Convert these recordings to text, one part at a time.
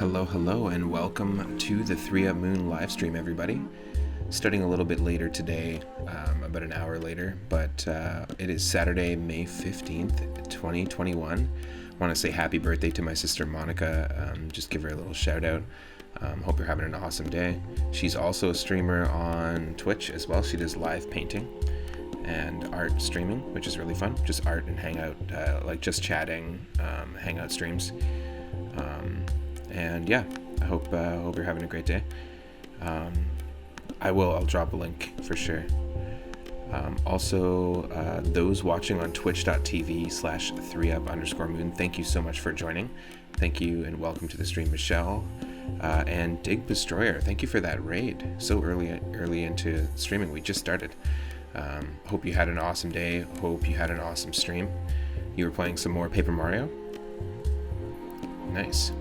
Hello, and welcome to the 3 Up Moon live stream, everybody. Starting a little bit later today, about an hour later, but it is Saturday, May 15th, 2021. I want to say happy birthday to my sister Monica, just give her a little shout out. Hope you're having an awesome day. She's also a streamer on Twitch as well. She does live painting and art streaming, which is really fun. Just art and hangout, like just chatting, hangout streams. And yeah, I hope you're having a great day. I'll drop a link for sure. Also, those watching on twitch.tv/3up_moon, thank you so much for joining. Thank you and welcome to the stream, Michelle. And Dig Destroyer, thank you for that raid. So early into streaming, we just started. Hope you had an awesome day. Hope you had an awesome stream. You were playing some more Paper Mario? Nice.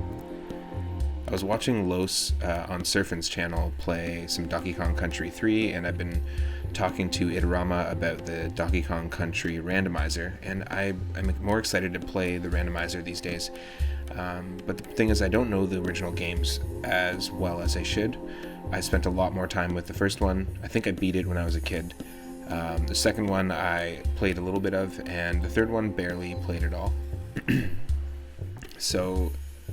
I was watching Los on Surfin's channel play some Donkey Kong Country 3, and I've been talking to Itarama about the Donkey Kong Country randomizer, and I'm more excited to play the randomizer these days. But the thing is, I don't know the original games as well as I should. I spent a lot more time with the first one. I think I beat it when I was a kid. The second one I played a little bit of, and the third one barely played at all. So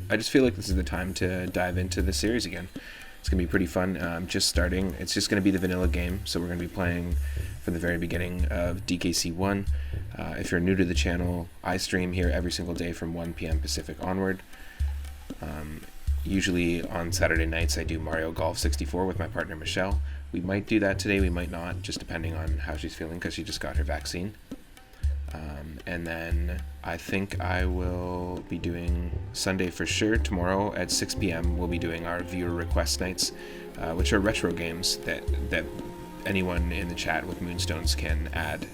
I just feel like this is the time to dive into the series again. It's going to be pretty fun. Just starting. It's just going to be the vanilla game, so we're going to be playing from the very beginning of DKC 1. If you're new to the channel, I stream here every single day from 1 p.m. Pacific onward. Usually on Saturday nights I do Mario Golf 64 with my partner Michelle. We might do that today, we might not, just depending on how she's feeling because she just got her vaccine. And then I think I will be doing Sunday for sure. Tomorrow at 6 p.m. we'll be doing our viewer request nights, which are retro games that anyone in the chat with Moonstones can add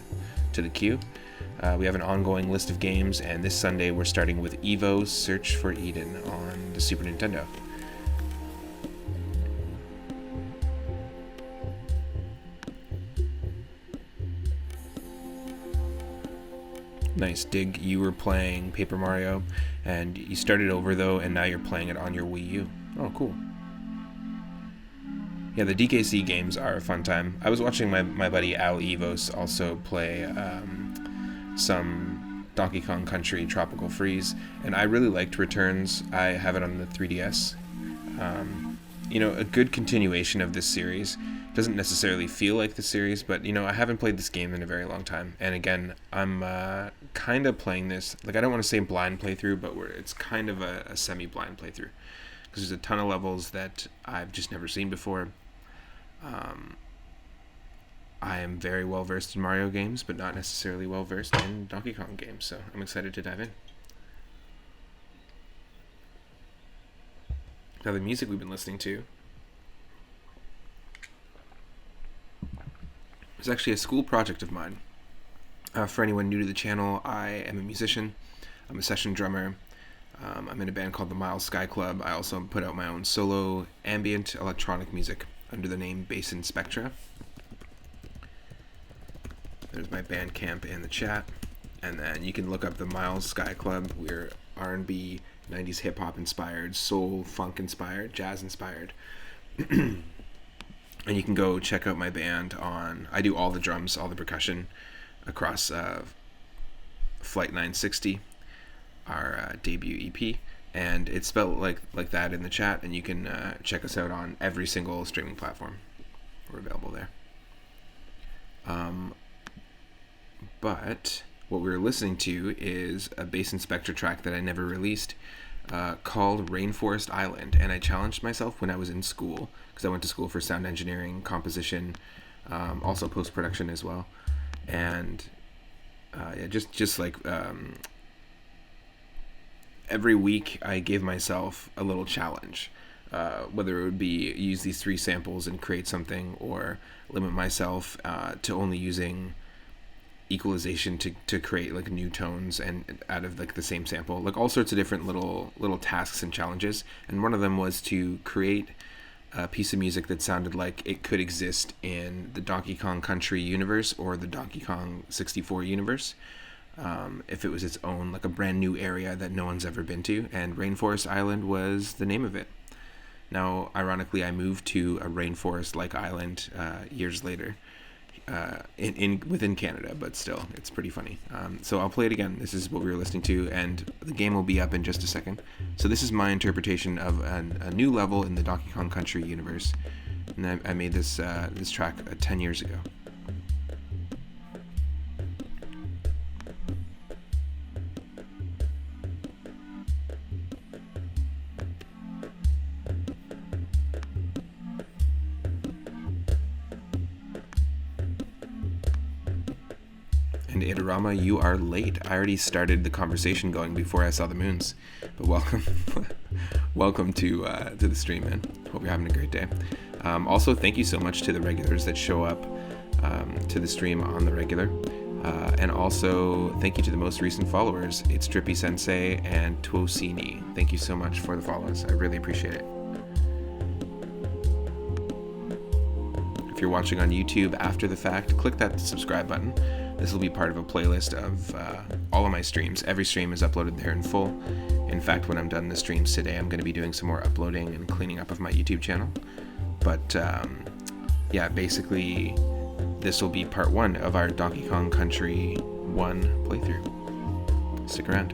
to the queue. We have an ongoing list of games, and this Sunday we're starting with Evo's Search for Eden on the Super Nintendo. Nice. Dig, you were playing Paper Mario, and you started over though, and now you're playing it on your Wii U. Oh, cool. Yeah, the DKC games are a fun time. I was watching my buddy Al Evos also play some Donkey Kong Country Tropical Freeze, and I really liked Returns. I have it on the 3DS. A good continuation of this series. Doesn't necessarily feel like the series, but I haven't played this game in a very long time, and again, I'm kind of playing this, like, I don't want to say blind playthrough, but it's kind of a semi-blind playthrough, because there's a ton of levels that I've just never seen before. I am very well versed in Mario games, but not necessarily well versed in Donkey Kong games, so I'm excited to dive in. Now, the music we've been listening to is actually a school project of mine. For anyone new to the channel, I am a musician. I'm a session drummer. I'm in a band called the Miles Sky Club. I also put out my own solo ambient electronic music under the name Basin Spectra. There's my Bandcamp in the chat. And then you can look up the Miles Sky Club. We're R&B, 90s hip-hop inspired, soul, funk inspired, jazz inspired. And you can go check out my band I do all the drums, all the percussion across Flight 960, our debut EP. And it's spelled like that in the chat, and you can check us out on every single streaming platform. We're available there. But what we were listening to is a Basin Spectra track that I never released, called Rainforest Island, and I challenged myself when I was in school, because I went to school for sound engineering, composition, also post-production as well, and every week I gave myself a little challenge, whether it would be use these 3 samples and create something, or limit myself to only using equalization to create like new tones and out of like the same sample, like all sorts of different little tasks and challenges. And one of them was to create a piece of music that sounded like it could exist in the Donkey Kong Country universe or the Donkey Kong 64 universe. if it was its own, like a brand new area that no one's ever been to, and Rainforest Island was the name of it. Now, ironically, I moved to a rainforest-like island years later, within Canada, but still, it's pretty funny. So I'll play it again. This is what we were listening to, and the game will be up in just a second. So this is my interpretation of a new level in the Donkey Kong Country universe, and I made this track 10 years ago. And Idarama, you are late. I already started the conversation going before I saw the moons. But welcome, welcome to the stream, man. Hope you're having a great day. Also, thank you so much to the regulars that show up to the stream on the regular. And also, thank you to the most recent followers. It's Drippy Sensei and Tuosini. Thank you so much for the follows. I really appreciate it. If you're watching on YouTube after the fact, click that subscribe button. This will be part of a playlist of all of my streams. Every stream is uploaded there in full. In fact, when I'm done the streams today, I'm going to be doing some more uploading and cleaning up of my YouTube channel. But yeah, basically, this will be part 1 of our Donkey Kong Country 1 playthrough. Stick around.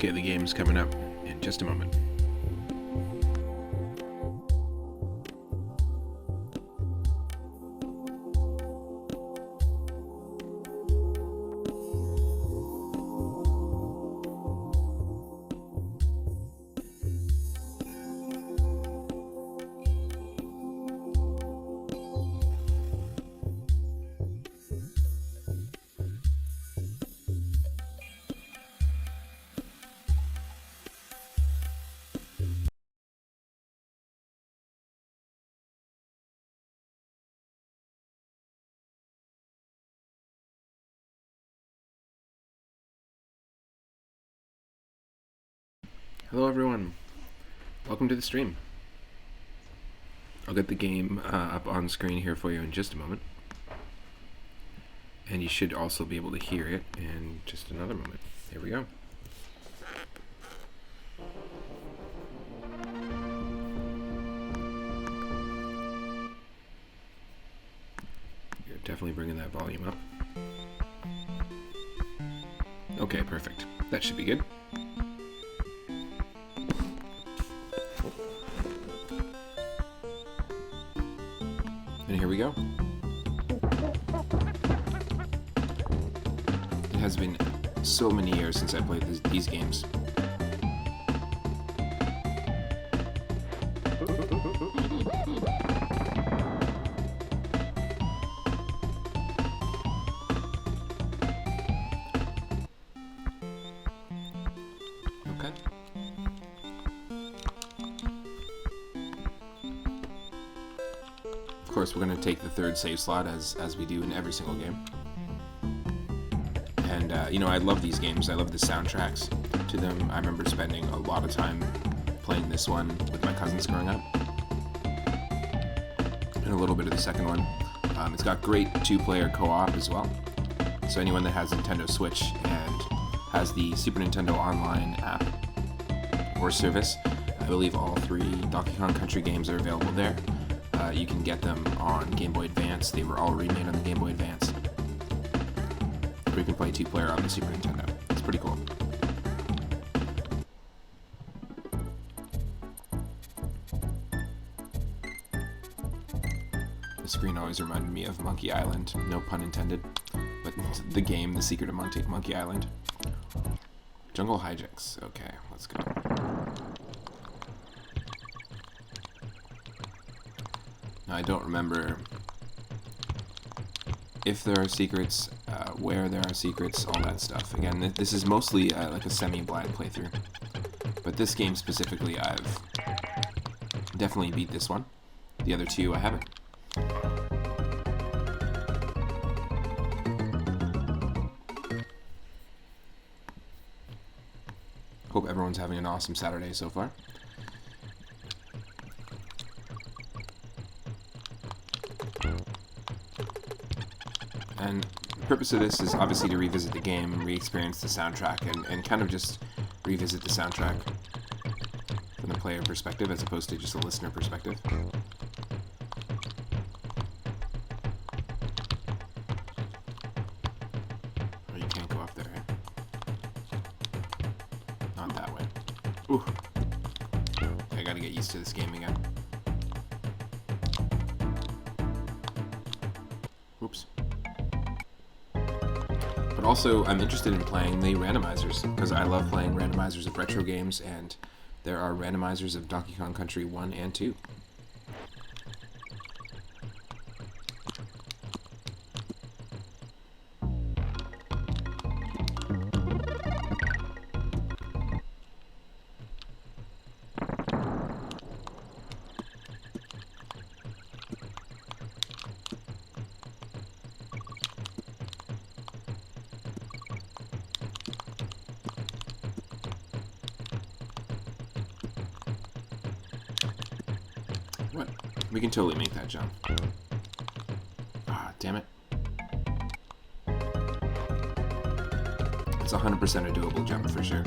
Okay, the game's coming up in just a moment. Hello everyone, welcome to the stream. I'll get the game up on screen here for you in just a moment. And you should also be able to hear it in just another moment. Here we go. You're definitely bringing that volume up. Okay, perfect. That should be good. And here we go. It has been so many years since I played these games. Okay. Of course, we're going to take the third save slot as we do in every single game. And, you know, I love these games. I love the soundtracks to them. I remember spending a lot of time playing this one with my cousins growing up. And a little bit of the second one. It's got great two-player co-op as well. So anyone that has a Nintendo Switch and has the Super Nintendo Online app or service, I believe all 3 Donkey Kong Country games are available there. You can get them on Game Boy Advance. They were all remade on the Game Boy Advance. Or you can play two-player on the Super Nintendo. It's pretty cool. The screen always reminded me of Monkey Island. No pun intended. But the game, The Secret of Monkey Island. Jungle Hijinks. Okay, let's go. Now, I don't remember if there are secrets, where there are secrets, all that stuff. Again, this is mostly like a semi-blind playthrough. But this game specifically, I've definitely beat this one. The other 2, I haven't. Hope everyone's having an awesome Saturday so far. And the purpose of this is obviously to revisit the game and re-experience the soundtrack and kind of just revisit the soundtrack from the player perspective as opposed to just a listener perspective. Oh, you can't go up there, eh? Not that way. Ooh. I gotta get used to this game again. Oops. But also, I'm interested in playing the randomizers, because I love playing randomizers of retro games, and there are randomizers of Donkey Kong Country 1 and 2. What? We can totally make that jump. Ah, damn it. It's 100% a doable jump for sure.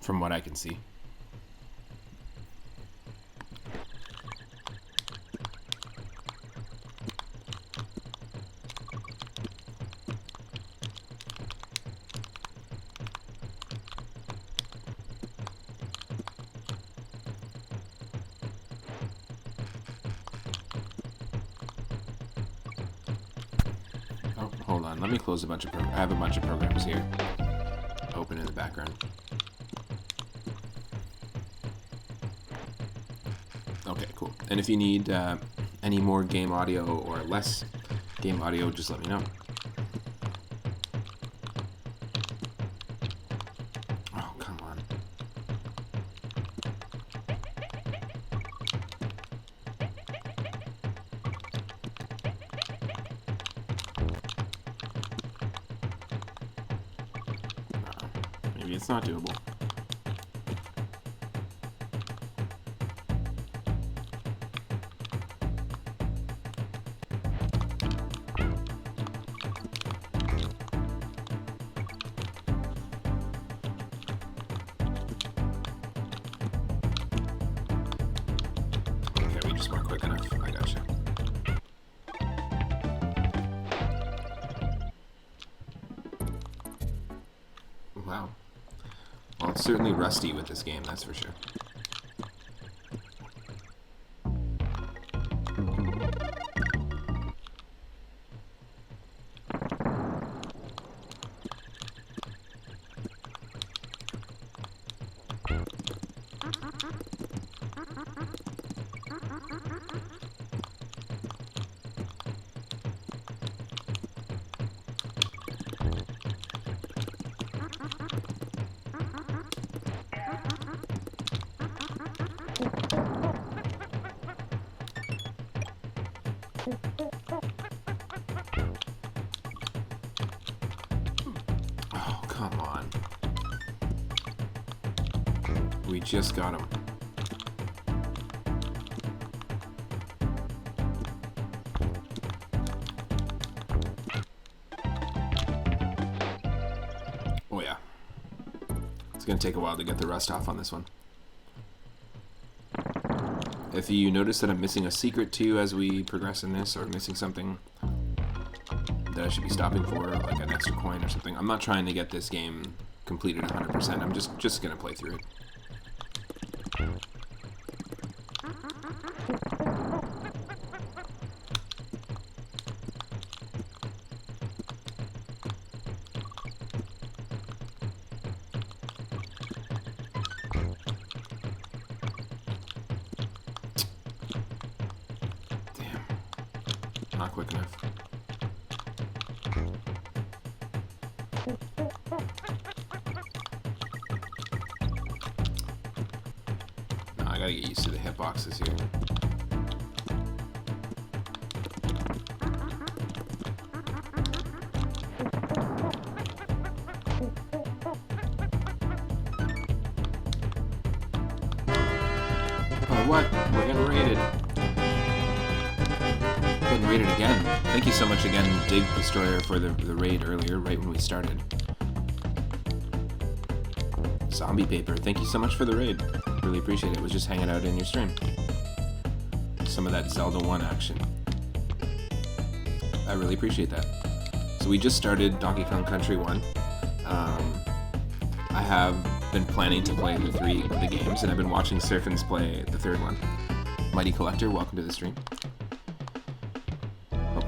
From what I can see. Hold on, let me close a bunch of I have a bunch of programs here open in the background. Okay, cool. And if you need any more game audio or less game audio, just let me know. Oh, come on. Maybe it's not doable. Okay, we just weren't quick enough. I gotcha. Wow. Well, it's certainly rusty with this game, that's for sure. Oh, come on. We just got him. Oh yeah. It's gonna take a while to get the rust off on this one. If you notice that I'm missing a secret too as we progress in this, or missing something that I should be stopping for, like an extra coin or something, I'm not trying to get this game completed 100%. I'm just gonna play through it. Not quick enough. No, I gotta get used to the hitboxes here. Oh, what? We're getting raided. Raided again. Thank you so much again, Dig Destroyer, for the raid earlier, right when we started. Zombie Paper, thank you so much for the raid. Really appreciate it. Was just hanging out in your stream. Some of that Zelda 1 action. I really appreciate that. So we just started Donkey Kong Country 1. I have been planning to play the 3 of the games, and I've been watching Surfins play the 3rd one. Mighty Collector, welcome to the stream.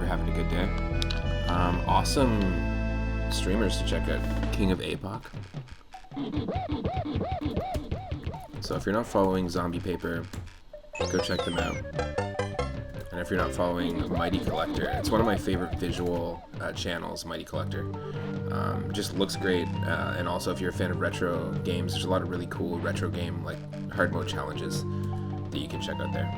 Having a good day. Awesome streamers to check out. King of APOC. So if you're not following Zombie Paper, go check them out. And if you're not following Mighty Collector, it's one of my favorite visual channels, Mighty Collector. Just looks great. And also if you're a fan of retro games, there's a lot of really cool retro game, like hard mode challenges that you can check out there.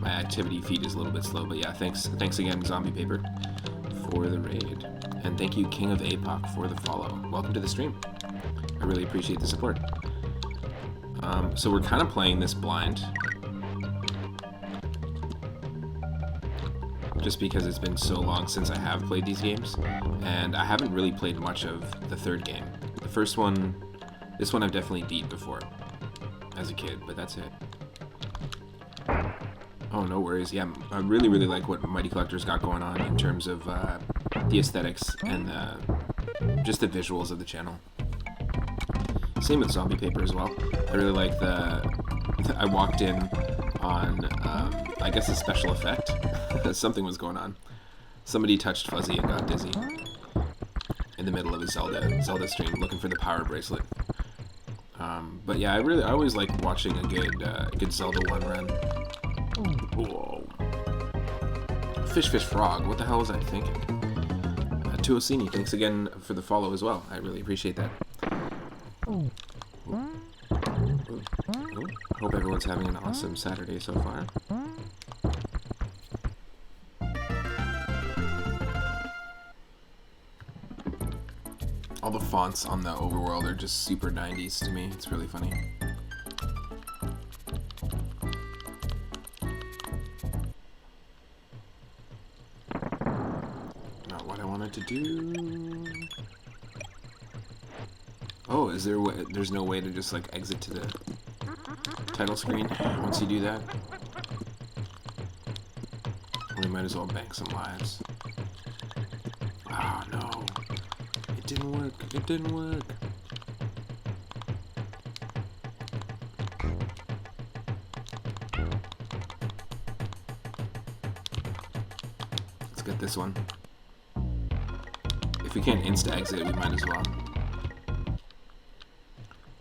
My activity feed is a little bit slow, but yeah, thanks again, Zombie Paper, for the raid. And thank you, King of APOC, for the follow. Welcome to the stream. I really appreciate the support. So we're kind of playing this blind. Just because it's been so long since I have played these games. And I haven't really played much of the 3rd game. The first one, this one I've definitely beat before as a kid, but that's it. Oh, no worries. Yeah, I really like what Mighty Collector's got going on in terms of the aesthetics and just the visuals of the channel. Same with Zombie Paper as well. I really like the I walked in on, I guess, a special effect. Something was going on. Somebody touched Fuzzy and got dizzy in the middle of a Zelda stream, looking for the power bracelet. But yeah, I always like watching a good Zelda 1 run. Whoa. Fish Frog, what the hell was I thinking? Tuosini, thanks again for the follow as well. I really appreciate that. Hope everyone's having an awesome Saturday so far. All the fonts on the overworld are just super 90s to me. It's really funny. Not what I wanted to do. Oh, is there a way? There's no way to just like exit to the title screen once you do that? We might as well bank some lives. Oh no. It didn't work. It didn't work. Let's get this one. If we can't insta-exit, we might as well.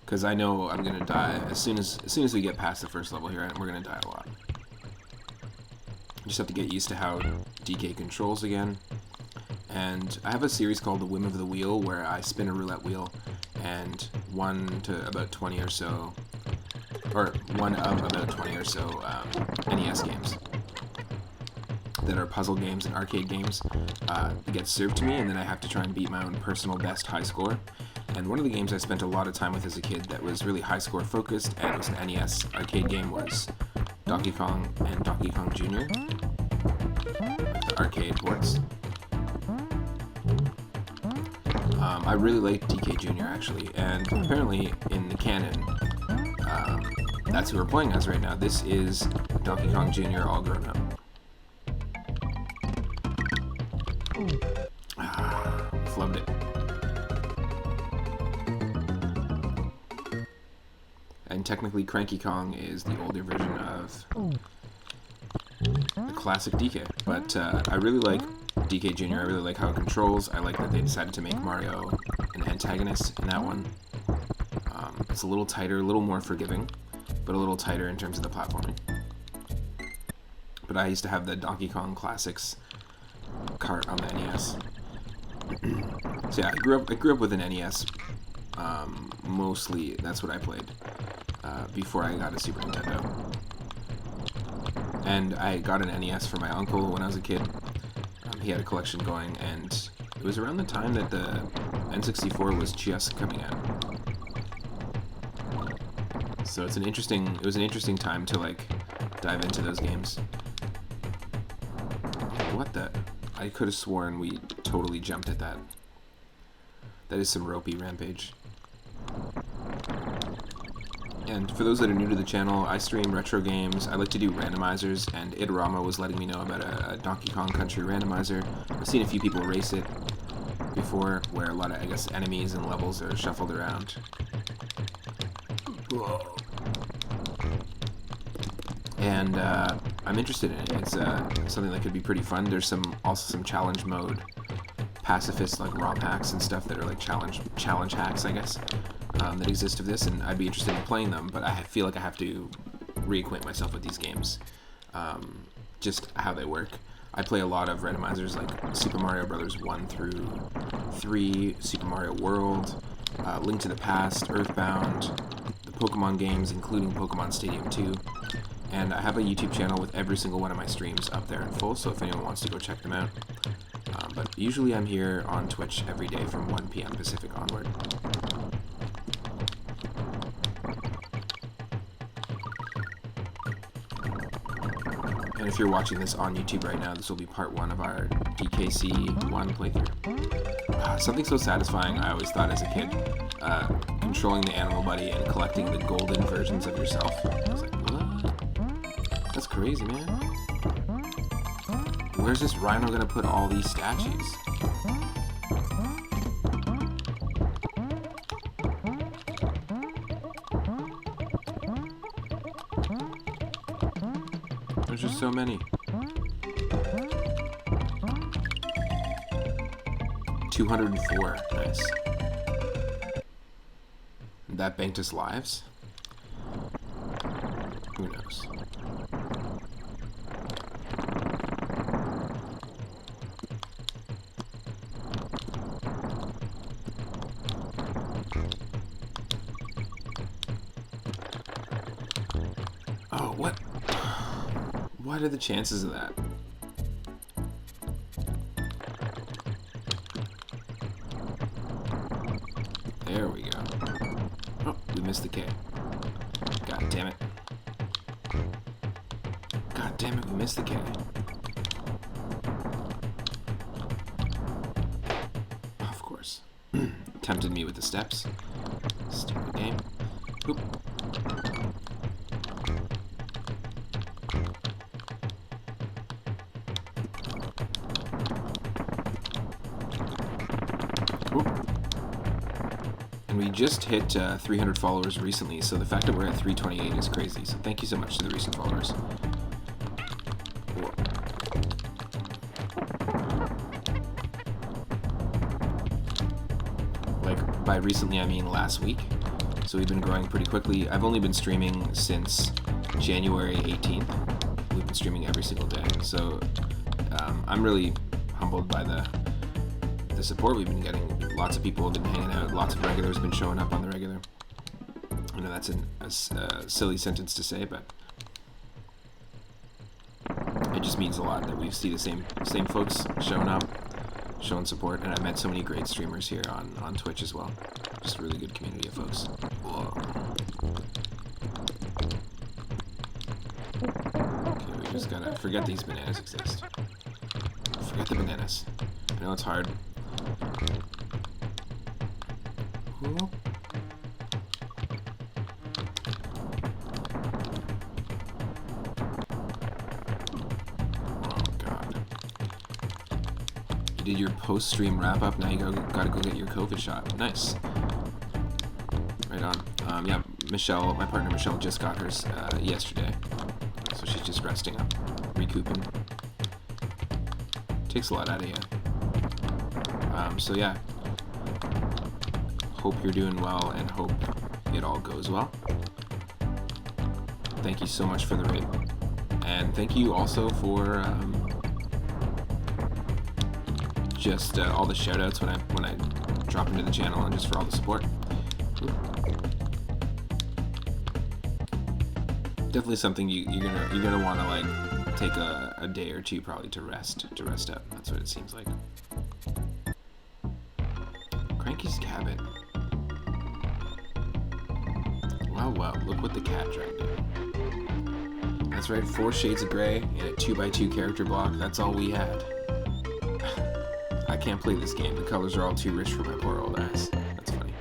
Because I know I'm gonna die as soon as we get past the first level here, and we're gonna die a lot. Just have to get used to how DK controls again. And I have a series called The Whim of the Wheel, where I spin a roulette wheel, and one of about 20 or so NES games that are puzzle games and arcade games get served to me, and then I have to try and beat my own personal best high score. And one of the games I spent a lot of time with as a kid that was really high score focused and was an NES arcade game was Donkey Kong and Donkey Kong Jr. The arcade ports. I really like DK Jr. actually, and apparently in the canon, that's who we're playing as right now. This is Donkey Kong Jr. all grown up. Flubbed it. And technically Cranky Kong is the older version of the classic DK, but I really like DK Jr. I really like how it controls. I like that they decided to make Mario an antagonist in that one. It's a little tighter, a little more forgiving, but a little tighter in terms of the platforming. But I used to have the Donkey Kong Classics cart on the NES. So yeah, I grew up with an NES. Mostly that's what I played before I got a Super Nintendo. And I got an NES for my uncle when I was a kid. He had a collection going, and it was around the time that the N64 was just coming out. So it was an interesting time to like dive into those games. What the? I could have sworn we totally jumped at that. That is some ropey Rampage. And for those that are new to the channel, I stream retro games. I like to do randomizers, and Idarama was letting me know about a Donkey Kong Country randomizer. I've seen a few people race it before, where a lot of, I guess, enemies and levels are shuffled around. Whoa. And I'm interested in it. It's something that could be pretty fun. There's also some challenge mode pacifist like ROM hacks and stuff that are like challenge hacks, I guess. That exist of this, and I'd be interested in playing them, but I feel like I have to reacquaint myself with these games, just how they work. I play a lot of randomizers like Super Mario Bros. 1 through 3, Super Mario World, Link to the Past, Earthbound, the Pokemon games, including Pokemon Stadium 2, and I have a YouTube channel with every single one of my streams up there in full, so if anyone wants to go check them out. But usually I'm here on Twitch every day from 1 p.m. Pacific onward. And if you're watching this on YouTube right now, this will be part 1 of our DKC1 playthrough. Something so satisfying I always thought as a kid, controlling the Animal Buddy and collecting the golden versions of yourself. I was like, what? That's crazy, man. Where's this rhino gonna put all these statues? There's just so many. 204. Nice. That banked us lives? Who knows? Oh, what? What are the chances of that? There we go. Oh, we missed the K. God damn it. God damn it, we missed the K. Of course. Tempted me with the steps. Stupid game. Oop. And we just hit 300 followers recently, so the fact that we're at 328 is crazy. So thank you so much to the recent followers. Whoa. Like, by recently I mean last week. So we've been growing pretty quickly. I've only been streaming since January 18th. We've been streaming every single day. So I'm really humbled by the support we've been getting. Lots of people have been hanging out. Lots of regulars have been showing up on the regular. I know that's a silly sentence to say, but it just means a lot that we see the same folks showing up, showing support, and I've met so many great streamers here on Twitch as well. Just a really good community of folks. Whoa. Okay, we just gotta forget these bananas exist. Forget the bananas. I know it's hard. Whoa. Oh god. You did your post-stream wrap-up, now you gotta go get your COVID shot. Nice. Right on. Yeah, Michelle, my partner Michelle, just got hers yesterday. So she's just resting up, recouping. Takes a lot out of you. So yeah. Hope you're doing well and hope it all goes well. Thank you so much for the raid. And thank you also for just all the shoutouts when I drop into the channel, and just for all the support. Definitely something you're gonna want to like take a day or two probably to rest up. That's what it seems like. Cranky's cabin. Well, look what the cat dragged in. That's right, 4 shades of gray and a 2x2 character block. That's all we had. I can't play this game. The colors are all too rich for my poor old ass. That's funny.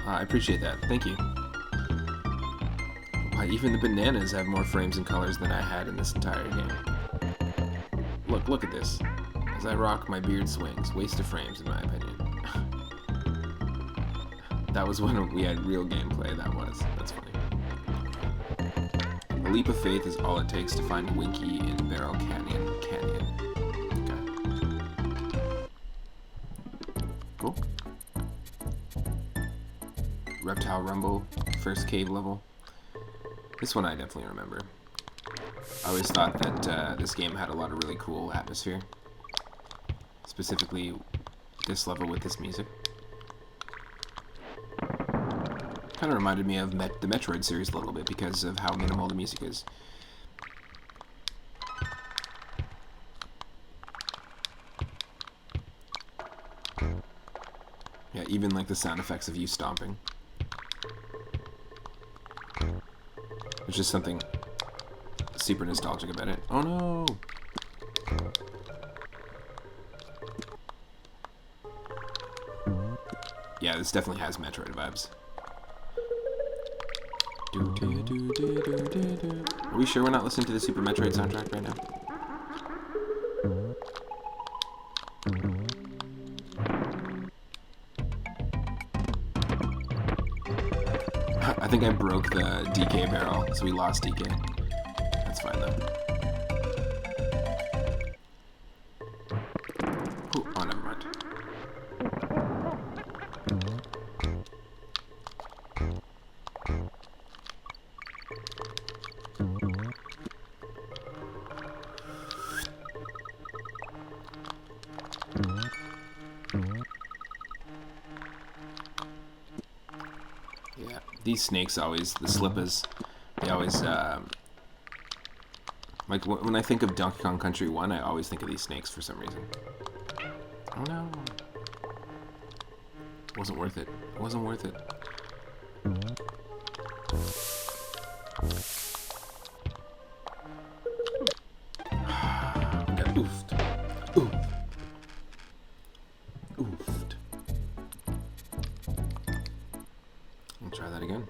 I appreciate that. Thank you. Why, even the bananas have more frames and colors than I had in this entire game. Look at this. As I rock, my beard swings. Waste of frames, in my opinion. That was when we had real gameplay, That's funny. A leap of faith is all it takes to find Winky in Barrel Canyon. Okay. Cool. Reptile Rumble, first cave level. This one I definitely remember. I always thought that this game had a lot of really cool atmosphere. Specifically, this level with this music. Kind of reminded me of the Metroid series a little bit because of how minimal the music is. Yeah, even like the sound effects of you stomping. There's just something super nostalgic about it. Oh no! Yeah, this definitely has Metroid vibes. Are we sure we're not listening to the Super Metroid soundtrack right now? I think I broke the DK barrel, so we lost DK. That's fine though. Oh, never mind. Yeah, these snakes always, the slippas, they always, like when I think of Donkey Kong Country 1, I always think of these snakes for some reason. Oh no. Wasn't worth it. Wasn't worth it. Got oofed. Oof. Oofed. I'll try that again.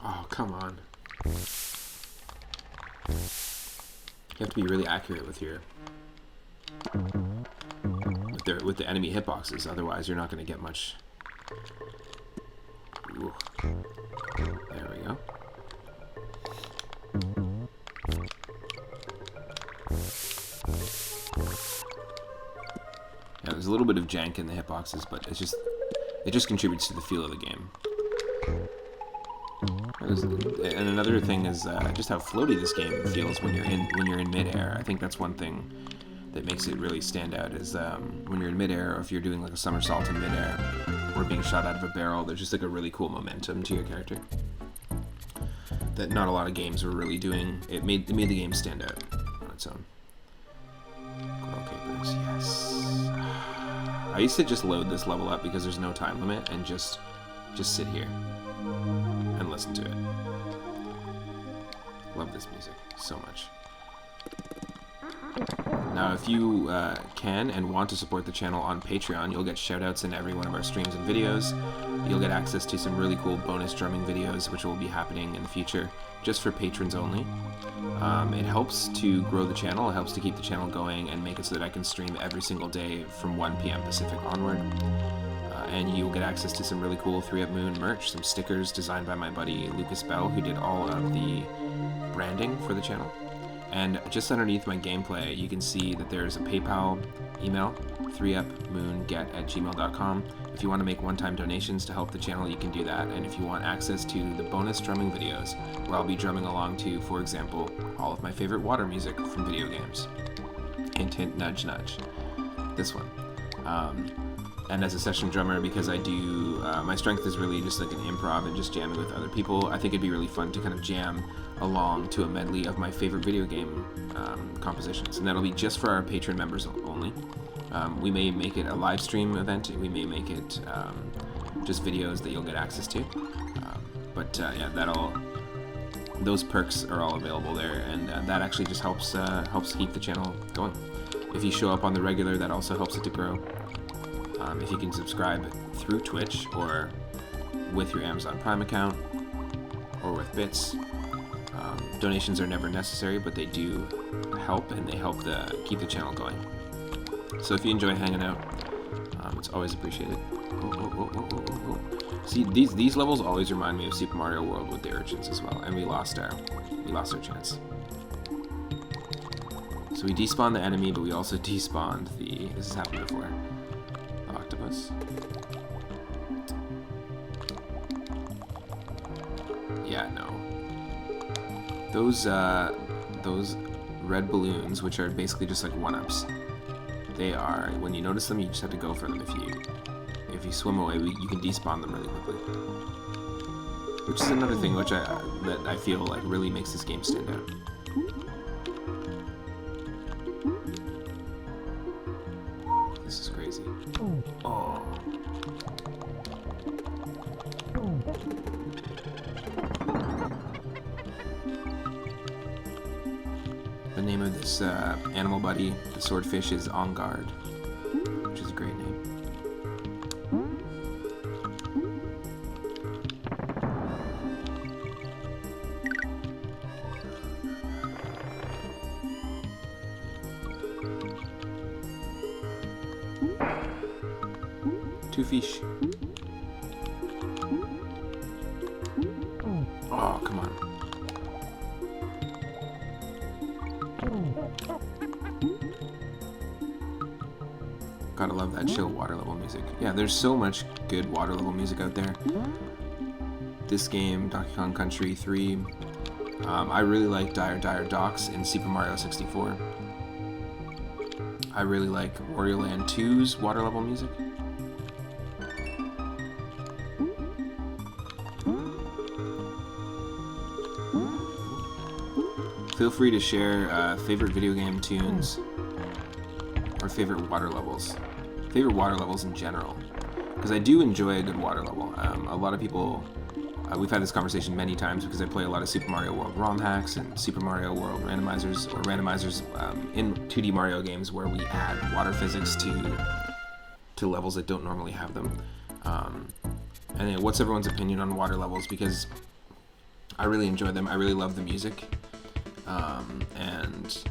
Oh, come on. You have to be really accurate with your with the enemy hitboxes, otherwise you're not going to get much. Ooh. There we go. Yeah, there's a little bit of jank in the hitboxes, but it just contributes to the feel of the game. And another thing is just how floaty this game feels when you're in midair. I think that's one thing that makes it really stand out is when you're in midair, or if you're doing like a somersault in midair, or being shot out of a barrel. There's just like a really cool momentum to your character that not a lot of games were really doing. It made the game stand out on its own. Coral capers, yes. I used to just load this level up because there's no time limit and just sit here and listen to it. Love this music so much. Now, if you can and want to support the channel on Patreon, you'll get shoutouts in every one of our streams and videos. You'll get access to some really cool bonus drumming videos, which will be happening in the future, just for patrons only. It helps to grow the channel, it helps to keep the channel going, and make it so that I can stream every single day from 1 p.m. Pacific onward. And you'll get access to some really cool 3 Up Moon merch, some stickers designed by my buddy Lucas Bell, who did all of the branding for the channel. And just underneath my gameplay, you can see that there's a PayPal email, 3upmoonget@gmail.com. If you want to make one-time donations to help the channel, you can do that. And if you want access to the bonus drumming videos, where I'll be drumming along to, for example, all of my favorite water music from video games. Hint, hint, nudge, nudge. This one. And as a session drummer, because I do, my strength is really just like an improv and just jamming with other people, I think it'd be really fun to kind of jam along to a medley of my favorite video game compositions. And that'll be just for our Patreon members only. We may make it a live stream event, we may make it just videos that you'll get access to. Yeah, those perks are all available there, and that actually just helps keep the channel going. If you show up on the regular, that also helps it to grow. If you can subscribe through Twitch or with your Amazon Prime account or with bits, donations are never necessary, but they do help, and they help keep the channel going. So if you enjoy hanging out, it's always appreciated. See, these levels always remind me of Super Mario World with the urchins as well, and we lost our chance. So we despawned the enemy, but we also despawned this has happened before. Octopus. Yeah, no. Those red balloons, which are basically just like 1-ups, they are, when you notice them, you just have to go for them. If you swim away, you can despawn them really quickly. Which is another thing that I feel like really makes this game stand out. This is crazy. Oh. its animal buddy, the swordfish, is On Guard, which is a great name. Two fish. Oh, come on. Gotta love that chill water level music. Yeah, there's so much good water level music out there. This game, Donkey Kong Country 3. I really like Dire Dire Docks in Super Mario 64. I really like Wario Land 2's water level music. Feel free to share favorite video game tunes or favorite water levels. Favorite water levels in general. Because I do enjoy a good water level. A lot of people, we've had this conversation many times because I play a lot of Super Mario World ROM hacks and Super Mario World randomizers, or randomizers in 2D Mario games where we add water physics to levels that don't normally have them. And what's everyone's opinion on water levels? Because I really enjoy them. I really love the music. And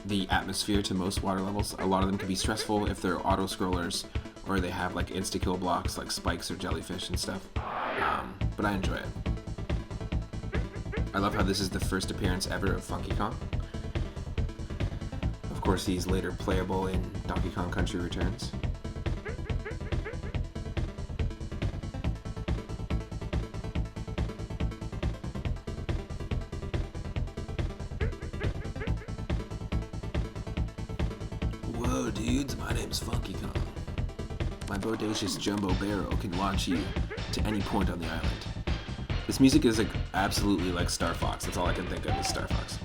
the atmosphere to most water levels. A lot of them can be stressful if they're auto-scrollers or they have like insta-kill blocks like spikes or jellyfish and stuff. But I enjoy it. I love how this is the first appearance ever of Funky Kong. Of course, he's later playable in Donkey Kong Country Returns. Whoa, dudes, my name's Funky Kong. My bodacious jumbo barrel can launch you to any point on the island. This music is like absolutely like Star Fox. That's all I can think of is Star Fox.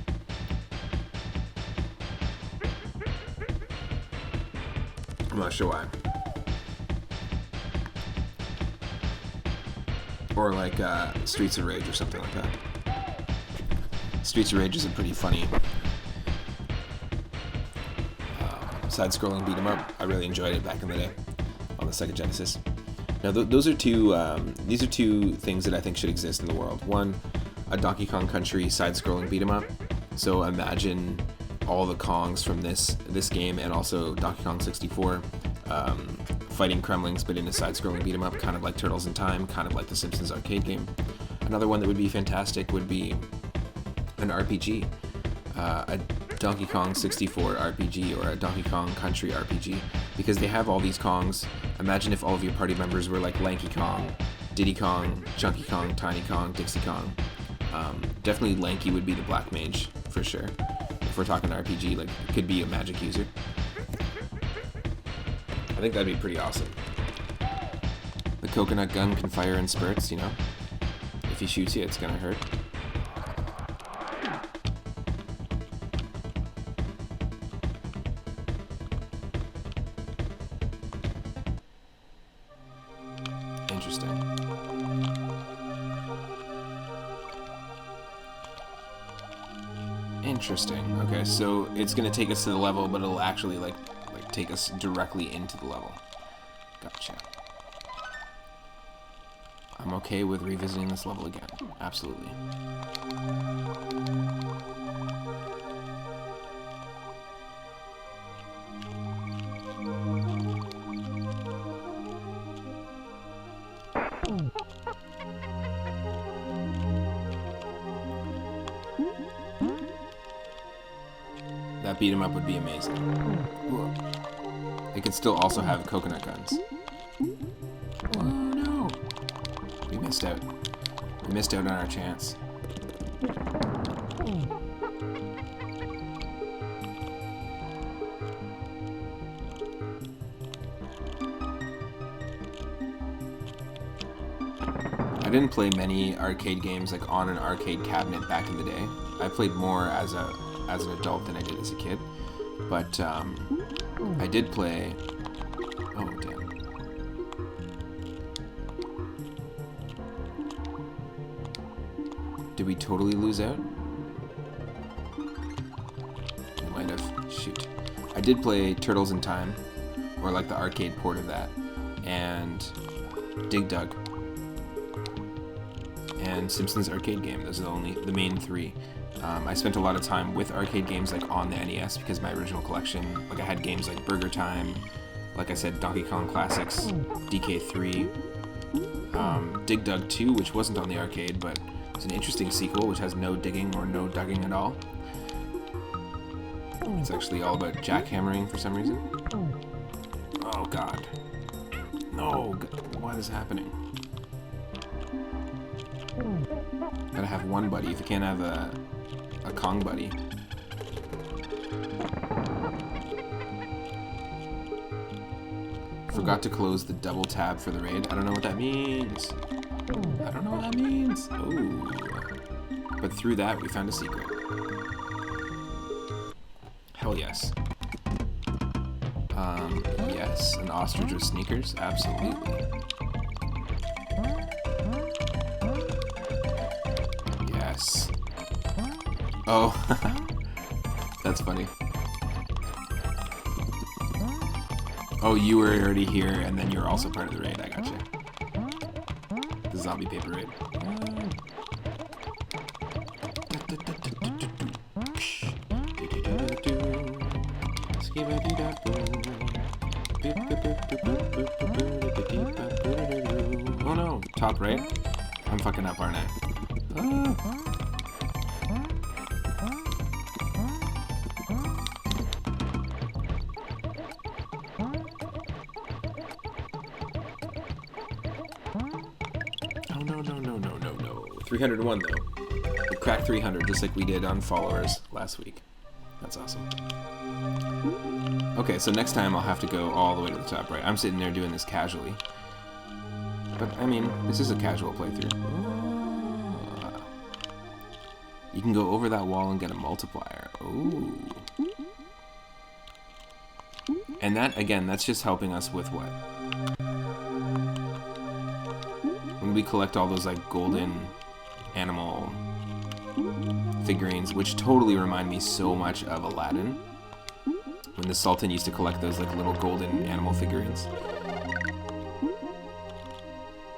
I'm not sure why. Or like Streets of Rage or something like that. Streets of Rage is a pretty funny side-scrolling beat 'em up. I really enjoyed it back in the day on the Sega Genesis. Now, those are these are two things that I think should exist in the world. One, a Donkey Kong Country side-scrolling beat 'em up. So imagine all the Kongs from this game and also Donkey Kong 64 fighting Kremlings, but in a side-scrolling beat 'em up, kind of like Turtles in Time, kind of like the Simpsons arcade game. Another one that would be fantastic would be an RPG, a Donkey Kong 64 RPG or a Donkey Kong Country RPG, because they have all these Kongs. Imagine if all of your party members were like Lanky Kong, Diddy Kong, Chunky Kong, Tiny Kong, Dixie Kong. Definitely Lanky would be the Black Mage, for sure. If we're talking RPG, like, it could be a magic user. I think that'd be pretty awesome. The coconut gun can fire in spurts, you know? If he shoots you, it's gonna hurt. Interesting. Interesting. Okay, so it's gonna take us to the level, but it'll actually like take us directly into the level. Gotcha. I'm okay with revisiting this level again. Absolutely. That beat 'em up would be amazing. Whoa. It could still also have coconut guns. Oh no! We missed out. We missed out on our chance. I didn't play many arcade games like on an arcade cabinet back in the day. I played more as an adult than I did as a kid. But I did play. Oh damn! Did we totally lose out? did play Turtles in Time, or like the arcade port of that, and Dig Dug, and Simpsons arcade game. Those are the main three. I spent a lot of time with arcade games like on the NES because my original collection, like I had games like Burger Time, like I said, Donkey Kong Classics, DK3, Dig Dug 2, which wasn't on the arcade, but it's an interesting sequel which has no digging or no dugging at all. It's actually all about jackhammering for some reason. Oh god. No, what is happening? Gotta have one buddy if you can't have a Kong buddy. Forgot to close the double tab for the raid. I don't know what that means. I don't know what that means. Oh. But through that, we found a secret. Hell yes. Yes, an ostrich with sneakers? Absolutely. Yes. Oh. That's funny. Oh, you were already here, and then you're also part of the raid. I gotcha. The zombie paper raid. Oh no, top right? I'm fucking up, aren't I? Oh no. 301 though. We cracked 300 just like we did on followers last week. That's awesome. Okay, so next time I'll have to go all the way to the top right. I'm sitting there doing this casually. But, I mean, this is a casual playthrough. You can go over that wall and get a multiplier. Ooh. And that, again, that's just helping us with what? When we collect all those, like, golden animal figurines, which totally remind me so much of Aladdin. When the Sultan used to collect those, like, little golden animal figurines.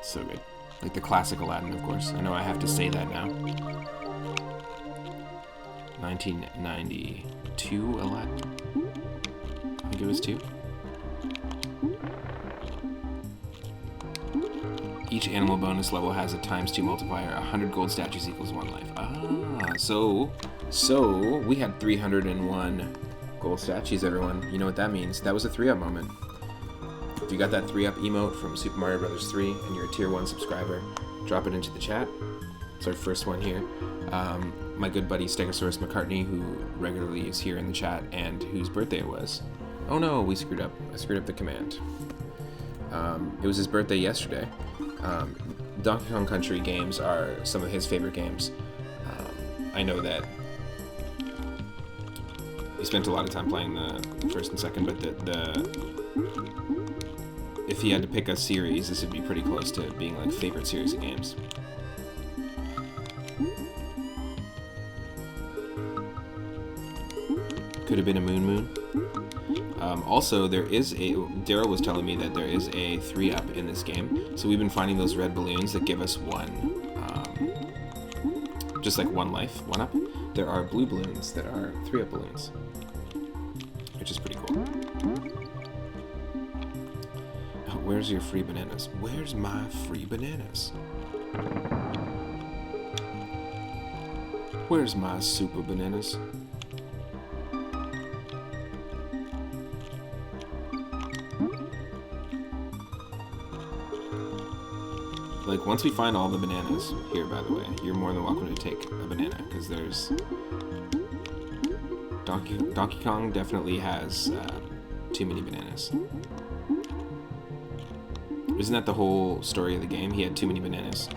So good. Like the classic Aladdin, of course. I know I have to say that now. 1992 Aladdin? I think it was 2. Each animal bonus level has a ×2 multiplier. 100 gold statues equals 1 life. Ah, so we had 301 gold statues, everyone. You know what that means. That was a 3-up moment. If you got that 3-up emote from Super Mario Bros. 3 and you're a tier 1 subscriber, drop it into the chat. It's our first one here. My good buddy Stegosaurus McCartney, who regularly is here in the chat and whose birthday it was. Oh no, we screwed up. I screwed up the command. It was his birthday yesterday. Donkey Kong Country games are some of his favorite games. I know that he spent a lot of time playing the first and second, but if he had to pick a series, this would be pretty close to being like favorite series of games. Could have been a Moon. Also, there is Daryl was telling me that there is a 3-up in this game, so we've been finding those red balloons that give us just like 1 life, 1-up. There are blue balloons that are 3-up balloons, which is pretty cool. Oh, where's your free bananas? Where's my free bananas? Where's my super bananas? Like, once we find all the bananas here, by the way, you're more than welcome to take a banana, because there's... Donkey Kong definitely has too many bananas. Isn't that the whole story of the game? He had too many bananas.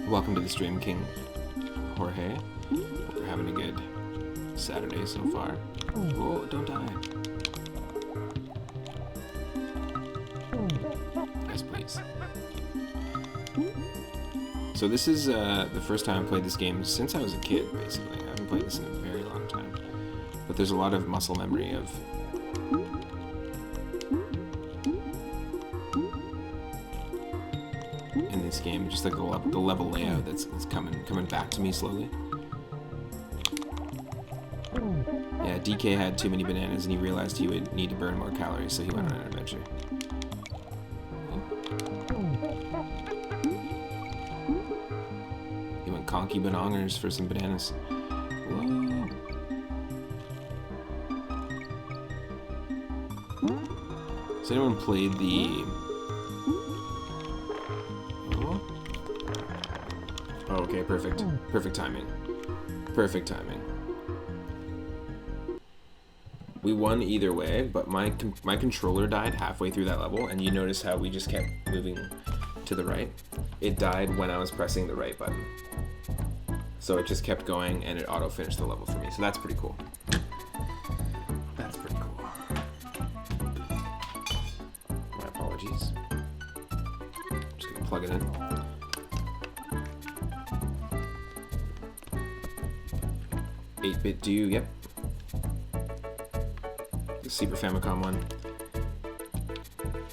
Welcome to the stream, King Jorge. Hope you're having a good Saturday so far. Oh, don't die. Yes, please. So this is the first time I played this game since I was a kid, basically. I haven't played this in a very long time. But there's a lot of muscle memory of... in this game, just like the level layout that's coming back to me slowly. Yeah, DK had too many bananas and he realized he would need to burn more calories, so he went on an adventure. He went conky banongers for some bananas. Whoa. Has anyone played the... Oh, okay, perfect. Perfect timing. Perfect timing. We won either way, but my controller died halfway through that level, and you notice how we just kept moving to the right. It died when I was pressing the right button. So it just kept going, and it auto-finished the level for me, so that's pretty cool. That's pretty cool. My apologies. Just gonna plug it in. Eight-bit do, yep. The Super Famicom one.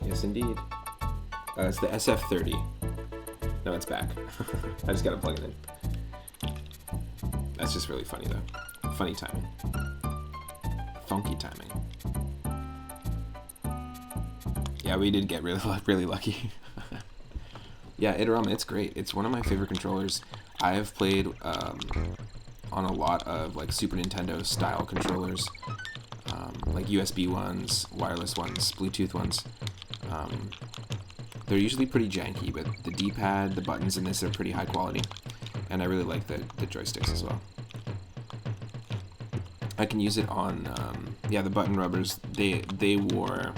Yes, indeed. It's the SF30. No, it's back. I just gotta plug it in. That's just really funny, though. Funny timing. Funky timing. Yeah, we did get really lucky. Yeah, Itorama, it's great. It's one of my favorite controllers. I have played on a lot of like Super Nintendo style controllers. Like USB ones, wireless ones, Bluetooth ones. They're usually pretty janky, but the D-pad, the buttons in this are pretty high quality. And I really like the joysticks as well. I can use it on, yeah, the button rubbers, they wore,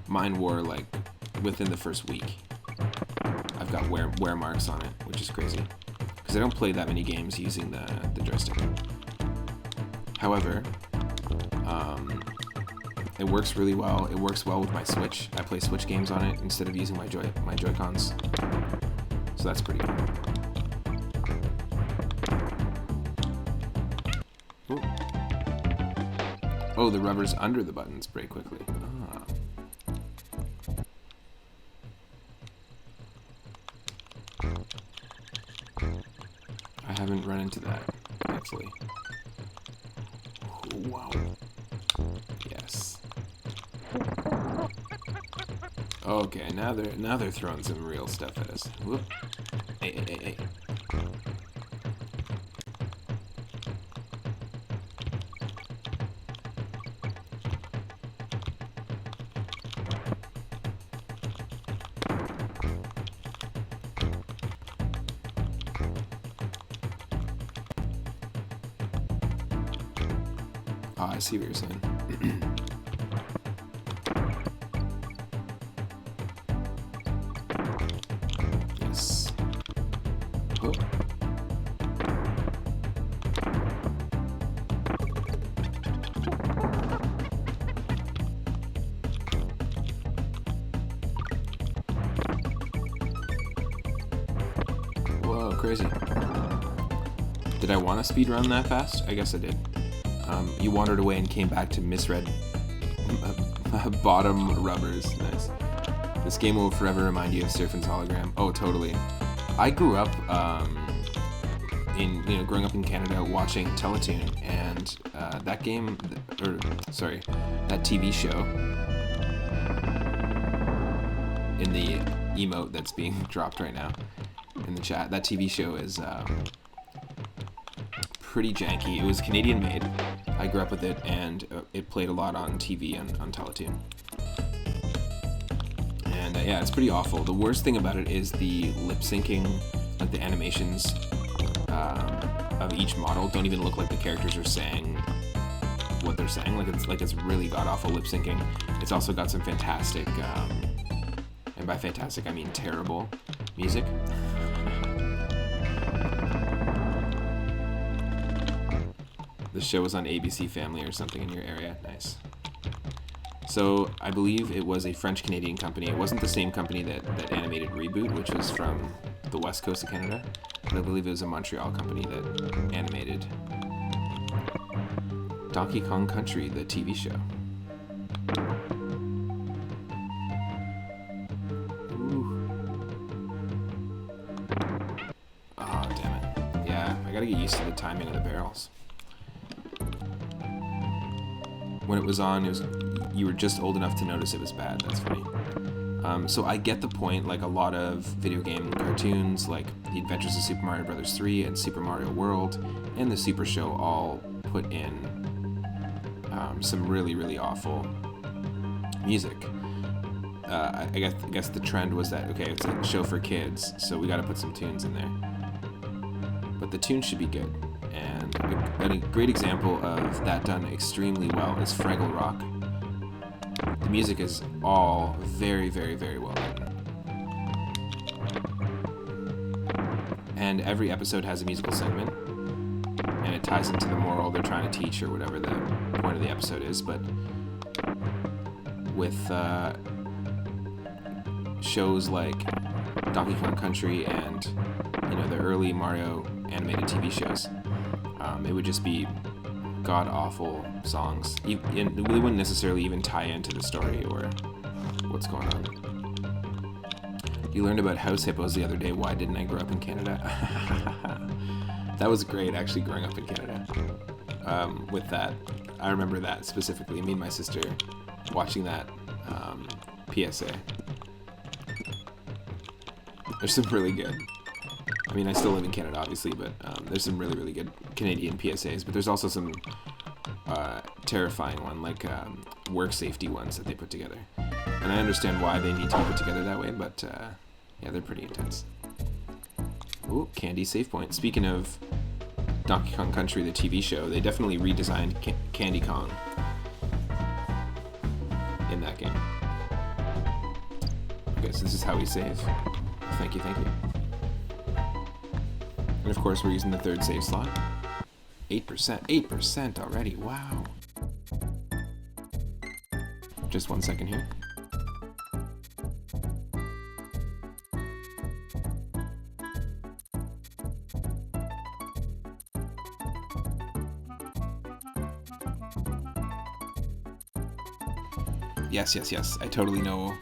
mine wore like within the first week. I've got wear marks on it, which is crazy. Because I don't play that many games using the joystick. However, it works really well. It works well with my Switch. I play Switch games on it instead of using my Joy-Cons. So that's pretty cool. Ooh. Oh, the rubbers under the buttons break quickly. Ah. I haven't run into that, thankfully. Oh, wow. Yes. Okay, now they're throwing some real stuff at us. Whoop. Hey. Oh, I see what you're saying. Yes. Oh. Whoa, crazy. Did I want to speedrun that fast? I guess I did. You wandered away and came back to misread bottom rubbers. Nice. This game will forever remind you of Surfin's Hologram. Oh, totally. I grew up growing up in Canada watching Teletoon, and that game, that TV show in the emote that's being dropped right now in the chat. That TV show is pretty janky. It was Canadian made. I grew up with it, and it played a lot on TV on Teletoon. And yeah, it's pretty awful. The worst thing about it is the lip syncing, like the animations of each model don't even look like the characters are saying what they're saying. Like it's really god awful lip syncing. It's also got some fantastic, and by fantastic I mean terrible music. The show was on ABC Family or something in your area. Nice. So I believe it was a French-Canadian company. It wasn't the same company that animated Reboot, which was from the west coast of Canada. But I believe it was a Montreal company that animated Donkey Kong Country, the TV show. Ooh. Oh, damn it. Yeah, I gotta get used to the timing of the barrels. When it was on, you were just old enough to notice it was bad. That's funny. So I get the point. Like a lot of video game cartoons, like The Adventures of Super Mario Bros. 3 and Super Mario World, and the Super Show all put in some really, really awful music. I guess the trend was that, okay, it's a show for kids, so we got to put some tunes in there. But the tunes should be good. And a great example of that done extremely well is Fraggle Rock. The music is all very, very, very well written. And every episode has a musical segment, and it ties into the moral they're trying to teach or whatever the point of the episode is. But with shows like Donkey Kong Country and the early Mario animated TV shows, it would just be god-awful songs. They wouldn't necessarily even tie into the story or what's going on. You learned about house hippos the other day. Why didn't I grow up in Canada? That was great, actually, growing up in Canada. With that, I remember that specifically. Me and my sister watching that PSA. There's some really good. I mean, I still live in Canada, obviously, but there's some really, really good Canadian PSAs. But there's also some terrifying one, like work safety ones that they put together. And I understand why they need to be put together that way, but yeah, they're pretty intense. Ooh, Candy Save Point. Speaking of Donkey Kong Country, the TV show, they definitely redesigned Candy Kong in that game. Okay, so this is how we save. Thank you, thank you. And of course, we're using the third save slot. 8%. 8% already. Wow. Just 1 second here. Yes. I totally know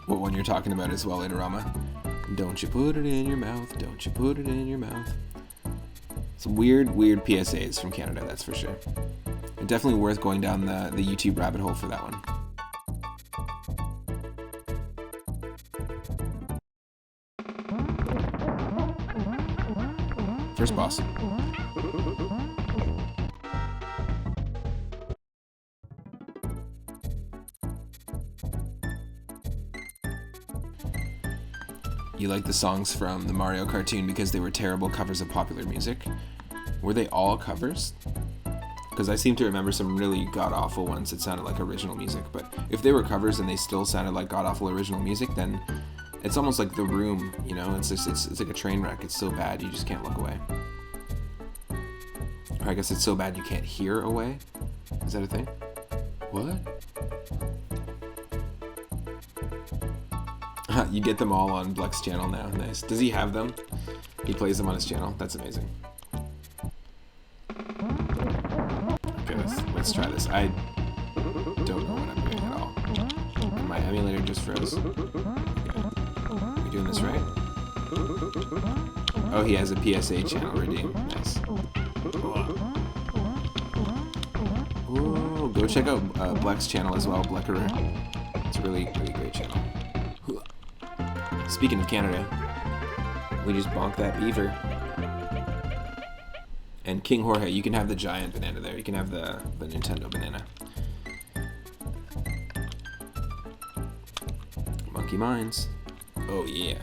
what one you're talking about as well, Inorama. Don't you put it in your mouth, don't you put it in your mouth. Some weird PSAs from Canada, that's for sure. And definitely worth going down the YouTube rabbit hole for that one. First boss. You like the songs from the Mario cartoon because they were terrible covers of popular music? Were they all covers? Because I seem to remember some really god-awful ones that sounded like original music, but if they were covers and they still sounded like god-awful original music, then it's almost like The Room, it's like a train wreck. It's so bad you just can't look away. Or I guess it's so bad you can't hear away? Is that a thing? What? You get them all on Bleck's channel now. Nice. Does he have them? He plays them on his channel. That's amazing. Okay, let's try this. I don't know what I'm doing at all. And my emulator just froze. Okay. We doing this right? Oh, he has a PSA channel redeemed. Nice. Ooh, go check out Bleck's channel as well, Bleckerer. It's a really, really great channel. Speaking of Canada, we just bonked that beaver. And King Jorge, you can have the giant banana there. You can have the Nintendo banana. Monkey Mines. Oh yeah.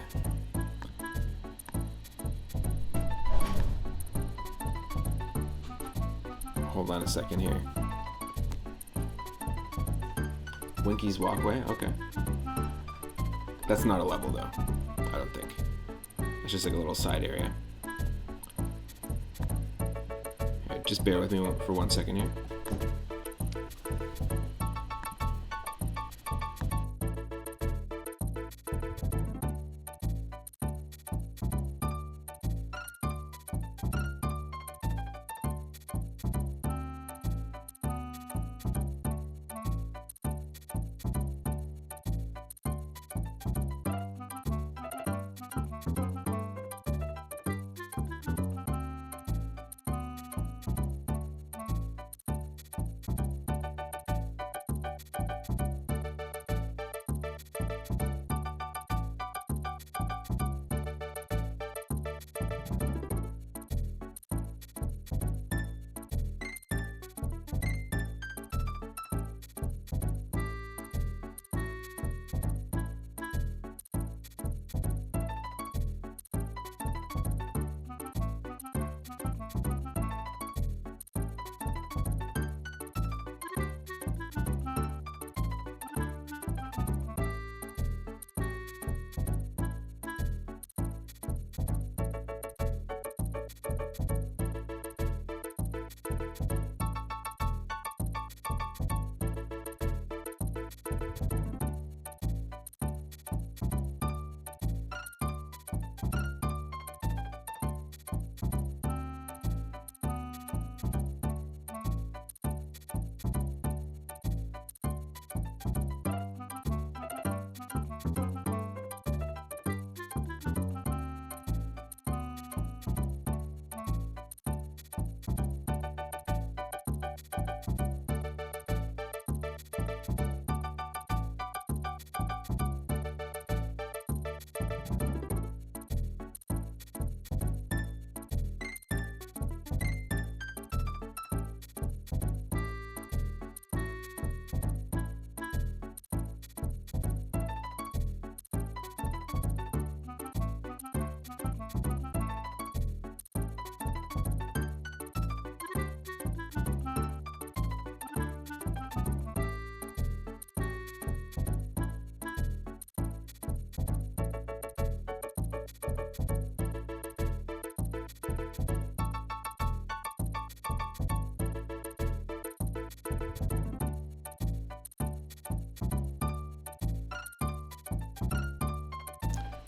Hold on a second here. Winky's Walkway? Okay. That's not a level, though. I don't think. It's just like a little side area. Right, just bear with me for 1 second here.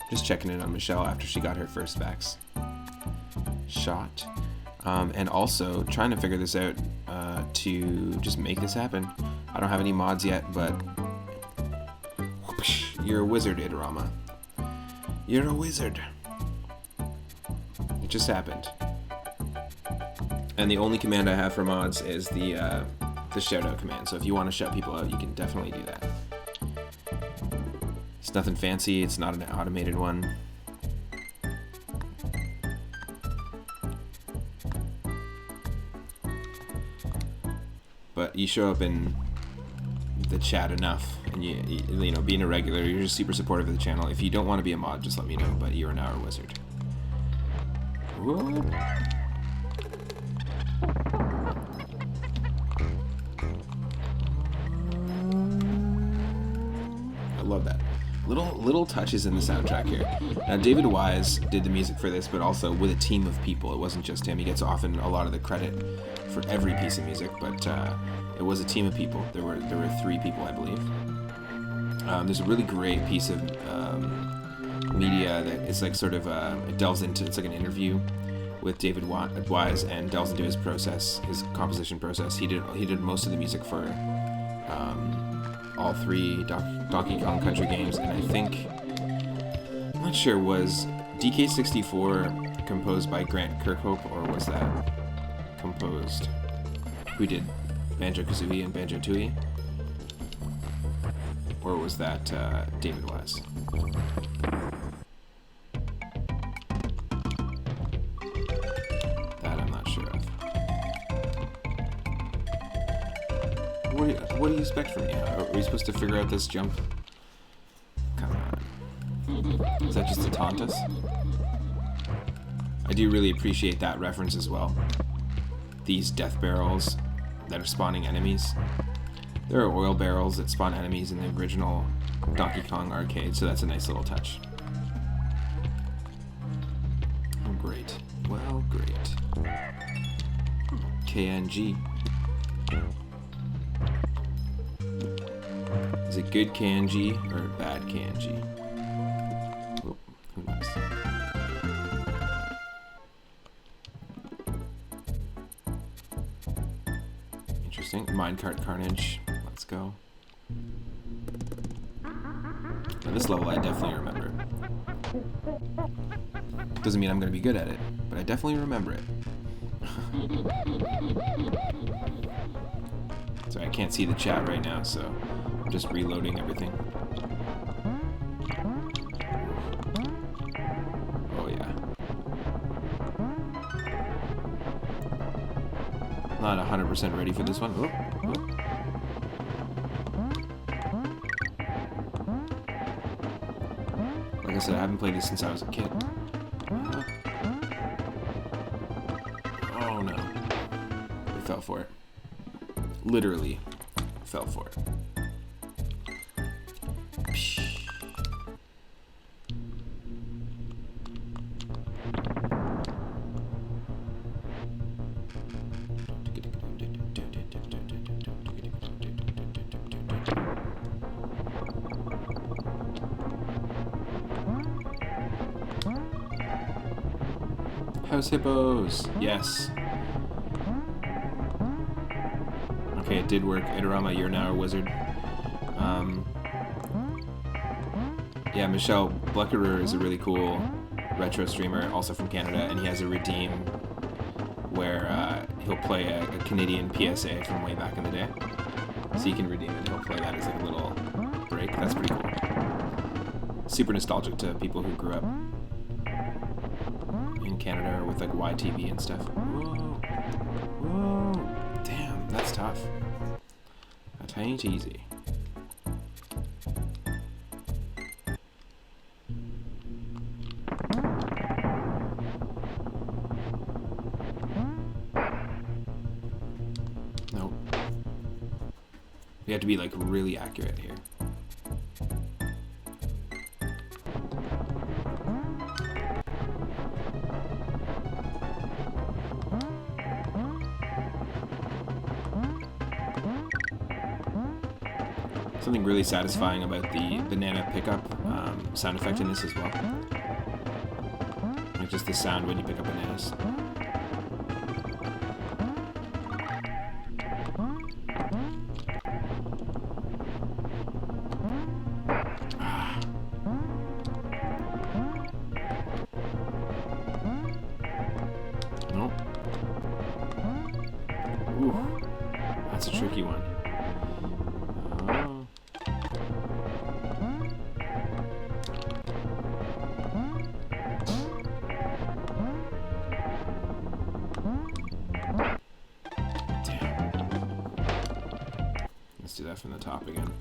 Just checking in on Michelle after she got her first vax shot. And also trying to figure this out to just make this happen. I don't have any mods yet, but you're a wizard, Idarama. You're a wizard. It just happened. And the only command I have for mods is the shout out command. So if you want to shout people out, you can definitely do that. It's nothing fancy. It's not an automated one. But you show up in the chat enough, and you know, being a regular, you're just super supportive of the channel. If you don't want to be a mod, just let me know. But you are now a wizard. Whoa. I love that. Little touches in the soundtrack here. Now, David Wise did the music for this, but also with a team of people. It wasn't just him. He gets often a lot of the credit for every piece of music, but it was a team of people. There were 3 people, I believe. There's a really great piece of media that is like sort of it delves into. It's like an interview with David Wise and delves into his process, his composition process. He did most of the music for all 3 Donkey Kong Country games, and I think, I'm not sure, was DK64 composed by Grant Kirkhope, or was that composed, who did Banjo-Kazooie and Banjo-Tooie, or was that David Wise? That I'm not sure of. What do you expect from me? Are we supposed to figure out this jump? Come on. Is that just to taunt us? I do really appreciate that reference as well. These death barrels that are spawning enemies. There are oil barrels that spawn enemies in the original Donkey Kong arcade, so that's a nice little touch. Oh, great. Well, great. KNG. Is it good KNG or bad KNG? Oh, who knows? Interesting. Minecart Carnage. Let's go. Now, this level I definitely remember. Doesn't mean I'm going to be good at it, but I definitely remember it. Sorry, I can't see the chat right now, so I'm just reloading everything. Oh yeah. Not 100% ready for this one. Oh, oh. Like I said, I haven't played this since I was a kid. Oh no. I fell for it. Literally fell for it. House hippos! Yes. Okay, it did work. Idarama, you're now a wizard. Yeah, Michelle Bleckerer is a really cool retro streamer, also from Canada, and he has a redeem where he'll play a Canadian PSA from way back in the day. So you can redeem it, and he'll play that as like a little break. That's pretty cool. Super nostalgic to people who grew up in Canada or with like YTV and stuff. Whoa. Whoa. Damn, that's tough. That ain't easy. Nope. We have to be like really accurate here. Something really satisfying about the banana pickup sound effect in this as well. Like just the sound when you pick up bananas. Nope. Ooh, that's a tricky one. Let's do that from the top again.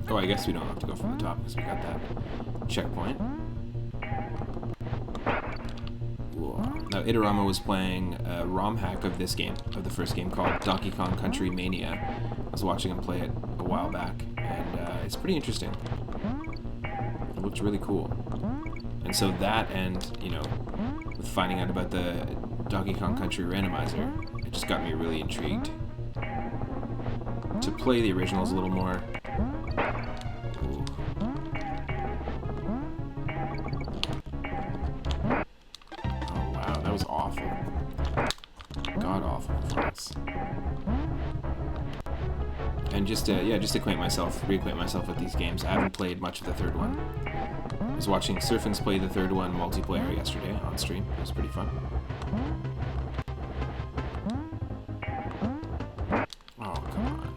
Oh, I guess we don't have to go from the top because we got that checkpoint. Whoa. Now, Idarama was playing a ROM hack of this game, of the first game called Donkey Kong Country Mania. I was watching him play it a while back, and it's pretty interesting. It looked really cool. And so that and, you know, with finding out about the Donkey Kong Country randomizer, it just got me really intrigued to play the originals a little more. Ooh. Oh wow, that was awful. God awful performance. And just to reacquaint myself with these games. I haven't played much of the third one. I was watching Surfins play the third one multiplayer yesterday on stream. It was pretty fun. Oh, come on.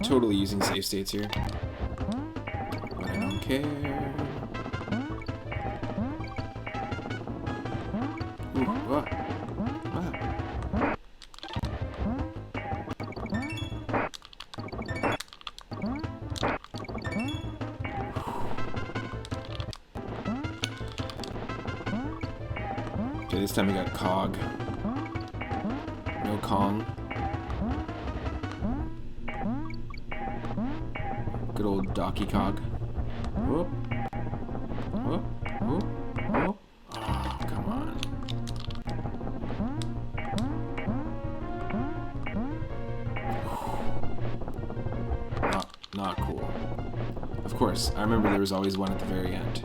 Totally using save states here. But I don't care. Ooh, what? Okay, this time we got Cog. No Kong. Good old Donkey Kong. Whoop. Whoop. Whoop. Whoop. Oh, come on. Not cool. Of course, I remember there was always one at the very end.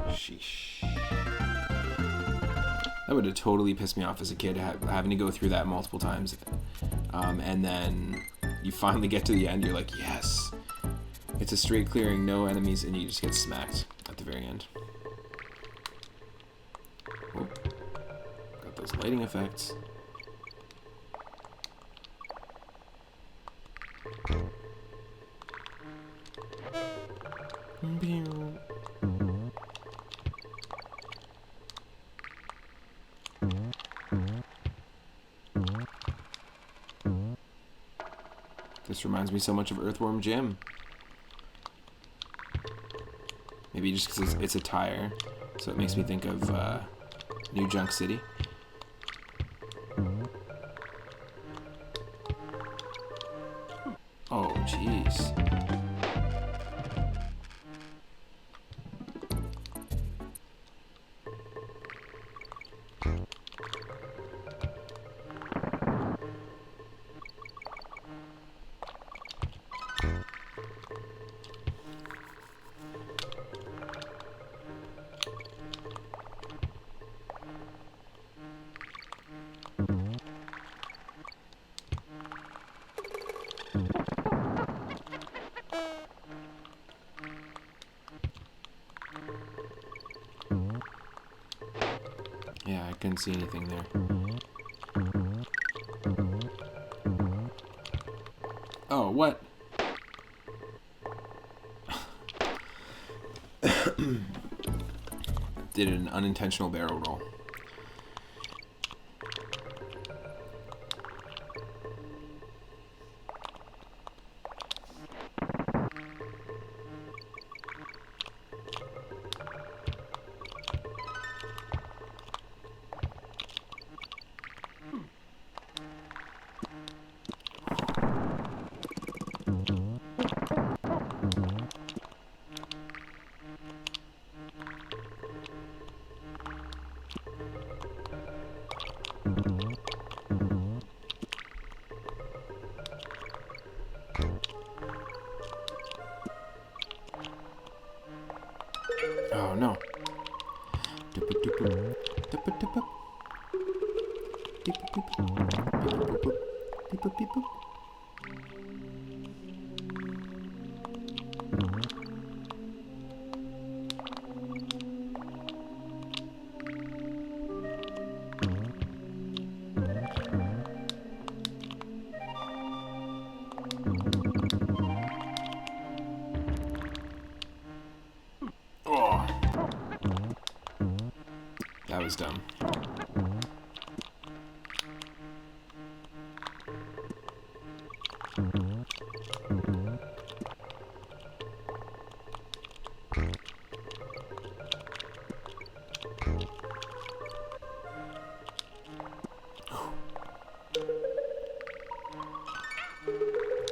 Sheesh. That would have totally pissed me off as a kid, having to go through that multiple times. And then you finally get to the end, you're like, yes. It's a straight clearing, no enemies, and you just get smacked at the very end. Oh, got those lighting effects. This reminds me so much of Earthworm Jim. Maybe just because it's a tire, so it makes me think of New Junk City. Oh, jeez. Yeah, I couldn't see anything there. Oh, what? Did an unintentional barrel roll. Oh no. Oh. That was dumb.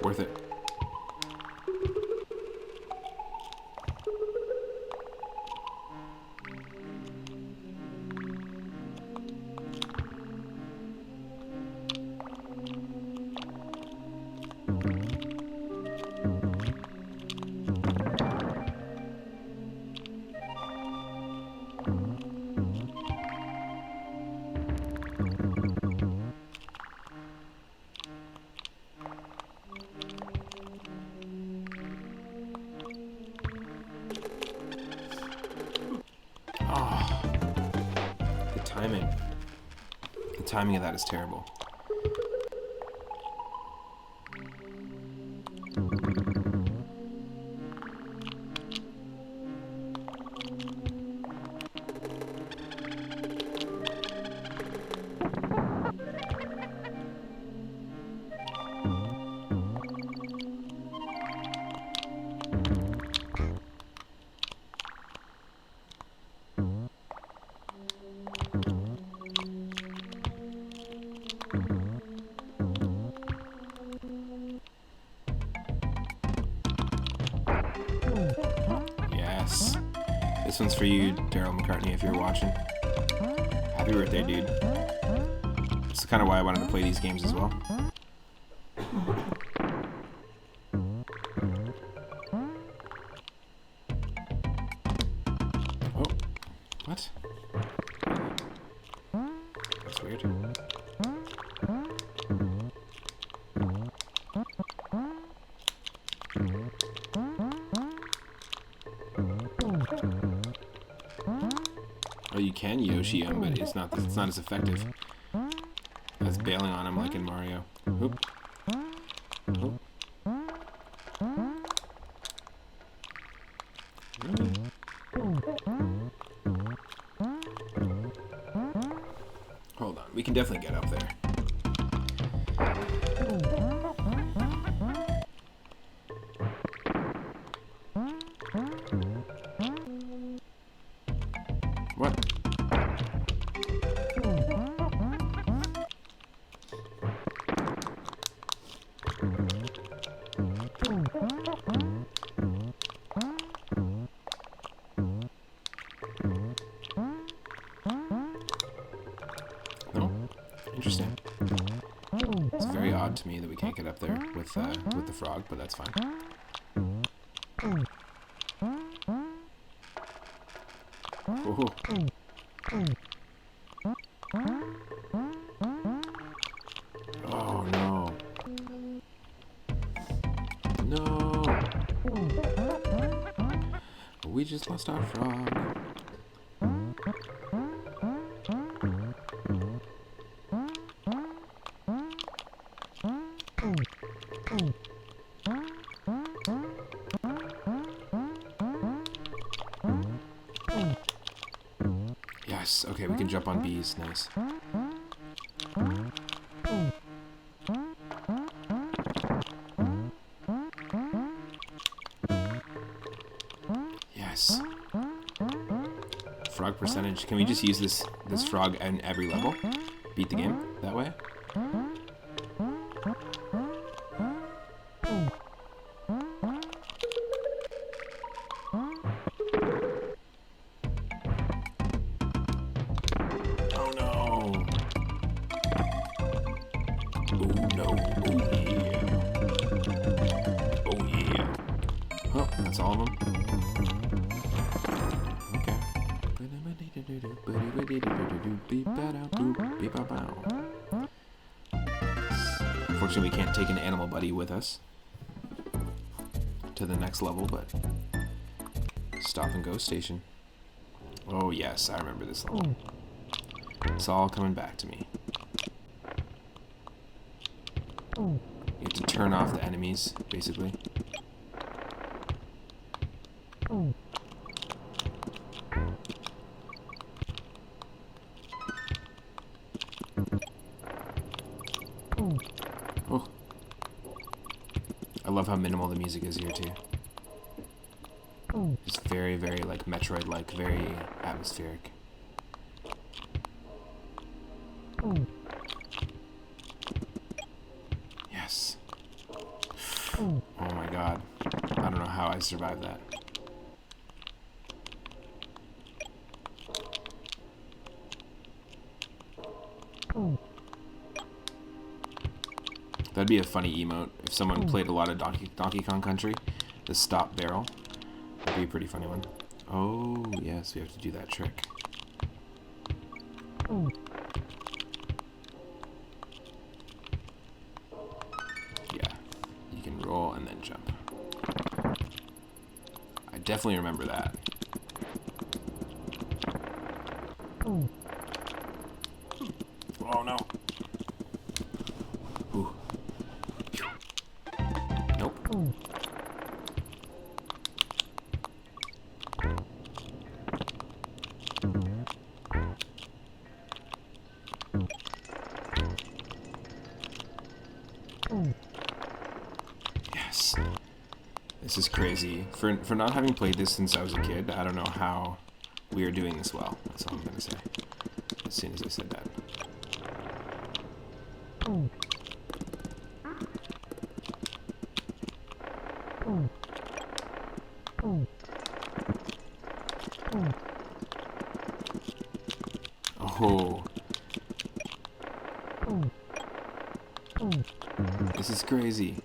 Worth it. Oh, the timing. The timing of that is terrible. Yes. This one's for you, Daryl McCartney, if you're watching. Happy birthday, dude. That's kind of why I wanted to play these games as well. Oh. What? That's weird. Oh, you can Yoshi him, but it's not as effective as bailing on him like in Mario. Oop. Oop. Hold on, we can definitely get up there. What? No? Interesting. It's very odd to me that we can't get up there with the frog, but that's fine. Oh. Oh no. No. We just lost our frog. Yes, okay, we can jump on bees. Nice. Yes. Frog percentage. Can we just use this frog in every level? Beat the game that way? Oh no. Oh no. Oh yeah. Oh yeah. Oh, that's all of them? Okay. Unfortunately, we can't take an animal buddy with us to the next level, but stop and go station. Oh yes, I remember this level. It's all coming back to me. You have to turn off the enemies, basically. Oh. I love how minimal the music is here, too. Just very, very, like, Metroid-like, very atmospheric. Yes. Oh my god. I don't know how I survived that. That'd be a funny emote if someone played a lot of Donkey Kong Country. The stop barrel. That'd be a pretty funny one. Oh, yes, we have to do that trick. Yeah, you can roll and then jump. I definitely remember that. Oh no. Ooh. Nope. Yes. This is crazy. For not having played this since I was a kid, I don't know how we are doing this well. That's all I'm gonna say. As soon as I said that. Oh. This is crazy.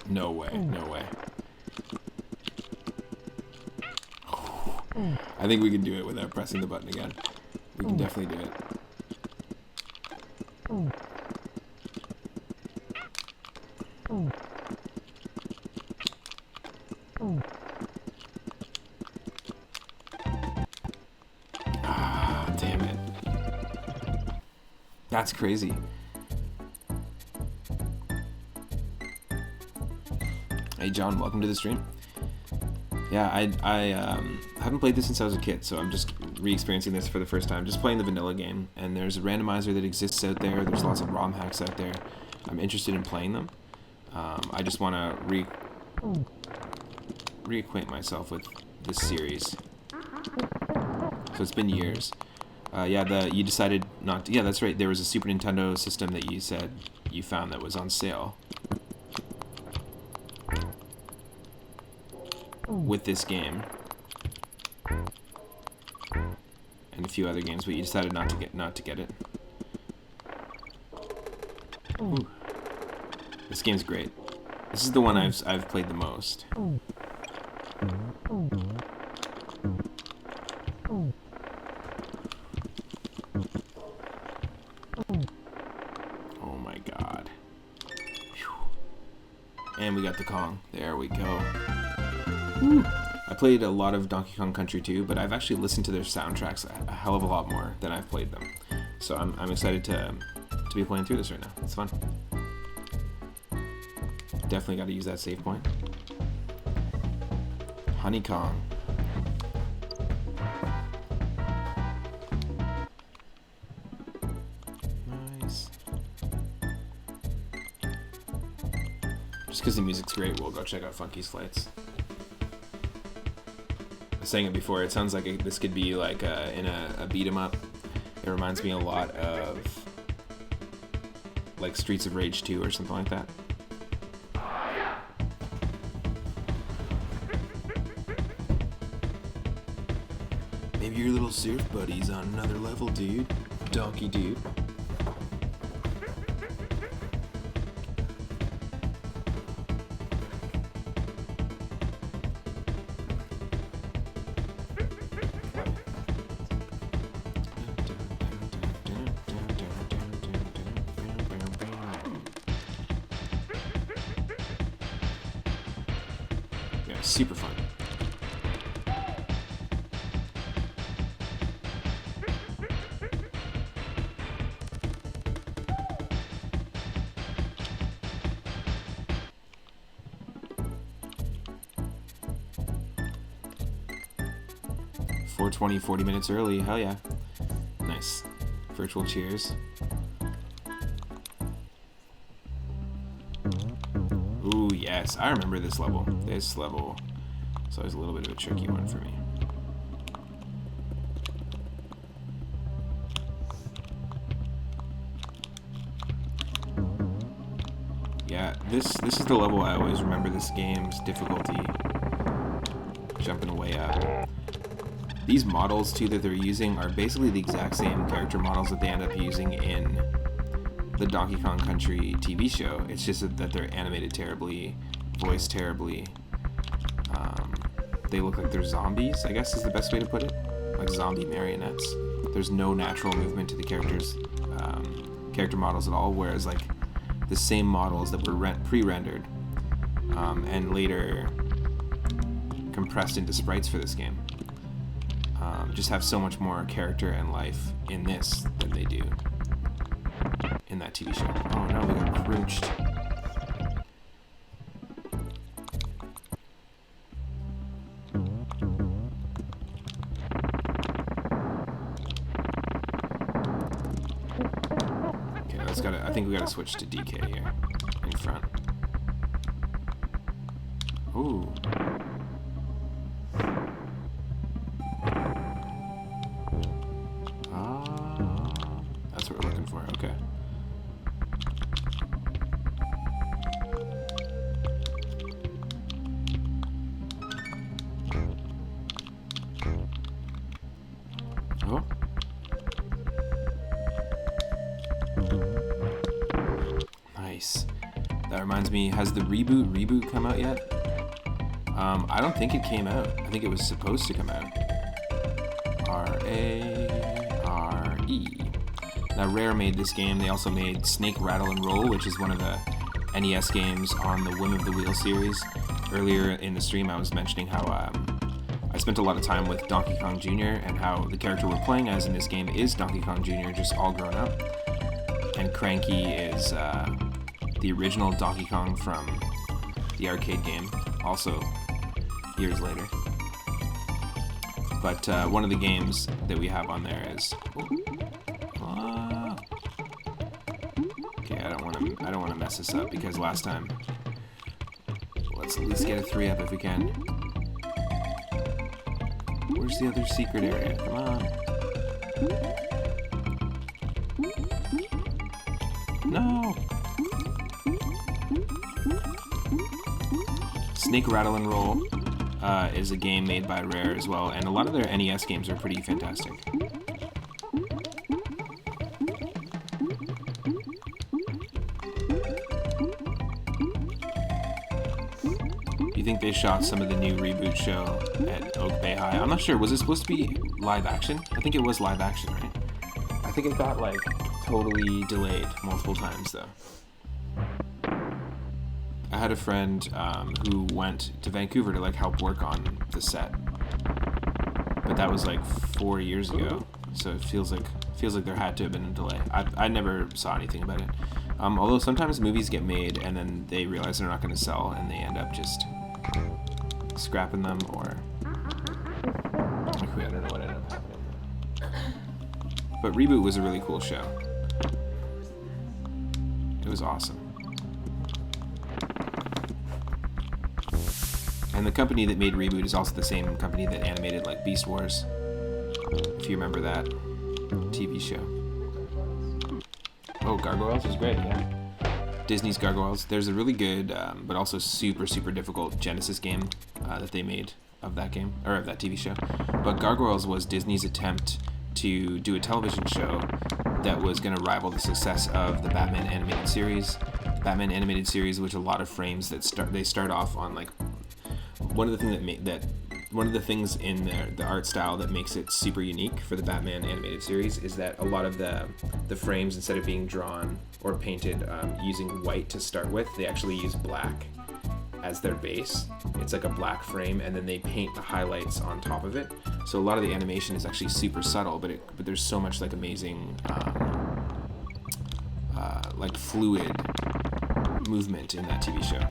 No way, no way. I think we can do it without pressing the button again. We can definitely do it. Ah, damn it. That's crazy. Hey John, welcome to the stream. Yeah, I haven't played this since I was a kid, so I'm just re-experiencing this for the first time. Just playing the vanilla game, and there's a randomizer that exists out there. There's lots of ROM hacks out there. I'm interested in playing them. I just want to reacquaint myself with this series. So it's been years. Yeah, you decided not to... Yeah, that's right. There was a Super Nintendo system that you said you found that was on sale with this game and a few other games, but you decided not to get it. Ooh. This game's great. This is the one I've played the most. Oh my god. Whew. And we got the Kong. There we go. Woo. I played a lot of Donkey Kong Country 2, but I've actually listened to their soundtracks a hell of a lot more than I've played them. So I'm excited to be playing through this right now. It's fun. Definitely got to use that save point. Honey Kong. Nice. Just because the music's great, we'll go check out Funky's Flights. I was saying it before, it sounds like this could be like in a beat 'em up. It reminds me a lot of like Streets of Rage 2 or something like that. Maybe your little surf buddy's on another level, dude. Donkey dude. Yeah, super fun. .420, 40 minutes early. Hell yeah. Nice. Virtual cheers. Ooh, yes. I remember this level. This level is always a little bit of a tricky one for me. Yeah, this is the level I always remember this game's difficulty. Jumping way up. These models, too, that they're using are basically the exact same character models that they end up using in the Donkey Kong Country TV show. It's just that they're animated terribly, voiced terribly. They look like they're zombies, I guess is the best way to put it. Like zombie marionettes. There's no natural movement to the characters, character models at all, whereas like the same models that were pre-rendered and later compressed into sprites for this game. Just have so much more character and life in this than they do in that TV show. Oh no, we got crouched. Okay, I think we gotta switch to DK here in front. Ooh. That's what we're looking for, okay. Oh. Nice. That reminds me, has the reboot come out yet? I don't think it came out. I think it was supposed to come out. R-A-R-E. Now, Rare made this game. They also made Snake, Rattle, and Roll, which is one of the NES games on the Whim of the Wheel series. Earlier in the stream, I was mentioning how I spent a lot of time with Donkey Kong Jr. and how the character we're playing as in this game is Donkey Kong Jr., just all grown up. And Cranky is the original Donkey Kong from the arcade game, also years later. But one of the games that we have on there is... Okay, I don't want to mess this up because last time... Let's at least get a 3-up if we can. Where's the other secret area? Come on. No! Snake, Rattle, and Roll is a game made by Rare as well, and a lot of their NES games are pretty fantastic. Do you think they shot some of the new reboot show at Oak Bay High? I'm not sure. Was it supposed to be live action? I think it was live action, right? I think it got, like, totally delayed multiple times, though. I had a friend who went to Vancouver to, like, help work on the set. But that was, like, 4 years ago. So it feels like there had to have been a delay. I never saw anything about it. Although sometimes movies get made and then they realize they're not going to sell and they end up just scrapping them, or I don't know what ended up happening. But Reboot was a really cool show. It was awesome. And the company that made Reboot is also the same company that animated, like, Beast Wars, if you remember that TV show. Oh, Gargoyles was great, yeah. Disney's Gargoyles. There's a really good, but also super, super difficult Genesis game that they made of that game, or of that TV show. But Gargoyles was Disney's attempt to do a television show that was going to rival the success of the Batman animated series. Batman animated series, which a lot of frames that start off on, like, one of the things in the art style that makes it super unique for the Batman animated series is that a lot of the frames, instead of being drawn or painted using white to start with, they actually use black as their base. It's like a black frame, and then they paint the highlights on top of it. So a lot of the animation is actually super subtle, but there's so much, like, amazing like fluid movement in that TV show.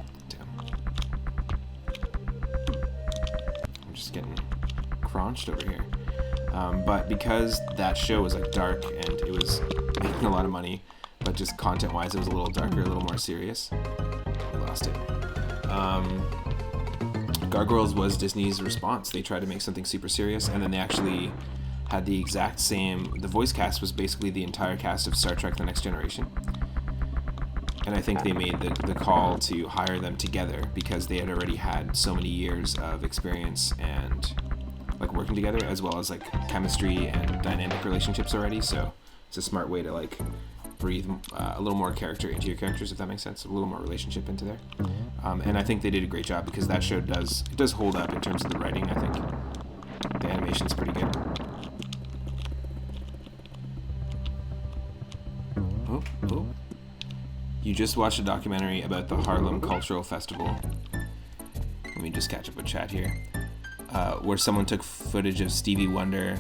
Getting crunched over here, but because that show was, like, dark and it was making a lot of money, but just content wise it was a little darker, a little more serious, we lost it. Gargoyles was Disney's response. They tried to make something super serious, and then they actually had the exact same, the voice cast was basically the entire cast of Star Trek The Next Generation. And I think they made the call to hire them together because they had already had so many years of experience and, like, working together, as well as, like, chemistry and dynamic relationships already. So it's a smart way to, like, breathe a little more character into your characters, if that makes sense, a little more relationship into there. And I think they did a great job because that show does hold up in terms of the writing. I think the animation's pretty good. Oh. You just watched a documentary about the Harlem Cultural Festival. Let me just catch up with chat here. Where someone took footage of Stevie Wonder,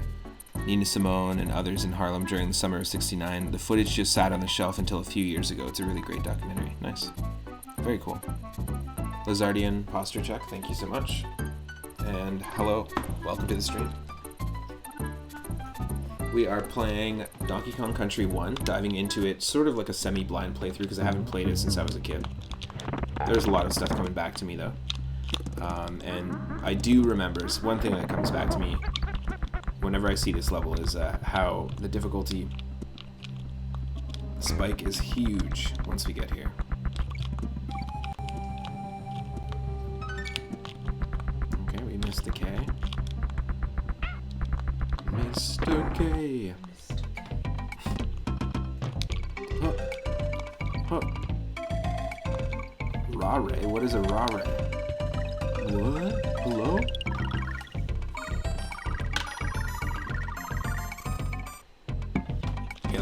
Nina Simone, and others in Harlem during the summer of '69. The footage just sat on the shelf until a few years ago. It's a really great documentary. Nice. Very cool. Lizardian Posture Check, thank you so much. And hello, welcome to the stream. We are playing Donkey Kong Country 1, diving into it sort of like a semi-blind playthrough because I haven't played it since I was a kid. There's a lot of stuff coming back to me, though. And I do remember, one thing that comes back to me whenever I see this level is how the difficulty spike is huge once we get here. Okay, we missed the K. Mr. K. Huh. Rare? What is a rare? What? Hello?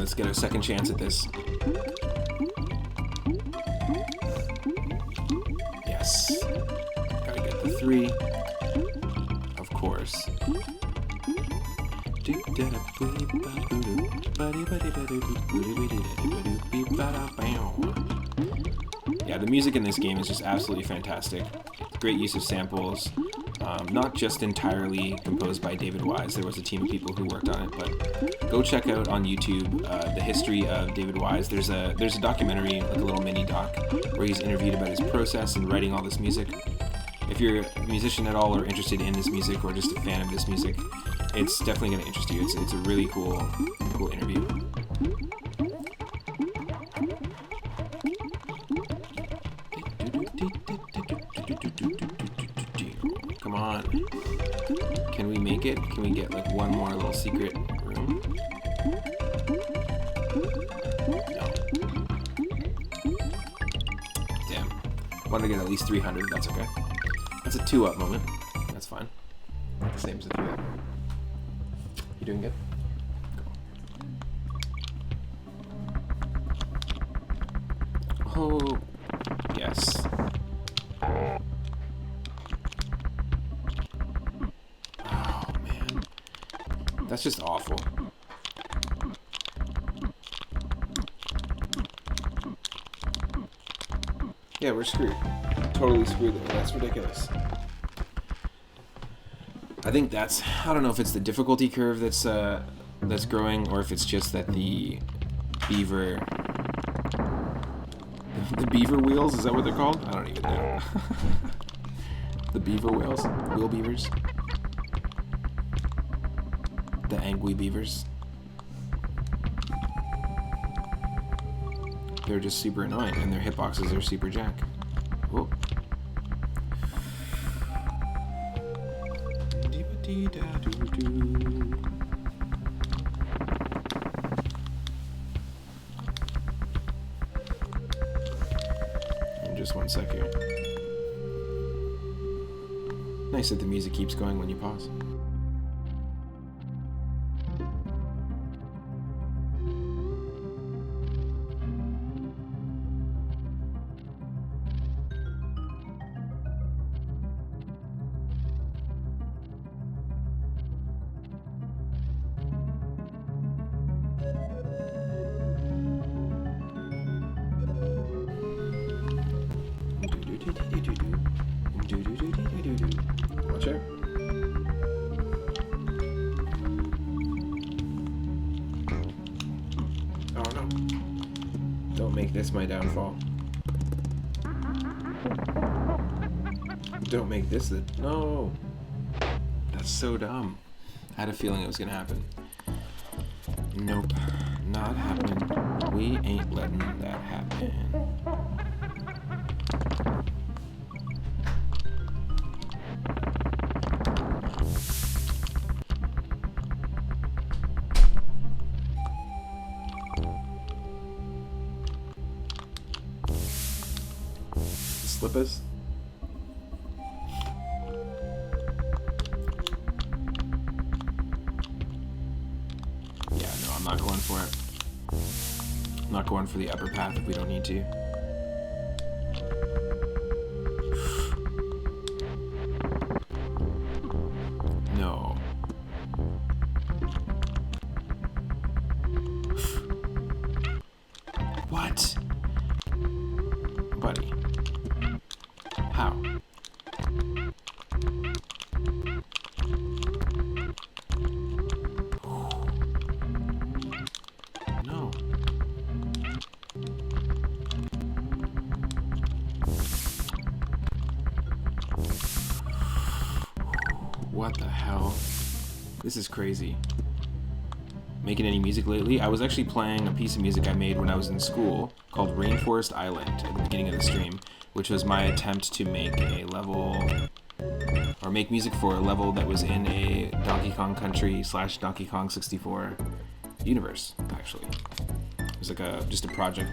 let's get a second chance at this. Yes. Gotta get the 3. Of course. Yeah, the music in this game is just absolutely fantastic. Great use of samples. Not just entirely composed by David Wise. There was a team of people who worked on it, but go check out on YouTube the history of David Wise. There's a documentary, like a little mini doc, where he's interviewed about his process in writing all this music. If you're a musician at all or interested in this music or just a fan of this music, it's definitely going to interest you. It's a really cool interview. Come on. Can we make it? Can we get like one more little secret room? No. Damn. Wanted to get at least 300, that's okay. That's a 2-up moment. That's fine. Not the same as a 3-up. You doing good? Cool. Oh, yes. Oh, man. That's just awful. Yeah, we're screwed. Totally screwed there. That's ridiculous. I think that's, I don't know if it's the difficulty curve that's growing, or if it's just that the beaver wheels, is that what they're called? I don't even know. The beaver whales, wheel beavers, the angry beavers. They're just super annoying, and their hitboxes are super jack. Whoa. In just 1 sec here. Nice that the music keeps going when you pause. Watch out. Oh no. Don't make this my downfall. Don't make this the... No! That's so dumb. I had a feeling it was gonna happen. Nope. Not happening. We ain't letting that happen. Slippers. Yeah, no, I'm not going for it. I'm not going for the upper path if we don't need to. No. What? Buddy. How? No. What the hell? This is crazy. Making any music lately? I was actually playing a piece of music I made when I was in school called Rainforest Island at the beginning of the stream, which was my attempt to make a level, or make music for a level that was in a Donkey Kong Country / Donkey Kong 64 universe, actually. It was like just a project,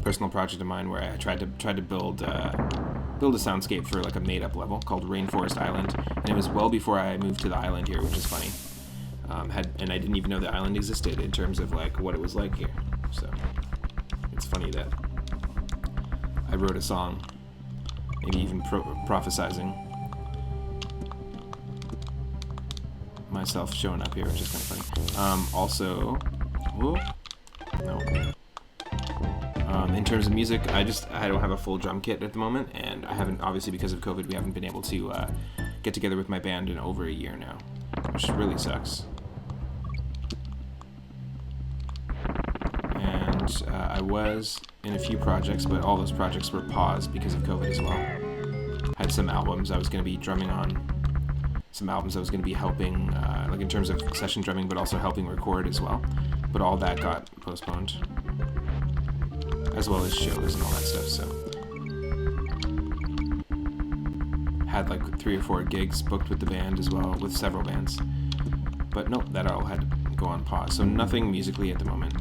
personal project of mine, where I tried to build a soundscape for like a made-up level called Rainforest Island, and it was well before I moved to the island here, which is funny. and I didn't even know the island existed in terms of like what it was like here. So it's funny that I wrote a song, maybe even prophesizing myself showing up here, which is kind of funny. Also, whoa, no. In terms of music, I don't have a full drum kit at the moment, and I haven't, obviously because of COVID, we haven't been able to get together with my band in over a year now, which really sucks. And I was in a few projects, but all those projects were paused because of COVID as well. I had some albums I was going to be drumming on, some albums I was going to be helping, like in terms of session drumming, but also helping record as well. But all that got postponed, as well as shows and all that stuff, so. Had like 3 or 4 gigs booked with the band as well, with several bands. But nope, that all had to go on pause, so nothing musically at the moment.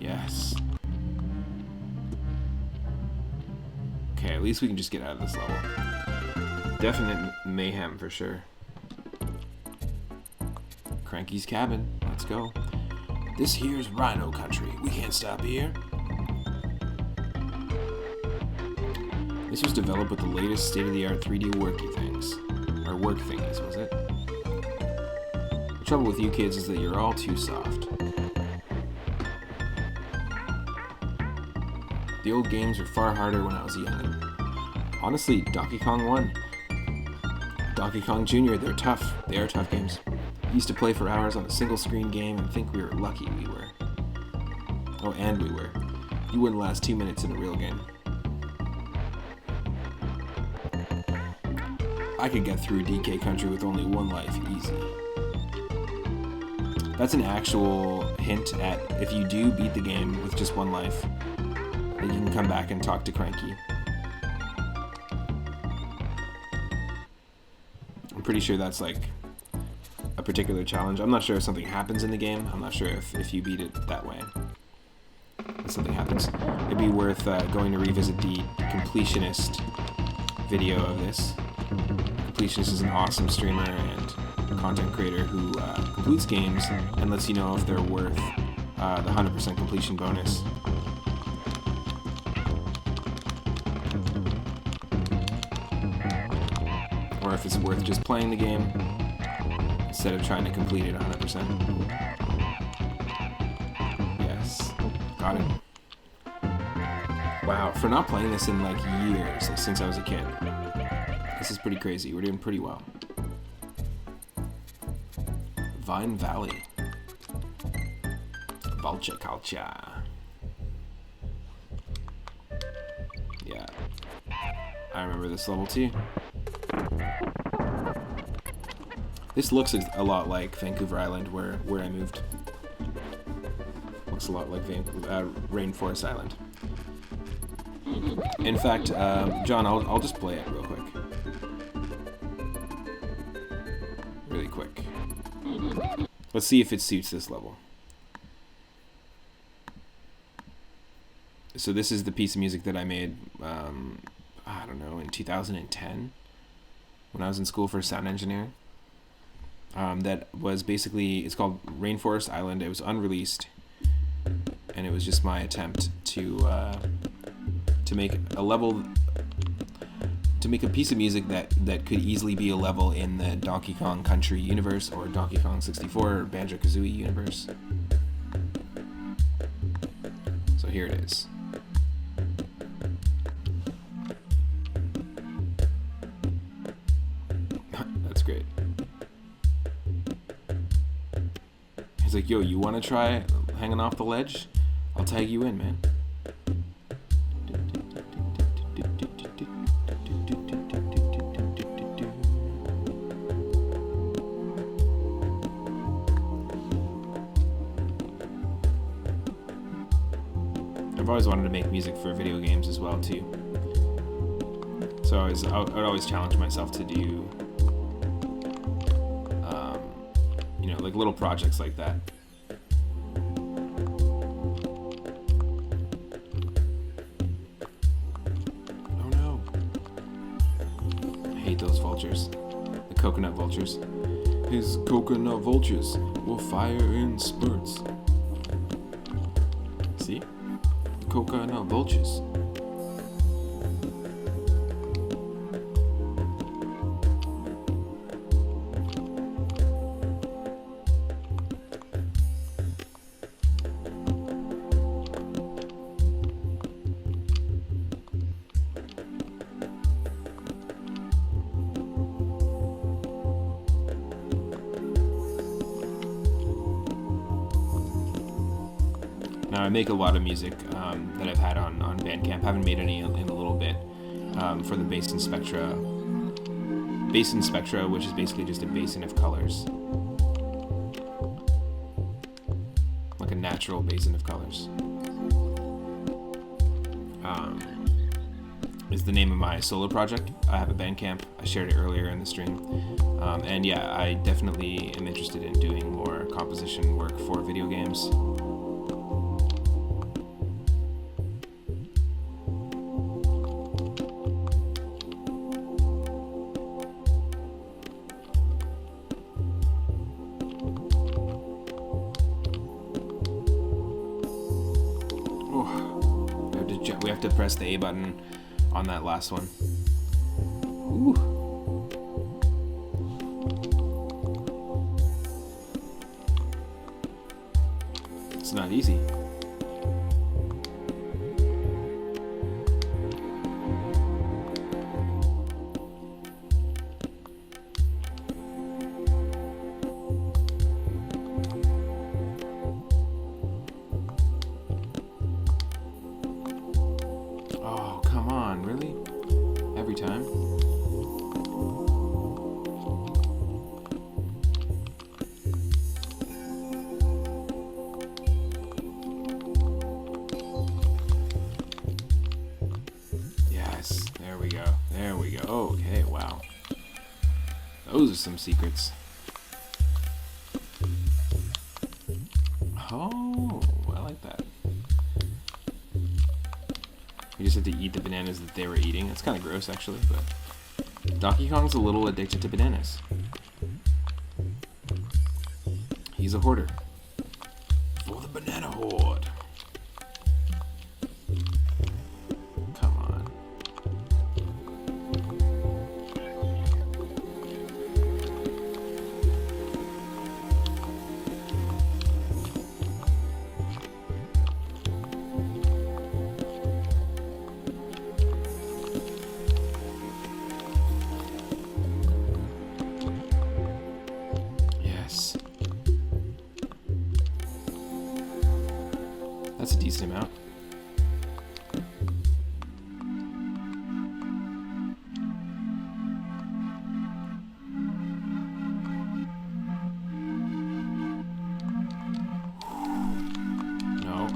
Yes. Okay, at least we can just get out of this level. Definite mayhem for sure. Cranky's cabin, let's go. This here's Rhino country. We can't stop here. This was developed with the latest state-of-the-art 3D worky things. Or work thingies, was it? The trouble with you kids is that you're all too soft. The old games were far harder when I was young. Honestly, Donkey Kong 1. Donkey Kong Jr., they're tough. They are tough games. We used to play for hours on a single screen game and think we were lucky we were. Oh, and we were. You wouldn't last 2 minutes in a real game. I could get through DK Country with only 1 life, easy. That's an actual hint at if you do beat the game with just 1 life, then you can come back and talk to Cranky. I'm pretty sure that's like a particular challenge. I'm not sure if something happens in the game. I'm not sure if you beat it that way. If something happens. It'd be worth going to revisit the completionist video of this. Completionist is an awesome streamer and content creator who completes games and lets you know if they're worth the 100% completion bonus. Or if it's worth just playing the game instead of trying to complete it 100%. Yes, got it. Wow, for not playing this in like years, like since I was a kid. This is pretty crazy. We're doing pretty well. Vine Valley. Vulture culture. Yeah. I remember this level too. This looks a lot like Vancouver Island, where I moved. Looks a lot like Rainforest Island. In fact, John, I'll just play it real quick. Really quick. Let's see if it suits this level. So this is the piece of music that I made, I don't know, in 2010, when I was in school for sound engineering. That was basically, it's called Rainforest Island. It was unreleased, and it was just my attempt to make a level, to make a piece of music that could easily be a level in the Donkey Kong Country universe or Donkey Kong 64 or Banjo-Kazooie universe. So here it is. That's great. He's like, yo, you want to try hanging off the ledge? I'll tag you in, man. I've always wanted to make music for video games as well, too. So I would always challenge myself to do like little projects like that. Oh no. hate those vultures. The coconut vultures. His coconut vultures will fire in spurts. See? Coconut vultures. Now, I make a lot of music that I've had on Bandcamp. Haven't made any in a little bit for the Basin Spectra. Basin Spectra, which is basically just a basin of colors. Like a natural basin of colors. Is the name of my solo project. I have a Bandcamp. I shared it earlier in the stream. And yeah, I definitely am interested in doing more composition work for video games. We have to press the A button on that last one. Ooh. It's not easy. Oh, come on, really? Every time? Yes, there we go. There we go. Okay, wow. Those are some secrets. Oh, I like that. You just had to eat the bananas that they were eating. It's kind of gross, actually, but Donkey Kong's a little addicted to bananas. He's a hoarder. For the banana horde. Come on. That's a decent amount. No.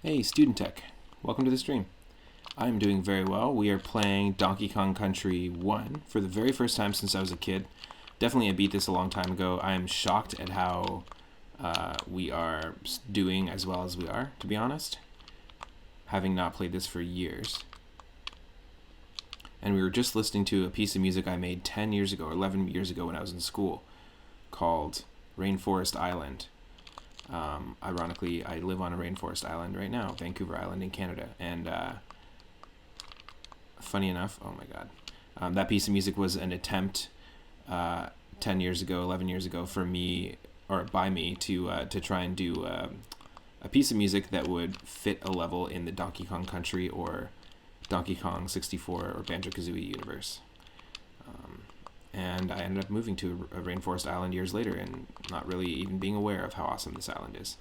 Hey, Student Tech. Welcome to the stream. I'm doing very well. We are playing Donkey Kong Country 1 for the very first time since I was a kid. Definitely I beat this a long time ago. I am shocked at how we are doing as well as we are, to be honest. Having not played this for years. And we were just listening to a piece of music I made 10 years ago, or 11 years ago when I was in school, called Rainforest Island. Ironically, I live on a rainforest island right now, Vancouver Island in Canada, and funny enough, oh my god, that piece of music was an attempt 10 years ago, 11 years ago for me, or by me, to try and do a piece of music that would fit a level in the Donkey Kong Country or Donkey Kong 64 or Banjo-Kazooie universe. And I ended up moving to a rainforest island years later and not really even being aware of how awesome this island is.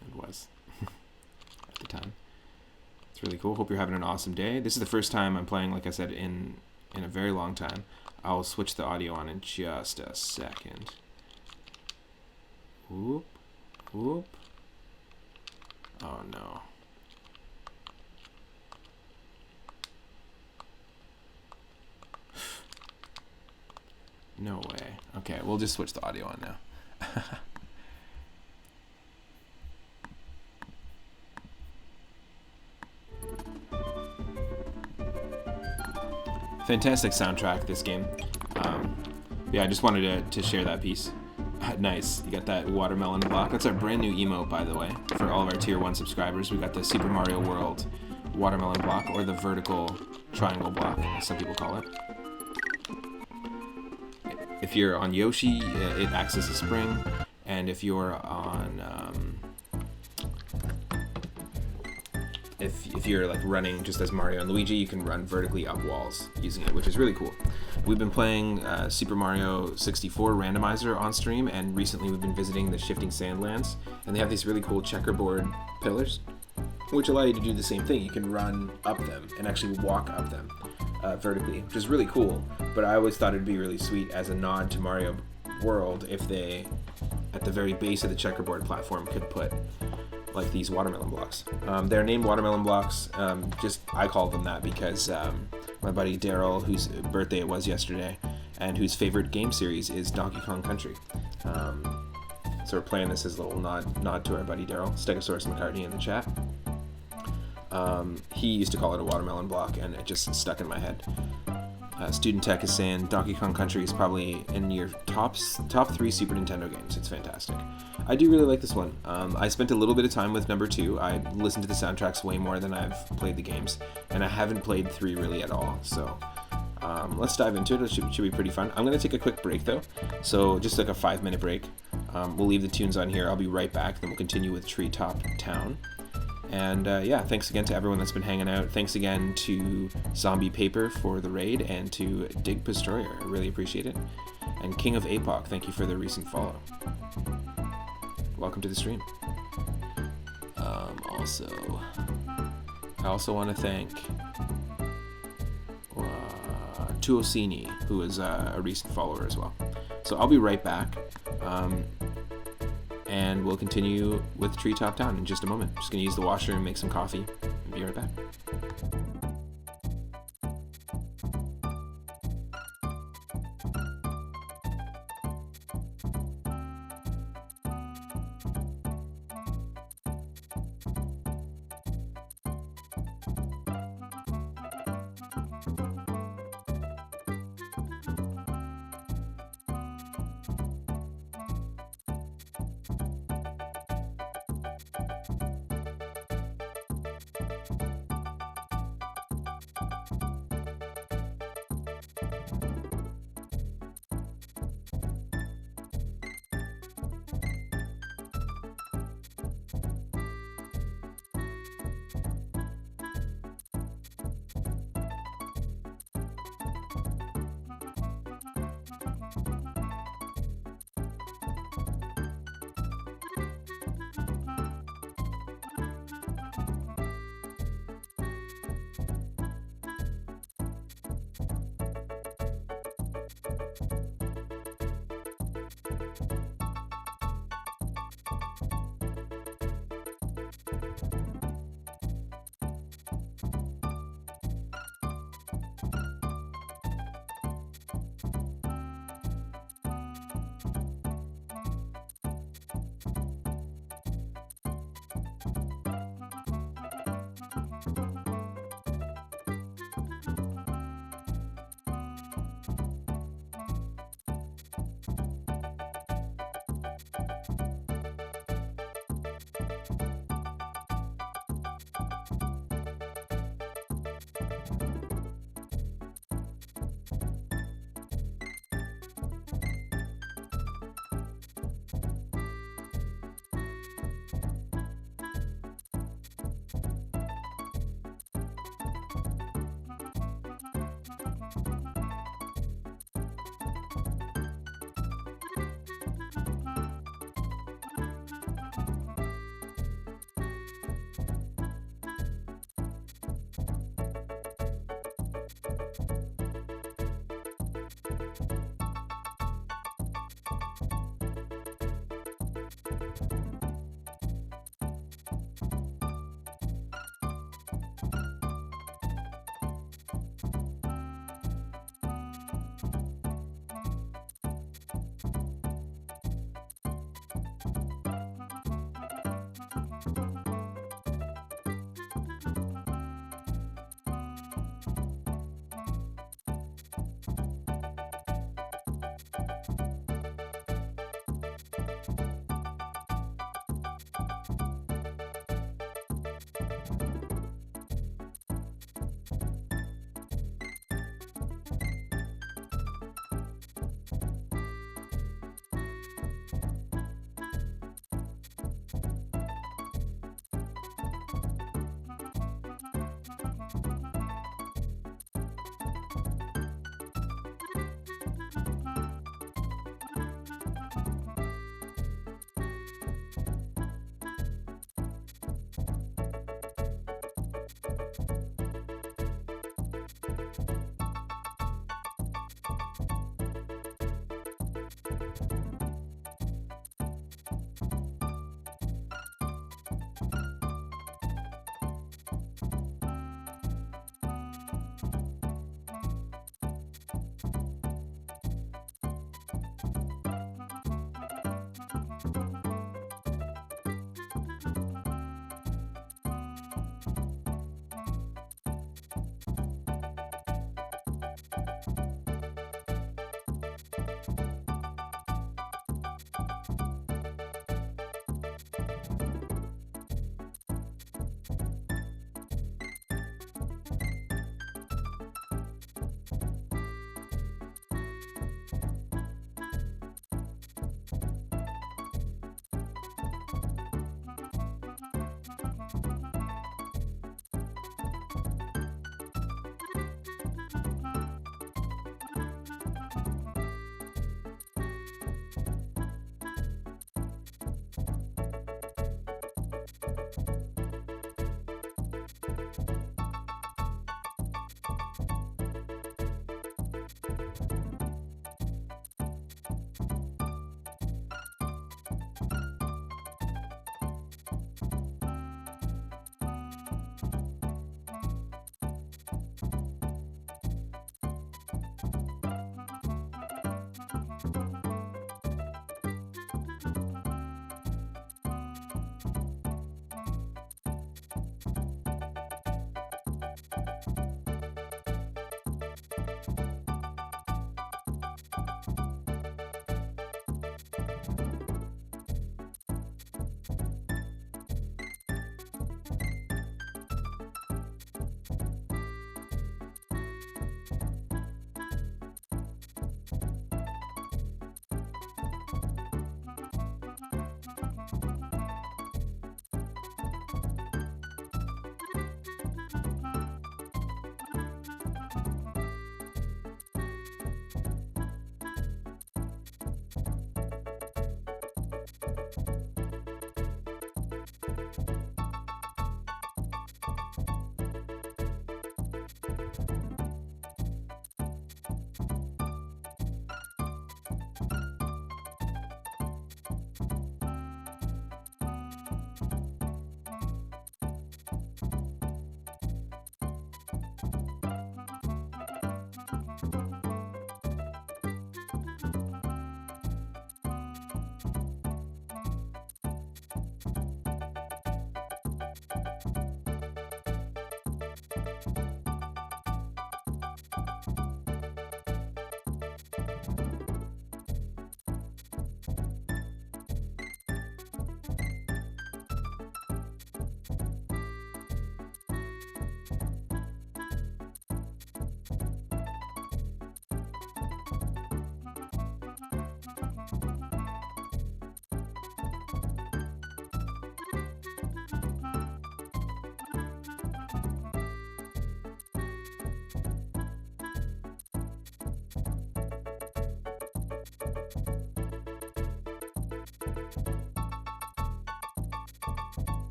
And was at the time. It's really cool. Hope you're having an awesome day. This is the first time I'm playing, like I said, in a very long time. I'll switch the audio on in just a second. Whoop, whoop. Oh no. No way. Okay, we'll just switch the audio on now. Fantastic soundtrack, this game. Yeah, I just wanted to share that piece. Nice. You got that watermelon block. That's our brand new emote, by the way, for all of our Tier 1 subscribers. We got the Super Mario World watermelon block, or the vertical triangle block, as some people call it. If you're on Yoshi, it acts as a spring, and if you're on... If you're like running just as Mario and Luigi, you can run vertically up walls using it, which is really cool. We've been playing Super Mario 64 randomizer on stream, and recently we've been visiting the Shifting Sandlands, and they have these really cool checkerboard pillars, which allow you to do the same thing. You can run up them and actually walk up them vertically, which is really cool. But I always thought it'd be really sweet as a nod to Mario World if they, at the very base of the checkerboard platform, could put like these watermelon blocks. They're named watermelon blocks. Just I call them that because my buddy Daryl, whose birthday it was yesterday, and whose favorite game series is Donkey Kong Country. So we're playing this as a little nod to our buddy Daryl, Stegosaurus McCartney in the chat. He used to call it a watermelon block, and it just stuck in my head. Student Tech is saying Donkey Kong Country is probably in your top 3 Super Nintendo games. It's fantastic. I do really like this one. I spent a little bit of time with number 2. I listened to the soundtracks way more than I've played the games, and I haven't played 3 really at all. So let's dive into it. It should be pretty fun. I'm going to take a quick break though, so just like a 5-minute break. We'll leave the tunes on here. I'll be right back. Then we'll continue with Treetop Town. And yeah, thanks again to everyone that's been hanging out. Thanks again to Zombie Paper for the raid, and to Dig Pistorier. I really appreciate it. And King of APOC, thank you for the recent follow. Welcome to the stream. I also want to thank Tuosini, who is a recent follower as well. So I'll be right back. And we'll continue with Treetop Town in just a moment. Just going to use the washroom, make some coffee, and be right back.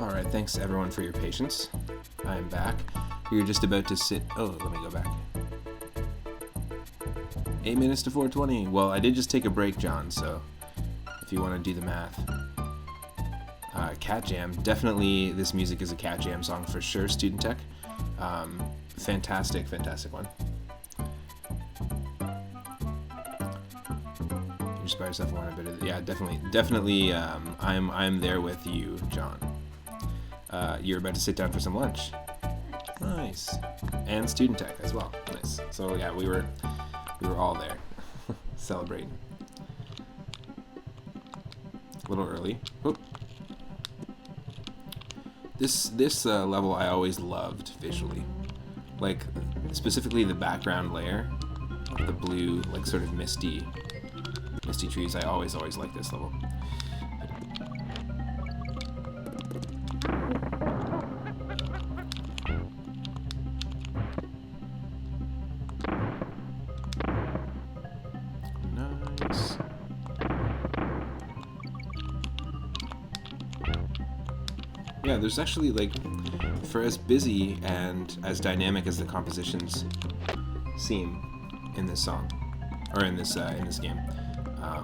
Alright, thanks everyone for your patience. I am back. You're just about to sit... Oh, let me go back. 8 minutes to 4:20. Well, I did just take a break, John, so if you want to do the math. Cat Jam. Definitely this music is a Cat Jam song for sure, Student Tech. Fantastic one. You just buy yourself one a bit of... Yeah, definitely. I'm there with you, John. You're about to sit down for some lunch. Nice. And Student Tech as well. Nice. So yeah, we were all there celebrating. A little early. Oop. This level I always loved visually, like specifically the background layer, the blue, like sort of misty trees. I always liked this level. Nice. Yeah, there's actually, like, for as busy and as dynamic as the compositions seem in this song, or in this game,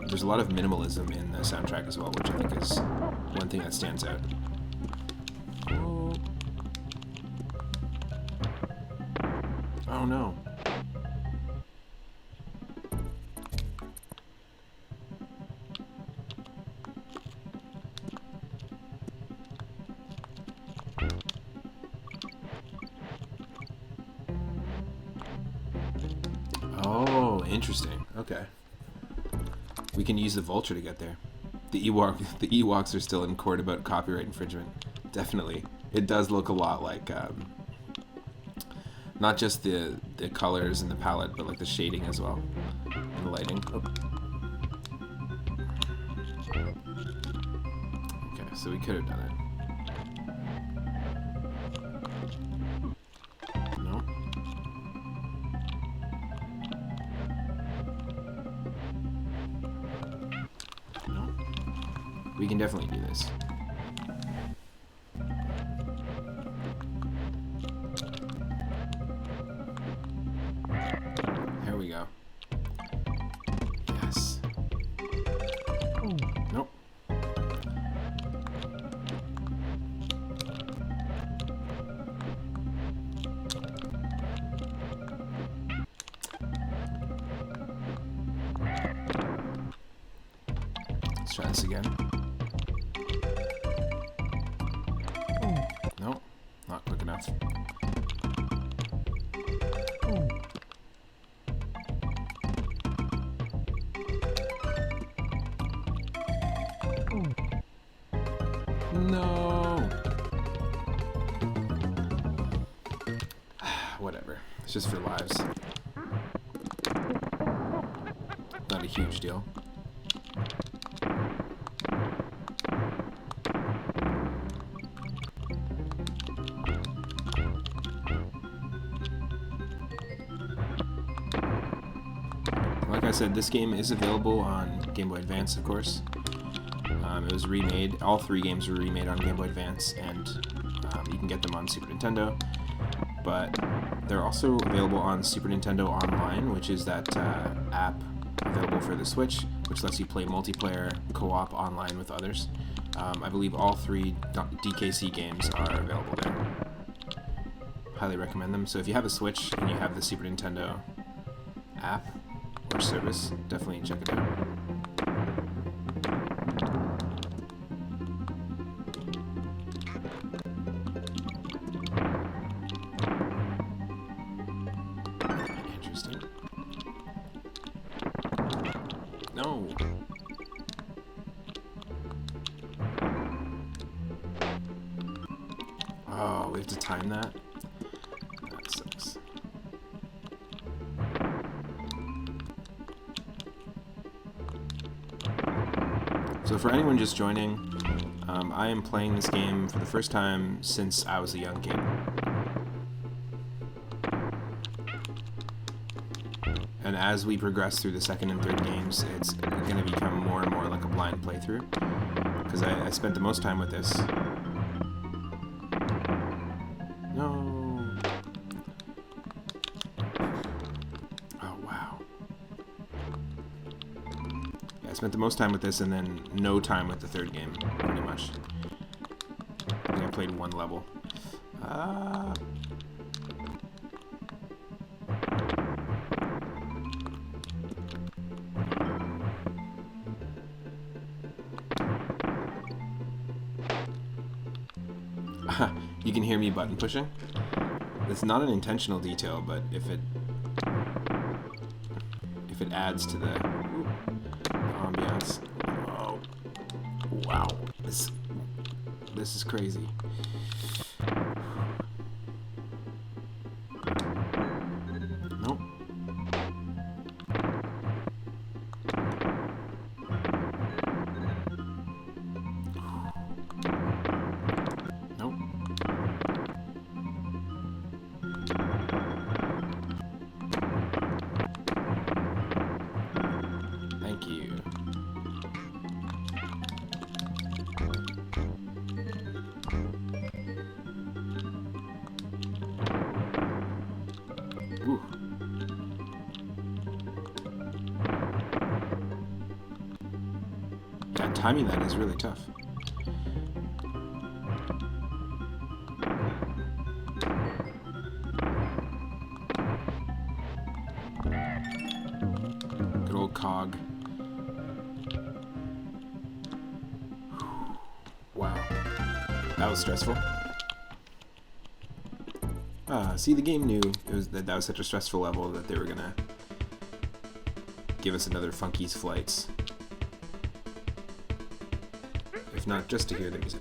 There's a lot of minimalism in the soundtrack as well, which I think is one thing that stands out. Oh, oh no. Oh, interesting. Okay. We can use the vulture to get there. The Ewoks are still in court about copyright infringement. Definitely. It does look a lot like not just the colors and the palette, but like the shading as well. And the lighting. Oh. Okay, so we could have done it. No. No. We can definitely do this. There we go. Yes. Nope. Let's try this again. Nope, not quick enough. No. Whatever. It's just for lives. Not a huge deal. Like I said, this game is available on Game Boy Advance, of course. It was remade. All three games were remade on Game Boy Advance, and you can get them on Super Nintendo. But they're also available on Super Nintendo Online, which is that app available for the Switch, which lets you play multiplayer co-op online with others. I believe all three DKC games are available there. Highly recommend them. So if you have a Switch and you have the Super Nintendo app or service, definitely check it out. Interesting. No. Oh, we have to time that? That sucks. So for anyone just joining, I am playing this game for the first time since I was a young kid. And as we progress through the second and third games, it's going to become more and more like a blind playthrough. Because I spent the most time with this. No. Oh, wow. Yeah, I spent the most time with this and then no time with the third game, pretty much. I think I played one level. You can hear me button pushing. It's not an intentional detail, but if it adds to the ambiance. Oh, wow! This is crazy. Nope. Nope. Thank you. timing that is really tough. Good old cog. Wow. That was stressful. See, the game knew that was such a stressful level that they were gonna give us another Funky's Flights. If not, just to hear the music.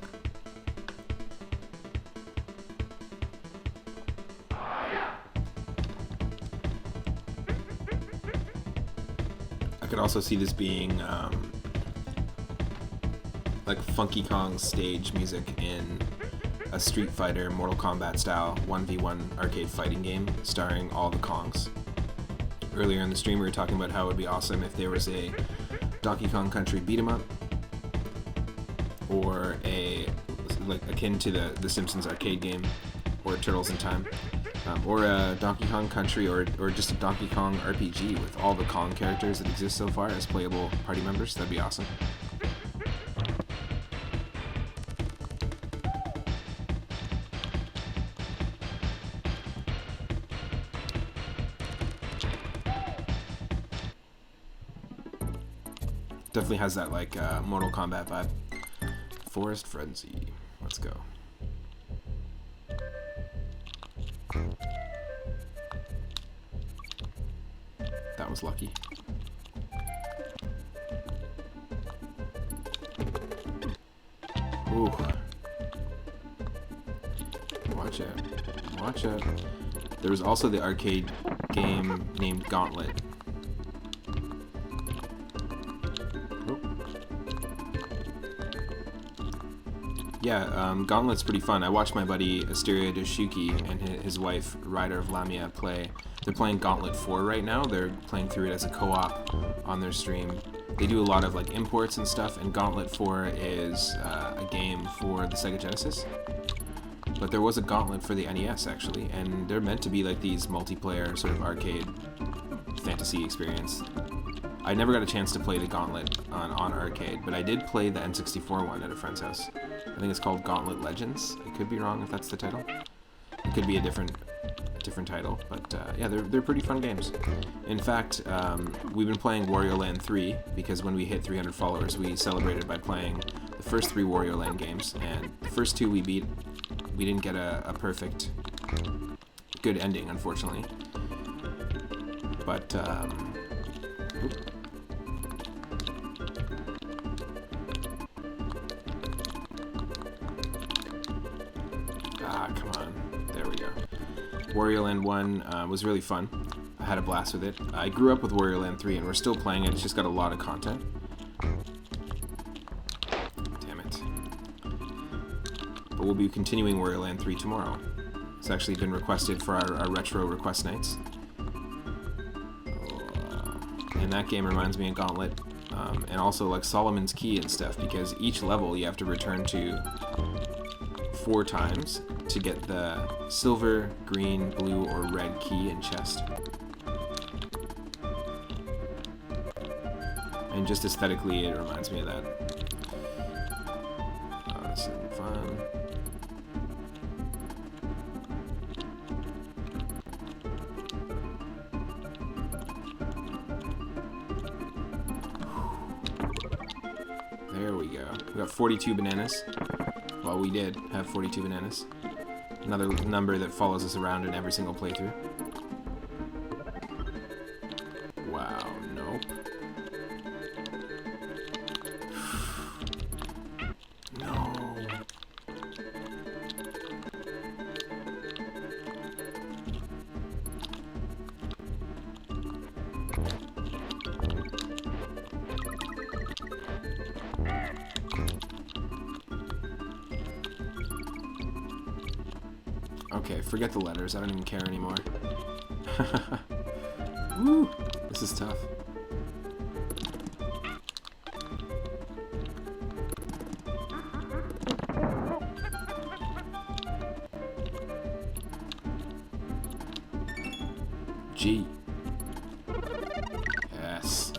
I could also see this being like Funky Kong's stage music in a Street Fighter, Mortal Kombat style 1v1 arcade fighting game starring all the Kongs. Earlier in the stream we were talking about how it would be awesome if there was a Donkey Kong Country beat 'em up, or like akin to the Simpsons arcade game, or Turtles in Time, or a Donkey Kong Country, or just a Donkey Kong RPG with all the Kong characters that exist so far as playable party members. That'd be awesome. Definitely has that like Mortal Kombat vibe. Forest Frenzy. Let's go. That was lucky. Ooh. Watch out. Watch out. There was also the arcade game named Gauntlet. Yeah, Gauntlet's pretty fun. I watched my buddy Asteria Doshuki and his wife Ryder of Lamia play. They're playing Gauntlet 4 right now. They're playing through it as a co-op on their stream. They do a lot of like imports and stuff, and Gauntlet 4 is a game for the Sega Genesis. But there was a Gauntlet for the NES actually, and they're meant to be like these multiplayer sort of arcade fantasy experience. I never got a chance to play the Gauntlet on arcade, but I did play the N64 one at a friend's house. I think it's called Gauntlet Legends. I could be wrong if that's the title. It could be a different title, but yeah, they're pretty fun games. In fact, we've been playing Wario Land 3 because when we hit 300 followers, we celebrated by playing the first 3 Wario Land games, and the first 2 we beat. We didn't get a perfect, good ending, unfortunately. But come on. There we go. Wario Land 1 was really fun. I had a blast with it. I grew up with Wario Land 3 and we're still playing it. It's just got a lot of content. Damn it. But we'll be continuing Wario Land 3 tomorrow. It's actually been requested for our retro request nights. And that game reminds me of Gauntlet. And also like Solomon's Key and stuff, because each level you have to return to 4 times to get the silver, green, blue, or red key and chest. And just aesthetically, it reminds me of that. Oh, this isn't fun. There we go. We got 42 bananas. Well, we did have 42 bananas. Another number that follows us around in every single playthrough. Wow, nope. No. Okay, forget the letters. I don't even care anymore. Woo! This is tough. G. Yes.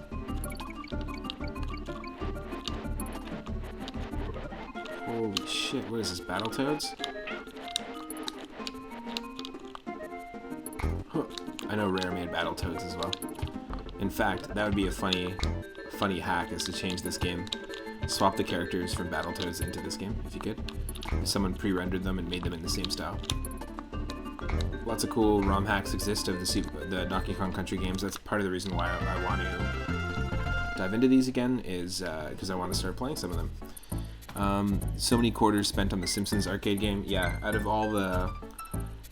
shit, what is this, Battletoads? Huh. I know Rare made Battletoads as well. In fact, that would be a funny hack, is to change this game. Swap the characters from Battletoads into this game, if you could. If someone pre-rendered them and made them in the same style. Lots of cool ROM hacks exist of the Donkey Kong Country games. That's part of the reason why I want to dive into these again, is because I want to start playing some of them. So many quarters spent on the Simpsons arcade game. Yeah, out of all the...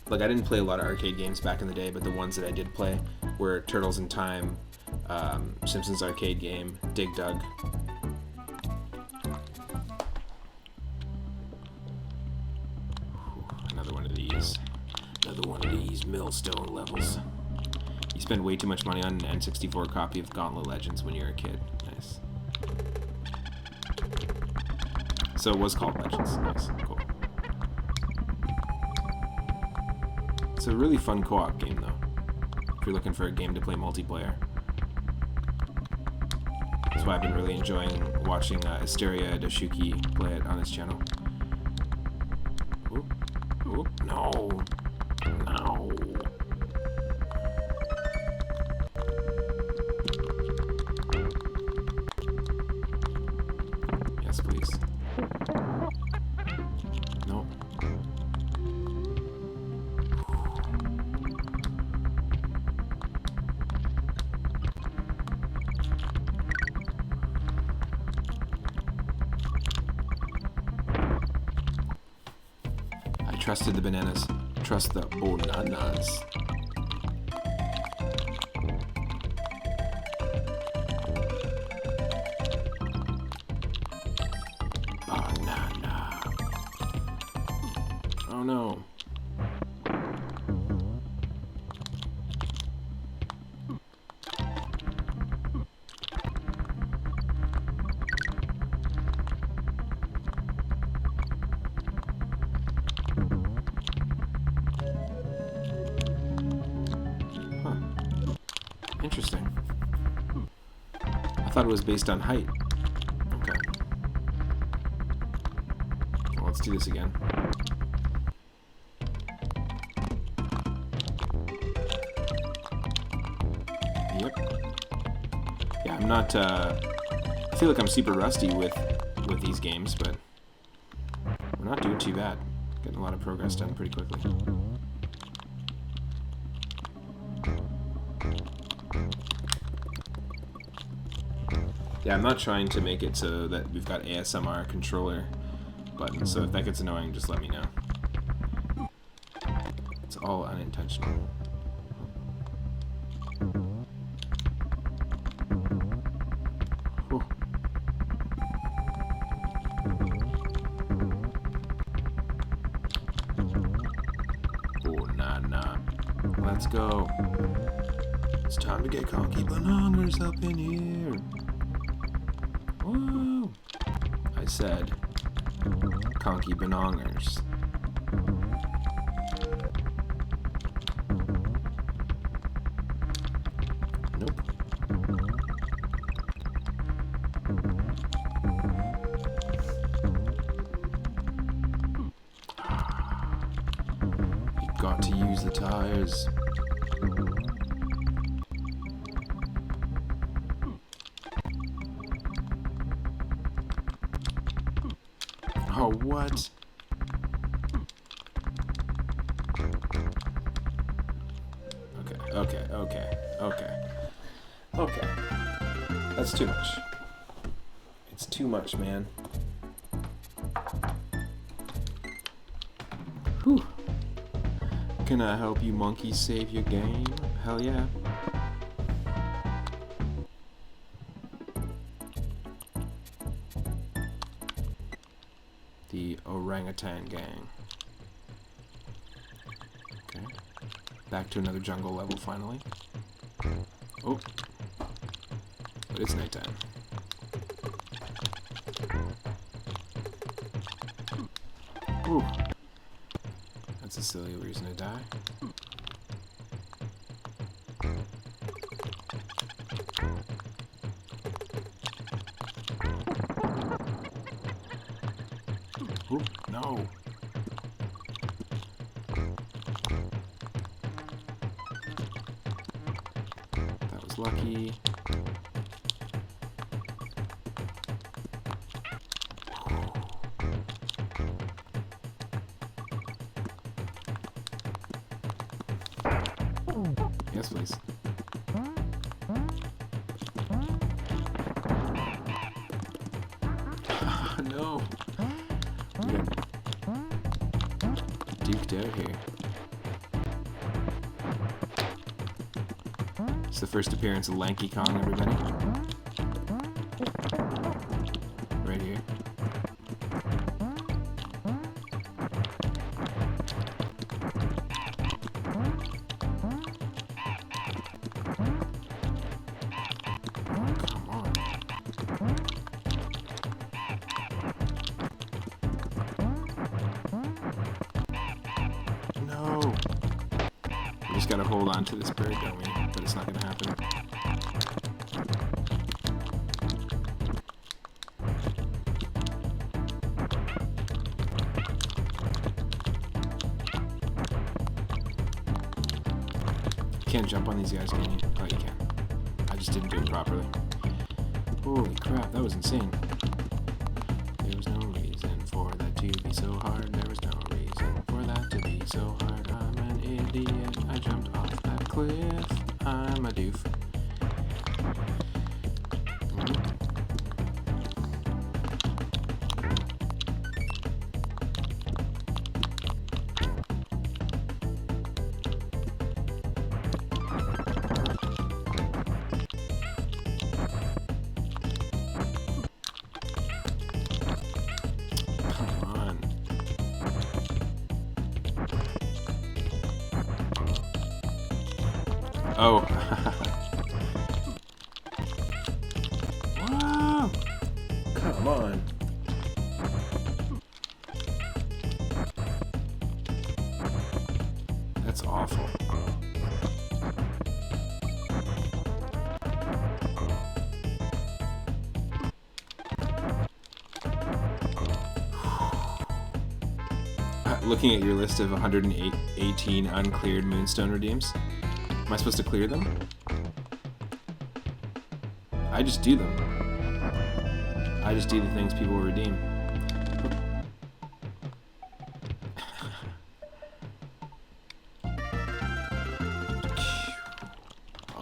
Like, I didn't play a lot of arcade games back in the day, but the ones that I did play were Turtles in Time, Simpsons arcade game, Dig Dug. Another one of these. Another one of these millstone levels. You spend way too much money on an N64 copy of Gauntlet Legends when you're a kid. Nice. So it was called Legends. Nice. Cool. It's a really fun co-op game, though, if you're looking for a game to play multiplayer. That's why I've been really enjoying watching Asteria Doshuki play it on his channel. Oop. Oop. No. No. Yes, please. No. I trusted the bananas. Trust the bananas. Banana. Oh no. Interesting. I thought it was based on height. Okay. Well, let's do this again. Yep. Yeah, I'm not, I feel like I'm super rusty with these games, but we're not doing too bad. Getting a lot of progress done pretty quickly. Yeah, I'm not trying to make it so that we've got ASMR controller buttons, so if that gets annoying, just let me know. It's all unintentional. Whew. Oh, nah. Let's go. It's time to get Conky Banongers up in here. Woo! I said, Conky Banongers. Nope. You got to use the tires. Oh, what? Okay. That's too much. It's too much, man. Whew. Can I help you monkeys save your game? Hell yeah. The orangutan gang. Okay. Back to another jungle level finally. Oh. But it's nighttime. Ooh. That's a silly reason to die. Ooh. No. That was lucky. Yes, please. No. We got duked out here. It's the first appearance of Lanky Kong, everybody. Right here. Come on. No. We just gotta hold on to this bird, don't we? But it's not gonna happen. You can't jump on these guys, can you? Oh, you can. I just didn't do it properly. Holy crap, that was insane. There was no reason for that to be so hard. There was no reason for that to be so hard. I'm an idiot. I jumped off that cliff. I'm a doof. Oh. Wow. Come on. That's awful. Looking at your list of 118 uncleared Moonstone redeems. Am I supposed to clear them? I just do them. I just do the things people redeem.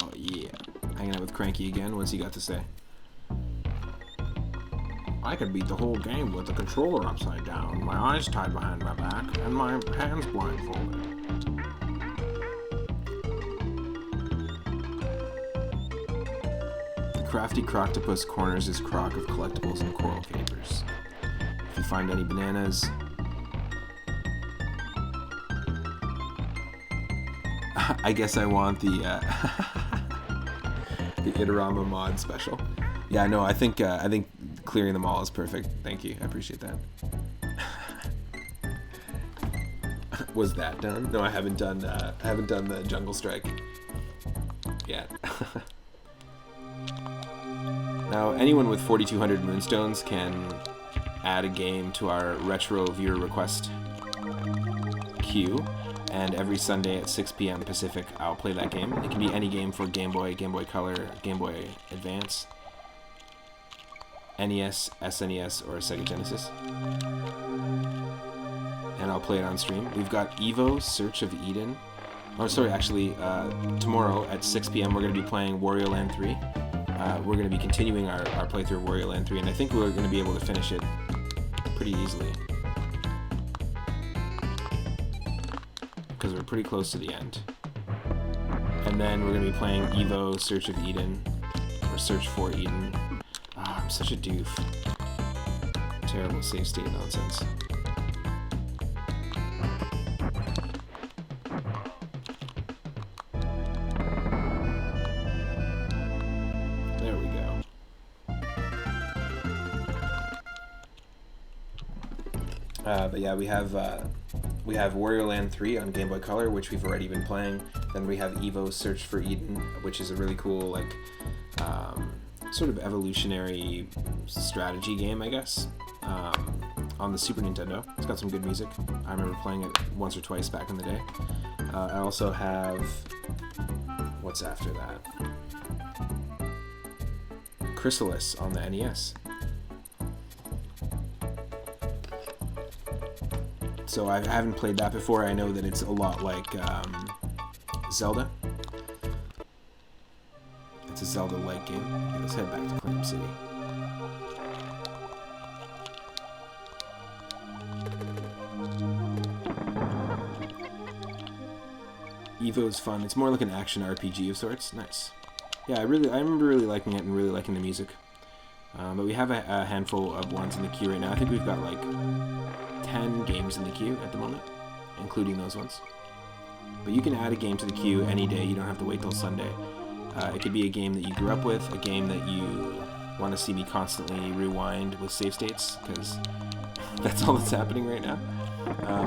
Oh yeah. Hanging out with Cranky again. What's he got to say? I could beat the whole game with the controller upside down, my eyes tied behind my back, and my hands blindfolded. Crafty Croctopus corners his crock of collectibles and coral capers. If you find any bananas... I guess I want the the Itorama mod special. Yeah, no, I think clearing them all is perfect. Thank you. I appreciate that. Was that done? No, I haven't done the Jungle Strike yet. Now, anyone with 4,200 Moonstones can add a game to our retro viewer request queue, and every Sunday at 6 p.m. Pacific, I'll play that game. It can be any game for Game Boy, Game Boy Color, Game Boy Advance, NES, SNES, or Sega Genesis. And I'll play it on stream. We've got Evo, Search of Eden. Oh, sorry, actually, tomorrow at 6 p.m. we're going to be playing Wario Land 3. We're going to be continuing our playthrough of Wario Land 3, and I think we're going to be able to finish it pretty easily. Because we're pretty close to the end. And then we're going to be playing Evo, Search of Eden, or Search for Eden. Ah, I'm such a doof. Terrible save state nonsense. There we go. But yeah, we have Wario Land 3 on Game Boy Color, which we've already been playing. Then we have Evo Search for Eden, which is a really cool sort of evolutionary strategy game, I guess, on the Super Nintendo. It's got some good music. I remember playing it once or twice back in the day. I also have... what's after that? Chrysalis on the NES. So I haven't played that before. I know that it's a lot like Zelda. It's a Zelda-like game. Okay, let's head back to Clam City. Evo is fun. It's more like an action RPG of sorts. Nice. Yeah, I remember really liking it and really liking the music. But we have a handful of ones in the queue right now. I think we've got like 10 games in the queue at the moment, including those ones. But you can add a game to the queue any day. You don't have to wait till Sunday. It could be a game that you grew up with, a game that you want to see me constantly rewind with save states, because that's all that's happening right now.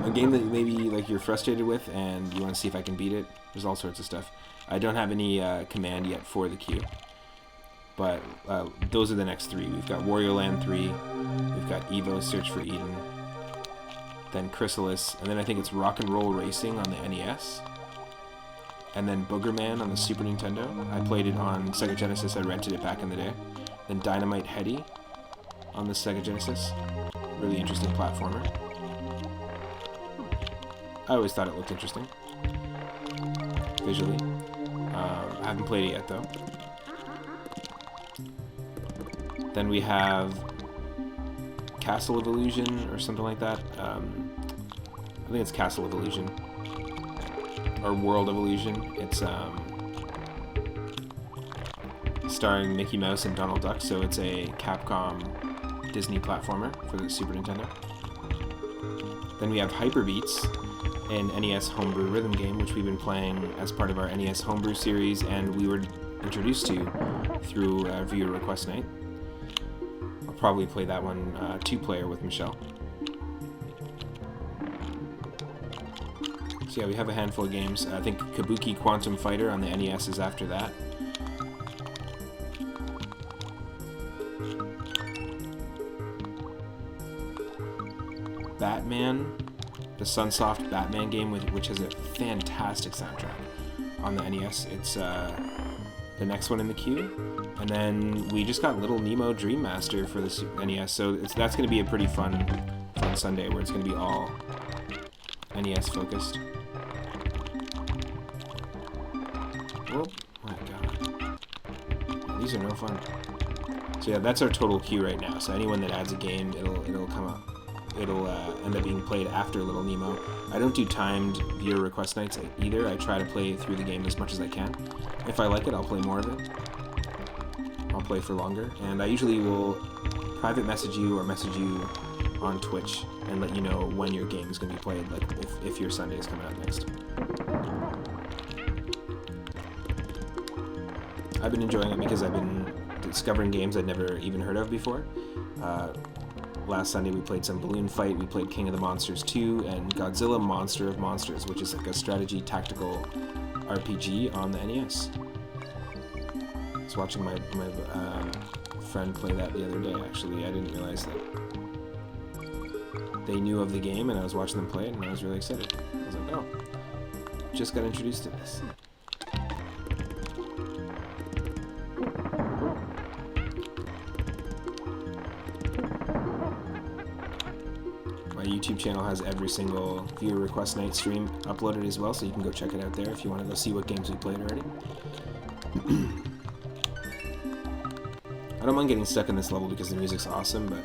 A game that maybe like you're frustrated with and you want to see if I can beat it. There's all sorts of stuff. I don't have any command yet for the queue, but those are the next three. We've got Wario Land 3, we've got Evo Search for Eden, then Chrysalis, and then I think it's Rock and Roll Racing on the NES, and then Boogerman on the Super Nintendo. I played it on Sega Genesis. I rented it back in the day. Then Dynamite Headdy on the Sega Genesis. Really interesting platformer. I always thought it looked interesting visually. I haven't played it yet though. Then we have Castle of Illusion or something like that. I think it's Castle of Illusion or World of Illusion. It's starring Mickey Mouse and Donald Duck, so it's a Capcom Disney platformer for the Super Nintendo. Then we have Hyper Beats, an NES homebrew rhythm game, which we've been playing as part of our NES homebrew series, and we were introduced to through viewer request night. I'll probably play that one 2-player with Michelle. So yeah, we have a handful of games. I think Kabuki Quantum Fighter on the NES is after that. Batman, the Sunsoft Batman game, which has a fantastic soundtrack on the NES. It's the next one in the queue. And then we just got Little Nemo Dream Master for the NES, so that's going to be a pretty fun Sunday where it's going to be all NES focused. Oh my god. These are no fun. So yeah, that's our total queue right now. So anyone that adds a game, it'll come up. It'll end up being played after Little Nemo. I don't do timed viewer request nights either. I try to play through the game as much as I can. If I like it, I'll play more of it. I'll play for longer. And I usually will private message you or message you on Twitch and let you know when your game is going to be played, like if your Sunday is coming out next. I've been enjoying it because I've been discovering games I'd never even heard of before. Last Sunday we played some Balloon Fight, we played King of the Monsters 2, and Godzilla Monster of Monsters, which is like a strategy tactical RPG on the NES. I was watching my friend play that the other day, actually. I didn't realize that they knew of the game, and I was watching them play it, and I was really excited. I was like, oh, just got introduced to this. My YouTube channel has every single viewer request night stream uploaded as well, so you can go check it out there if you want to go see what games we played already. I don't mind getting stuck in this level because the music's awesome, but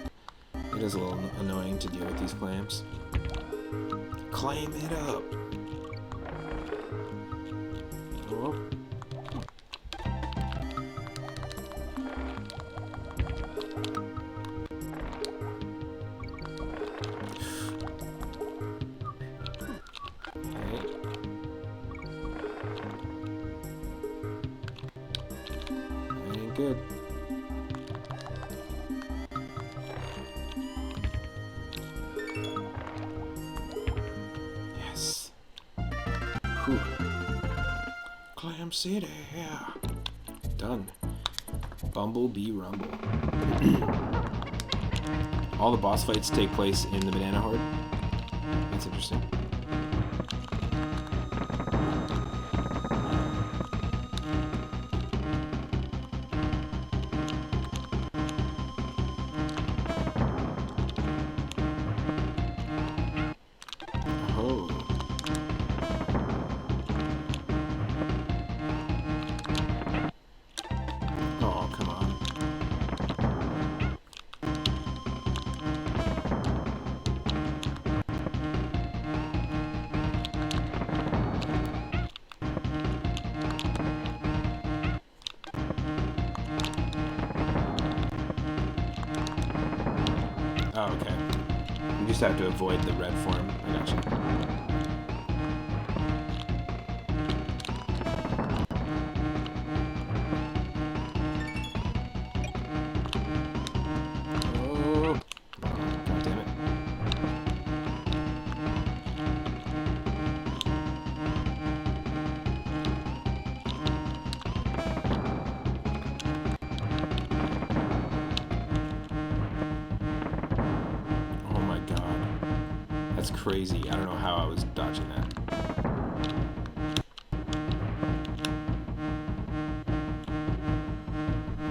it is a little annoying to deal with these clams. Clam it up! Oh. Good. Yes. Whew. Clam City, yeah. Done. Bumblebee Rumble. All the boss fights take place in the Banana Horde. That's interesting. Oh, okay. You just have to avoid the red form. I gotcha. Oh. God damn it. That's crazy. I don't know how I was dodging that.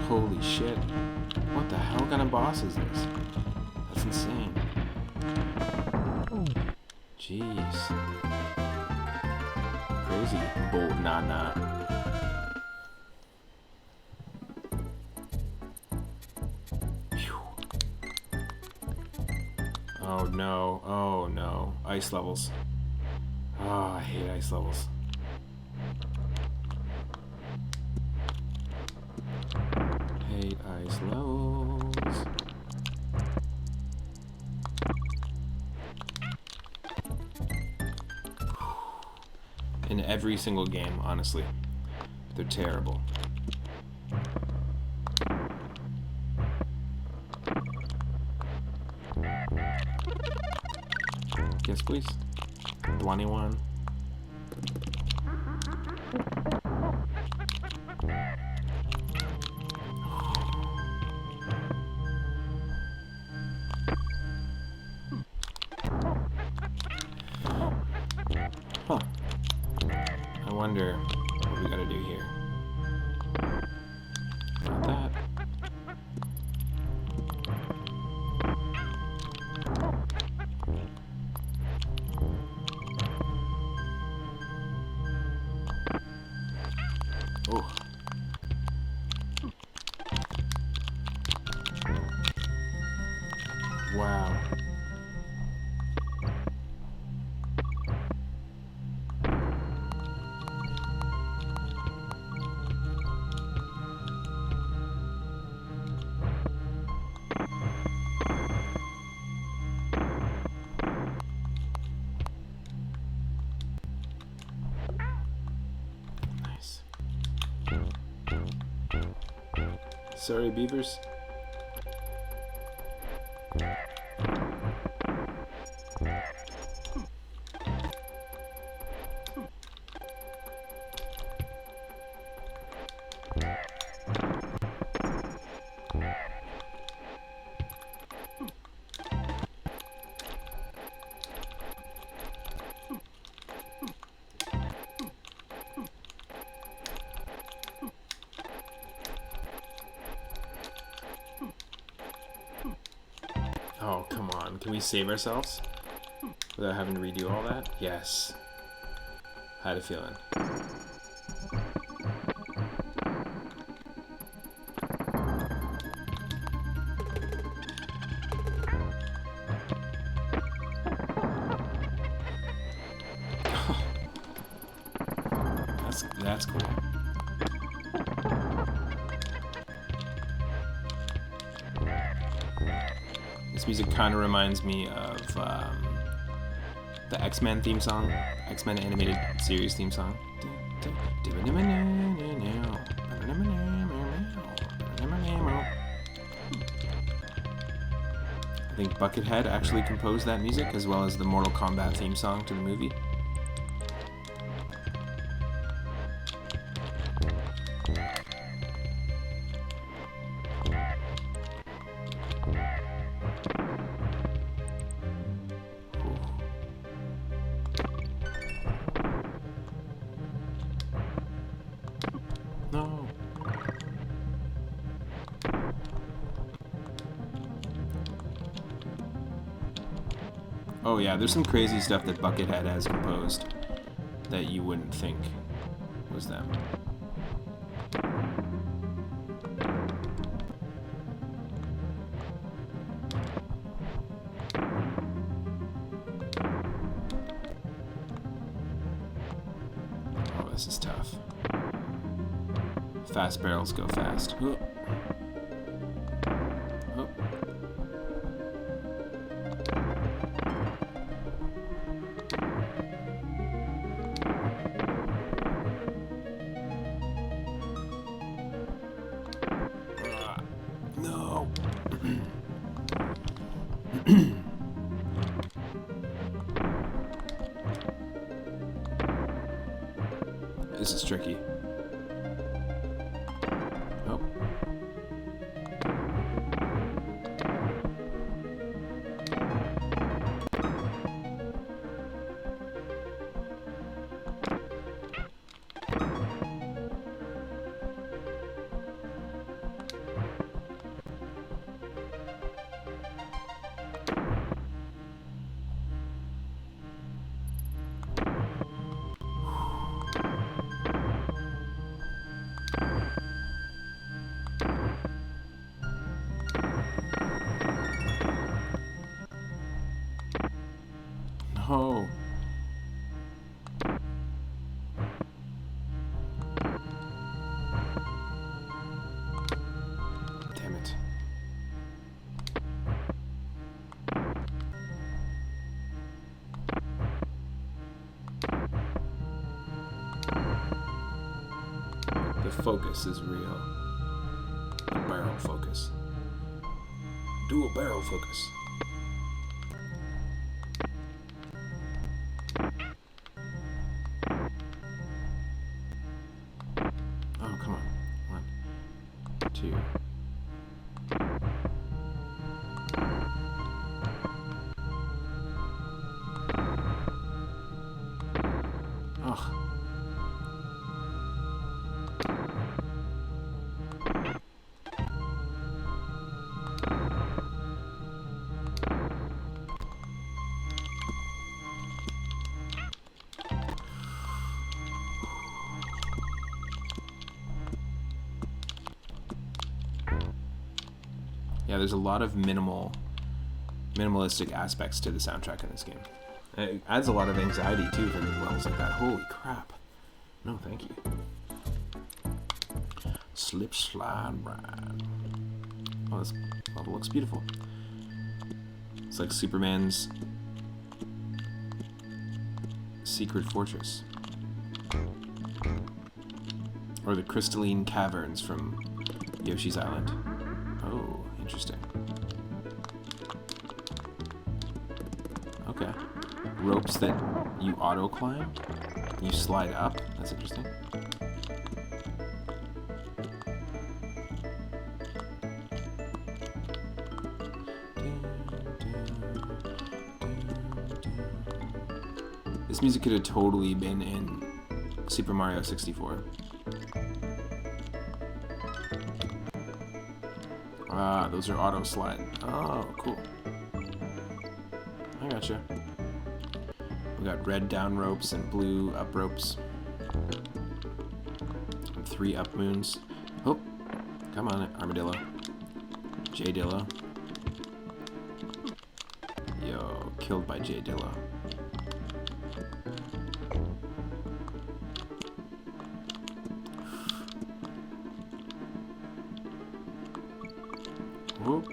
Holy shit. What the hell kind of boss is this? That's insane. Jeez. Crazy. Bold nah. Oh no, oh no. Ice levels. Oh, I hate ice levels. Hate ice levels. In every single game, honestly. They're terrible. Yes, please. 21. Huh. I wonder what we gotta do here. Not that. Oh. Wow. Nice. Sorry, beavers. Oh, come on. Can we save ourselves without having to redo all that? Yes. I had a feeling. That's cool. This music kind of reminds me of the X-Men theme song, X-Men animated series theme song. I think Buckethead actually composed that music, as well as the Mortal Kombat theme song to the movie. Oh yeah, there's some crazy stuff that Buckethead has composed that you wouldn't think was them. Oh, this is tough. Fast barrels go fast. Oh. Oh. No. This is tricky. Oh. No. Damn it. The focus is real. The barrel focus. Dual barrel focus. Oh, come on. 1, 2. Ugh. Yeah, there's a lot of minimalistic aspects to the soundtrack in this game. It adds a lot of anxiety too for levels like that. Holy crap. No, thank you. Slip, slide, ride. Oh, this level looks beautiful. It's like Superman's secret fortress. Or the crystalline caverns from Yoshi's Island. Oh, interesting. Okay. Ropes that you auto climb? You slide up? That's interesting. This music could have totally been in Super Mario 64. Ah, those are auto slide. Oh, cool. I gotcha. We got red down ropes and blue up ropes. And 3 up moons. Oh, come on, Armadillo. J Dillo. Yo, killed by J Dillo. Whoop.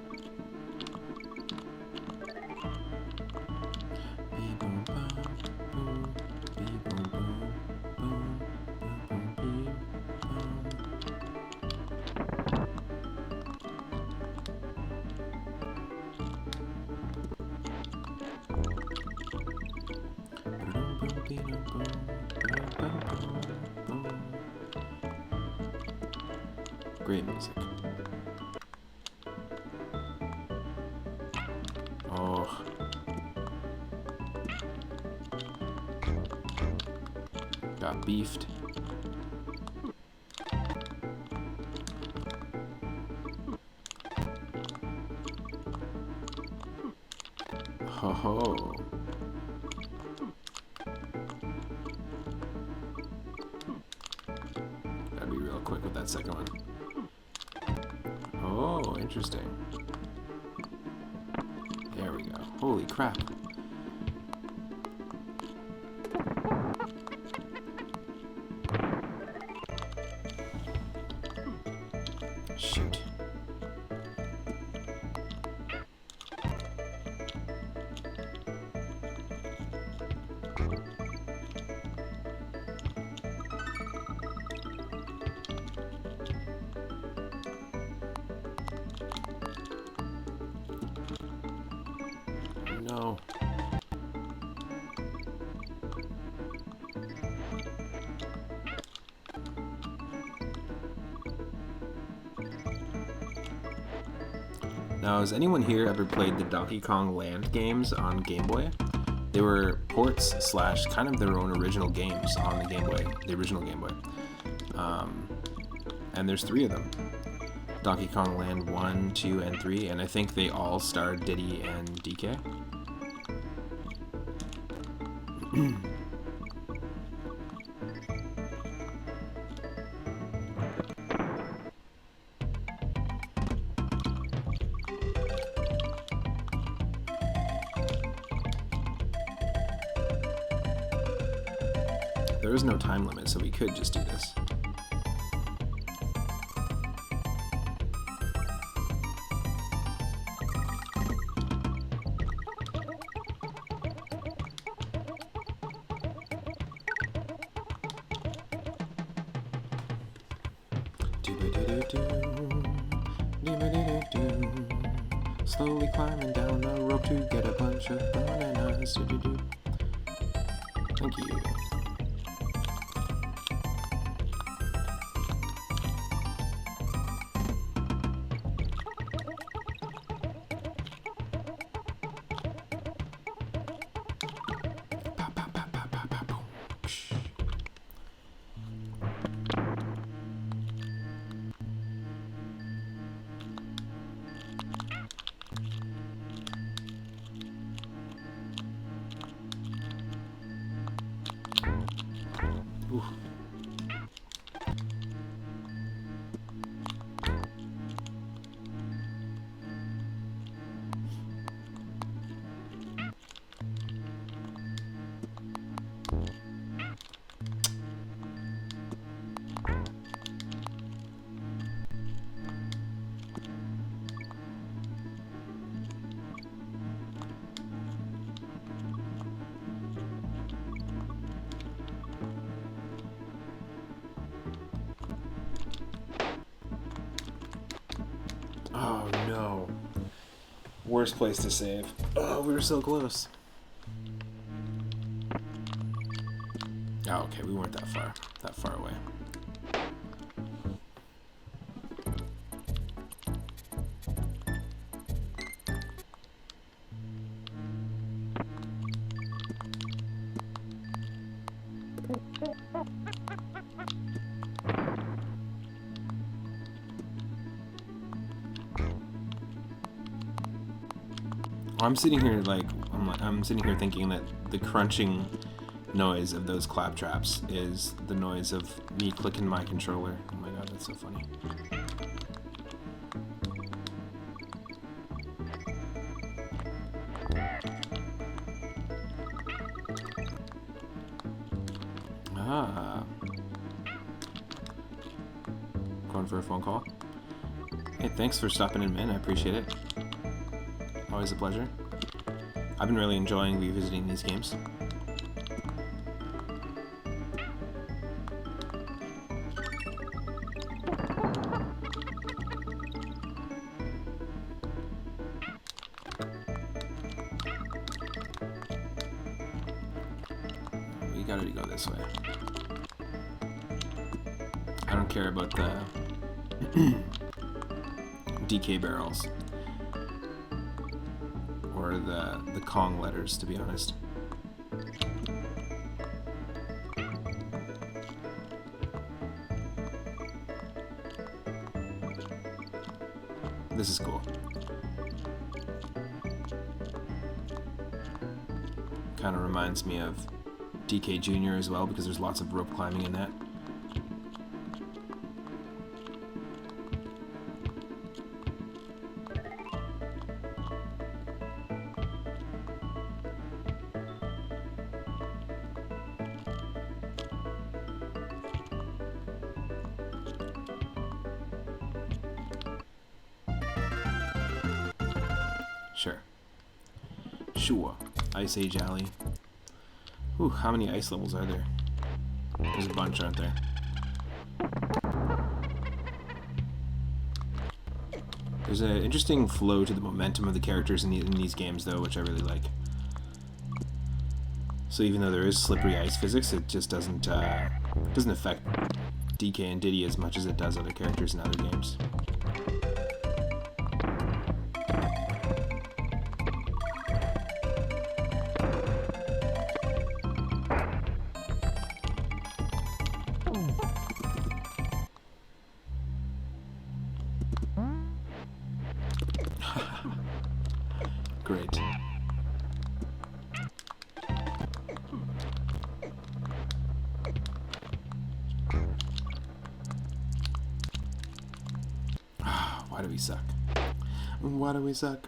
Great music. Oh. Got beefed. Ho ho. with that second one. Oh, interesting. There we go. Holy crap. Shoot. No. Now, has anyone here ever played the Donkey Kong Land games on Game Boy? They were ports slash kind of their own original games on the Game Boy, the original Game Boy. And there's 3 of them. Donkey Kong Land 1, 2, and 3, and I think they all starred Diddy and DK. There is no time limit, so we could just do this. Slowly climbing down the rope to get a bunch of bananas. Thank you. Ooh. Oh no. Worst place to save. Oh, we were so close. Oh, okay, we weren't that far away. I'm sitting here I'm sitting here thinking that the crunching noise of those clap traps is the noise of me clicking my controller. Oh my god, that's so funny. Ah. Going for a phone call. Hey, thanks for stopping in, man. I appreciate it. Always a pleasure. I've been really enjoying revisiting these games. We gotta go this way. I don't care about the DK barrels. Or the Kong letters, to be honest. This is cool. Kind of reminds me of DK Jr. as well, because there's lots of rope climbing in that. Sure. Ice Age Alley. Ooh, how many ice levels are there? There's a bunch, aren't there? There's an interesting flow to the momentum of the characters in these games, though, which I really like. So even though there is slippery ice physics, it just doesn't affect DK and Diddy as much as it does other characters in other games. Great. Why do we suck? Why do we suck?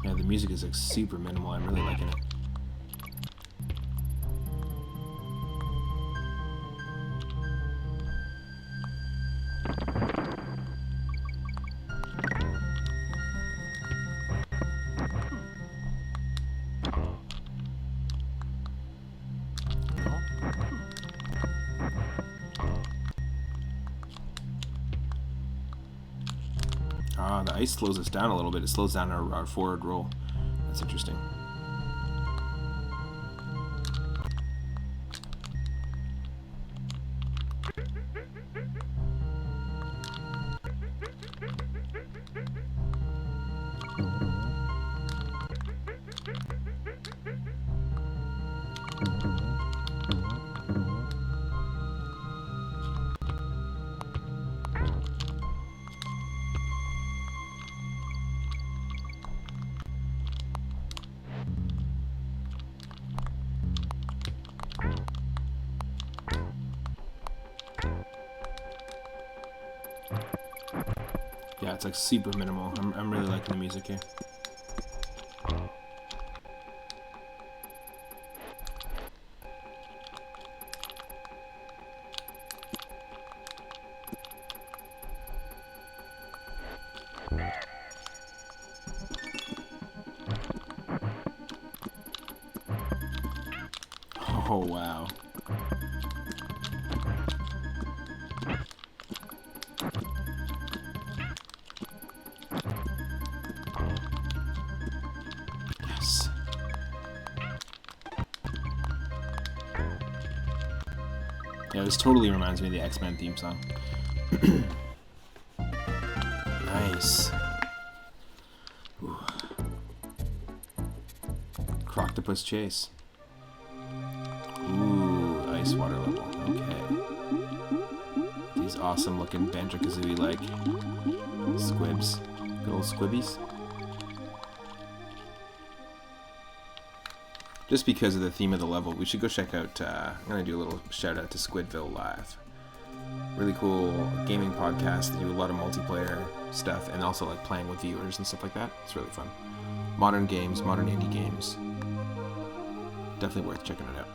Yeah, the music is like super minimal. I'm really liking it. The ice slows us down a little bit. It slows down our forward roll. That's interesting. Yeah, it's like super minimal. I'm really liking the music here. Oh, wow. Yes. Yeah, this totally reminds me of the X-Men theme song. Nice. Ooh. Croctopus Chase. Ooh, ice water level. Okay. These awesome looking Banjo-Kazooie like squibs. Good old squibbies. Just because of the theme of the level, we should go check out, I'm going to do a little shout out to Squidville Live. Really cool gaming podcast. They do a lot of multiplayer stuff and also like playing with viewers and stuff like that. It's really fun. Modern games, modern indie games. Definitely worth checking it out.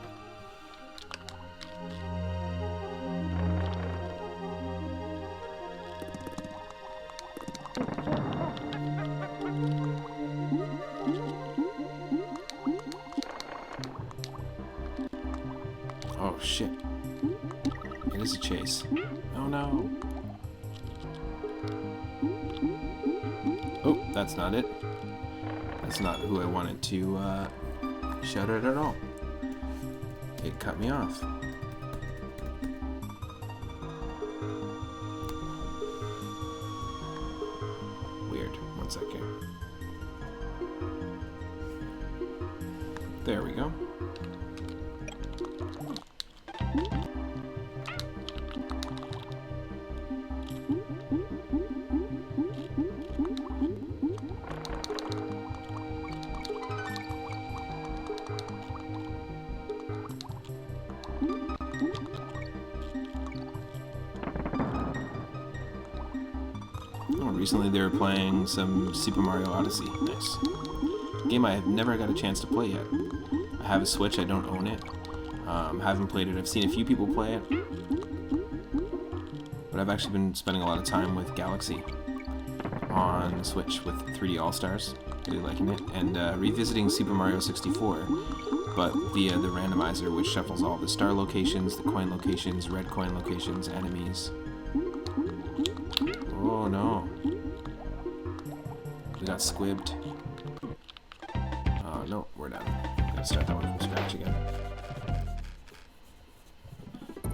shit. It is a chase. Oh no. Oh, that's not it. That's not who I wanted to shout at all. It cut me off. Weird. One second. There we go. Recently they were playing some Super Mario Odyssey. Nice. Game I have never got a chance to play yet. I have a Switch, I don't own it. Haven't played it. I've seen a few people play it. But I've actually been spending a lot of time with Galaxy on the Switch with 3D All-Stars. Really liking it. And revisiting Super Mario 64, but via the randomizer, which shuffles all the star locations, the coin locations, red coin locations, enemies. Oh no. We got squibbed. Oh no, we're done. Gotta start that one from scratch again.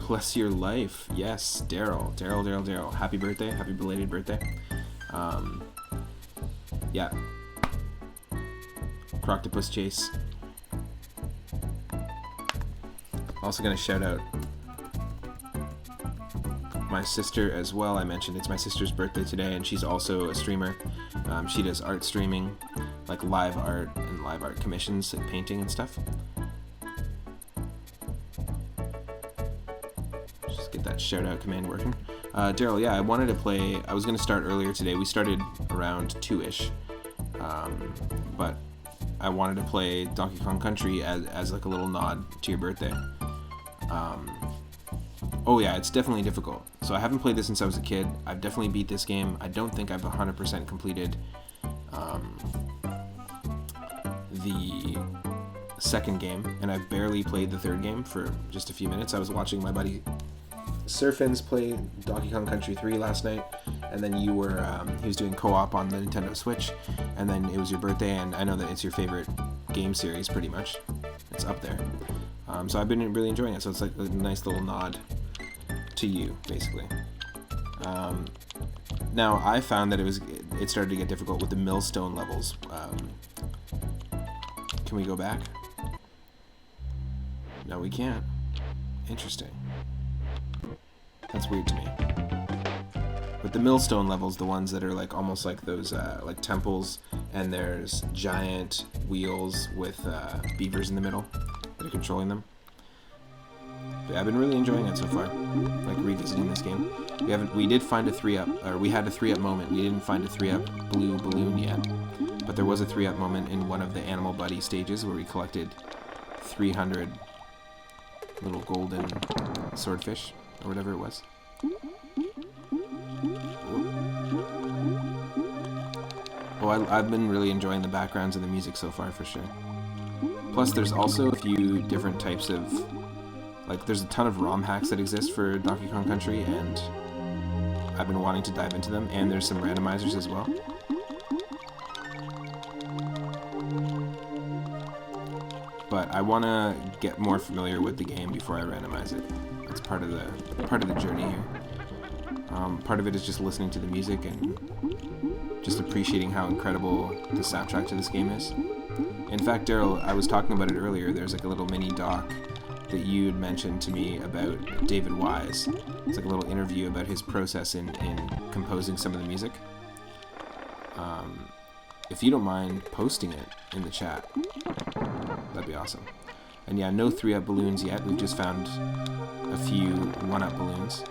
Bless your life. Yes, Daryl. Happy birthday. Happy belated birthday. Yeah. Croctopus chase. Also gonna shout out my sister as well. I mentioned it's my sister's birthday today, and she's also a streamer. She does art streaming, like live art and live art commissions, like painting and stuff. Just get that shout out command working. Daryl, yeah, I wanted to play. I was going to start earlier today. We started around 2-ish, but I wanted to play Donkey Kong Country as like a little nod to your birthday. Oh yeah, it's definitely difficult. So I haven't played this since I was a kid. I've definitely beat this game. I don't think I've 100% completed the second game, and I've barely played the third game for just a few minutes. I was watching my buddy Surfins play Donkey Kong Country 3 last night, and then you were, he was doing co-op on the Nintendo Switch, and then it was your birthday, and I know that it's your favorite game series pretty much. It's up there. So I've been really enjoying it, so it's like a nice little nod to you, basically. Now I found that it started to get difficult with the millstone levels. Can we go back? No, we can't. Interesting. That's weird to me. But the millstone levels, the ones that are like almost like those like temples, and there's giant wheels with beavers in the middle that are controlling them. But yeah, I've been really enjoying it so far, like revisiting this game. We did find a 3-up, or we had a 3-up moment. We didn't find a 3-up blue balloon yet, but there was a 3-up moment in one of the Animal Buddy stages where we collected 300 little golden swordfish, or whatever it was. Oh, I've been really enjoying the backgrounds and the music so far, for sure. Plus, there's also a few different types of... Like, there's a ton of ROM hacks that exist for Donkey Kong Country, and I've been wanting to dive into them, and there's some randomizers as well. But I want to get more familiar with the game before I randomize it. That's part of the journey here. Part of it is just listening to the music and just appreciating how incredible the soundtrack to this game is. In fact, Daryl, I was talking about it earlier. There's like a little mini doc that you'd mentioned to me about David Wise. It's like a little interview about his process in composing some of the music. If you don't mind posting it in the chat, that'd be awesome. And yeah, no 3-up balloons yet. We've just found a few 1-up balloons.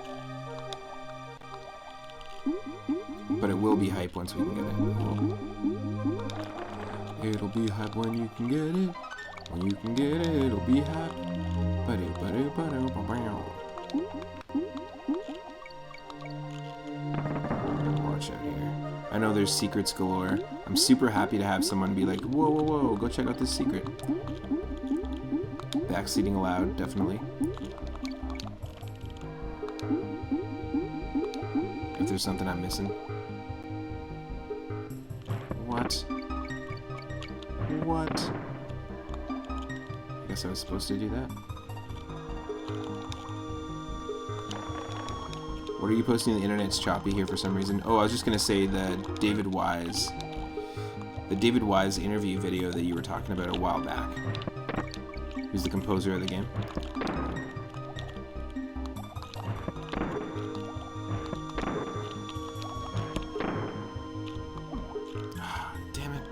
But it will be hype once we can get it. It'll be hype when you can get it. When you can get it, it'll be hype. Watch out here. I know there's secrets galore. I'm super happy to have someone be like, whoa, whoa, whoa, go check out this secret. Backseating allowed, definitely. there something I'm missing? What? What? I guess I was supposed to do that. What are you posting on the internet's choppy here for some reason? Oh, I was just gonna say the David Wise interview video that you were talking about a while back. Who's the composer of the game? Damn it.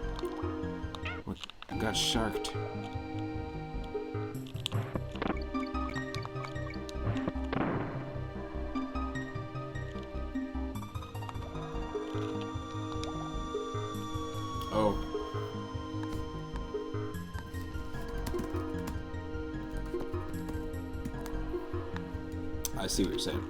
What? I got sharked. Oh. I see what you're saying.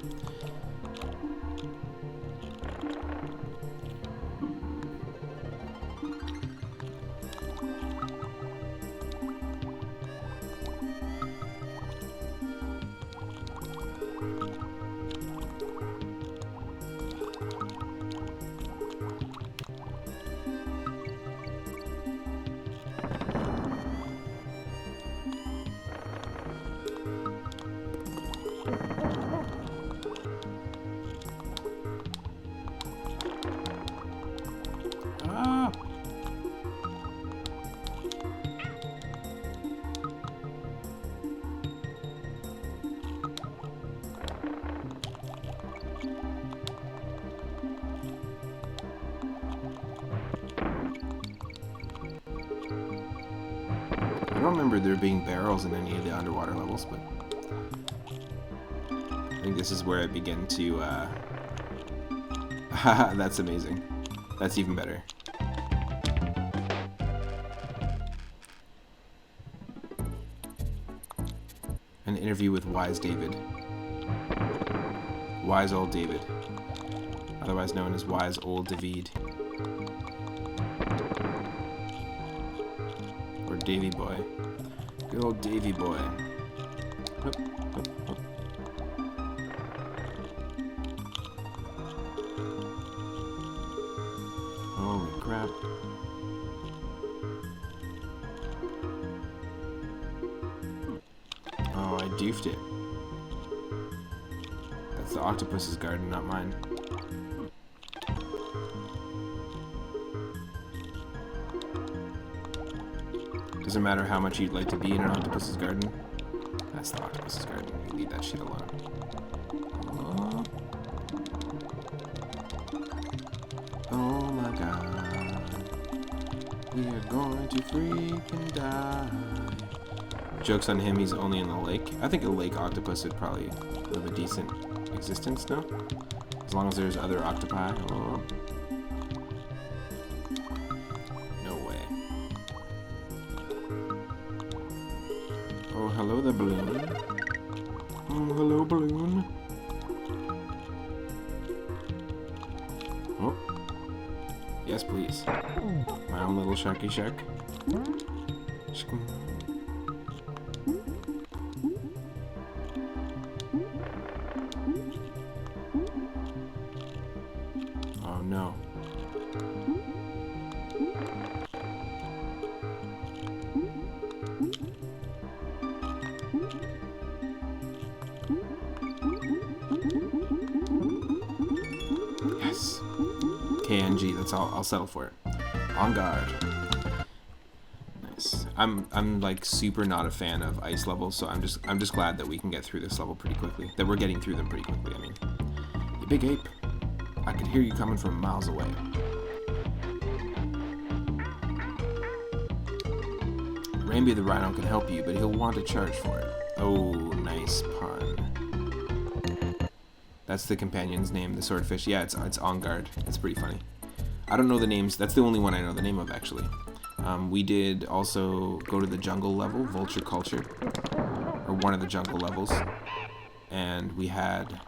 Ah! I don't remember there being barrels in any of the underwater levels, but I think this is where I begin to, haha, that's amazing. That's even better. An interview with Wise David. Wise Old David. Otherwise known as Wise Old David. Or Davy Boy. Good old Davy Boy. Hup, hup, hup. Holy crap. Oh, I doofed it. That's the octopus's garden, not mine. Doesn't matter how much you'd like to be in an octopus's garden. That's the octopus's garden. You leave that shit alone. Oh, oh my god. We are going to freaking die. Joke's on him, he's only in the lake. I think a lake octopus would probably live a decent existence, no? As long as there's other octopi. Oh. No way. Oh, hello there, balloon. Oh, hello, balloon. Oh. Yes, please. My own little sharky shark. Oh no. Yes. KNG, that's all. I'll settle for it. On guard. Nice. I'm like super not a fan of ice levels, so I'm just glad that we can get through this level pretty quickly. That we're getting through them pretty quickly, I mean. You big ape. I could hear you coming from miles away. Rambi the rhino can help you, but he'll want to charge for it. Oh, nice pun. That's the companion's name, the swordfish. Yeah, it's on guard. It's pretty funny. I don't know the names. That's the only one I know the name of, actually. We did also go to the jungle level, Vulture Culture, or one of the jungle levels, and we had...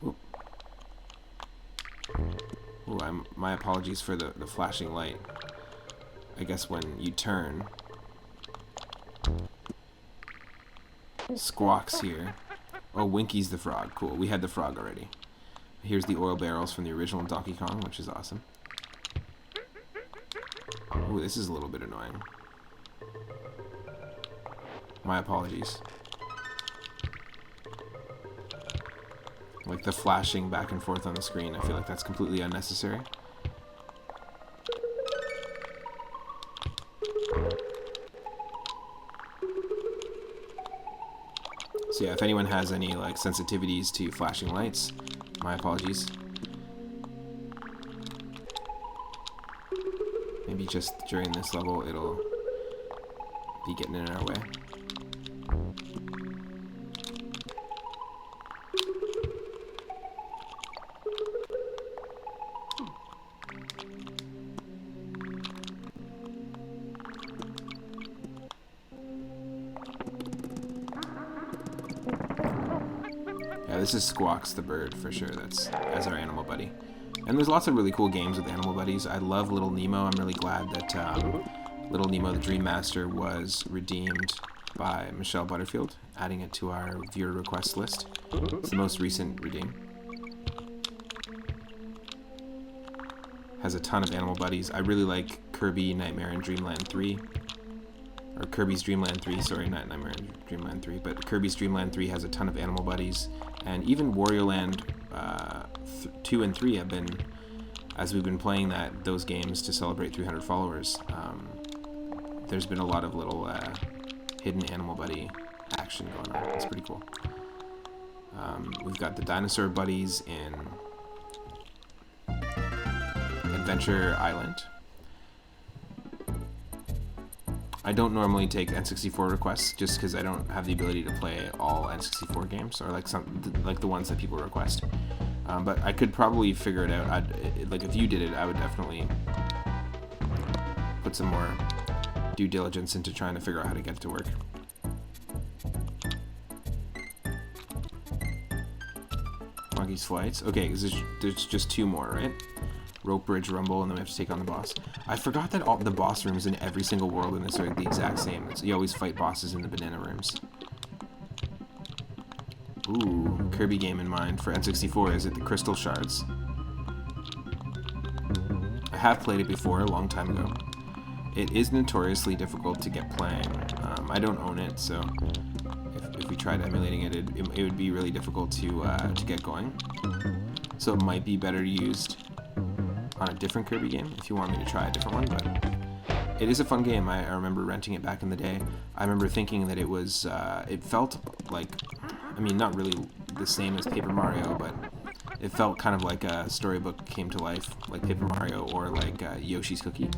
Ooh, my apologies for the flashing light. I guess when you turn... Squawks here. Oh, Winky's the frog. Cool, we had the frog already. Here's the oil barrels from the original Donkey Kong, which is awesome. Ooh, this is a little bit annoying. My apologies. Like the flashing back and forth on the screen, I feel like that's completely unnecessary. So yeah, if anyone has any like sensitivities to flashing lights, my apologies. Maybe just during this level it'll be getting in our way. Yeah, this is Squawks the bird for sure. That's as our animal buddy. And there's lots of really cool games with animal buddies. I love Little Nemo. I'm really glad that Little Nemo the Dream Master was redeemed by Michelle Butterfield, adding it to our viewer request list. It's the most recent redeem. Has a ton of animal buddies. I really like Kirby Nightmare in Dreamland 3. Or Kirby's Dream Land 3, sorry, not Nightmare in Dreamland 3, but Kirby's Dream Land 3 has a ton of animal buddies. And even Wario Land 2 and 3 have been, as we've been playing those games to celebrate 300 followers, there's been a lot of little hidden animal buddy action going on. It's pretty cool. We've got the dinosaur buddies in Adventure Island. I don't normally take N64 requests just because I don't have the ability to play all N64 games, or like the ones that people request. But I could probably figure it out. Like if you did it, I would definitely put some more due diligence into trying to figure out how to get it to work. Monkey's Flights. Okay, there's just 2 more, right? Rope Bridge Rumble, and then we have to take on the boss. I forgot that all the boss rooms in every single world in this are the exact same. You always fight bosses in the banana rooms. Ooh, Kirby game in mind for N64. Is it the Crystal Shards? I have played it before, a long time ago. It is notoriously difficult to get playing. I don't own it, so if we tried emulating it, it would be really difficult to get going. So it might be better used on a different Kirby game if you want me to try a different one, but it is a fun game. I remember renting it back in the day. I remember thinking that it was, it felt like, I mean, not really the same as Paper Mario, but it felt kind of like a storybook came to life, like Paper Mario or like Yoshi's Cookie.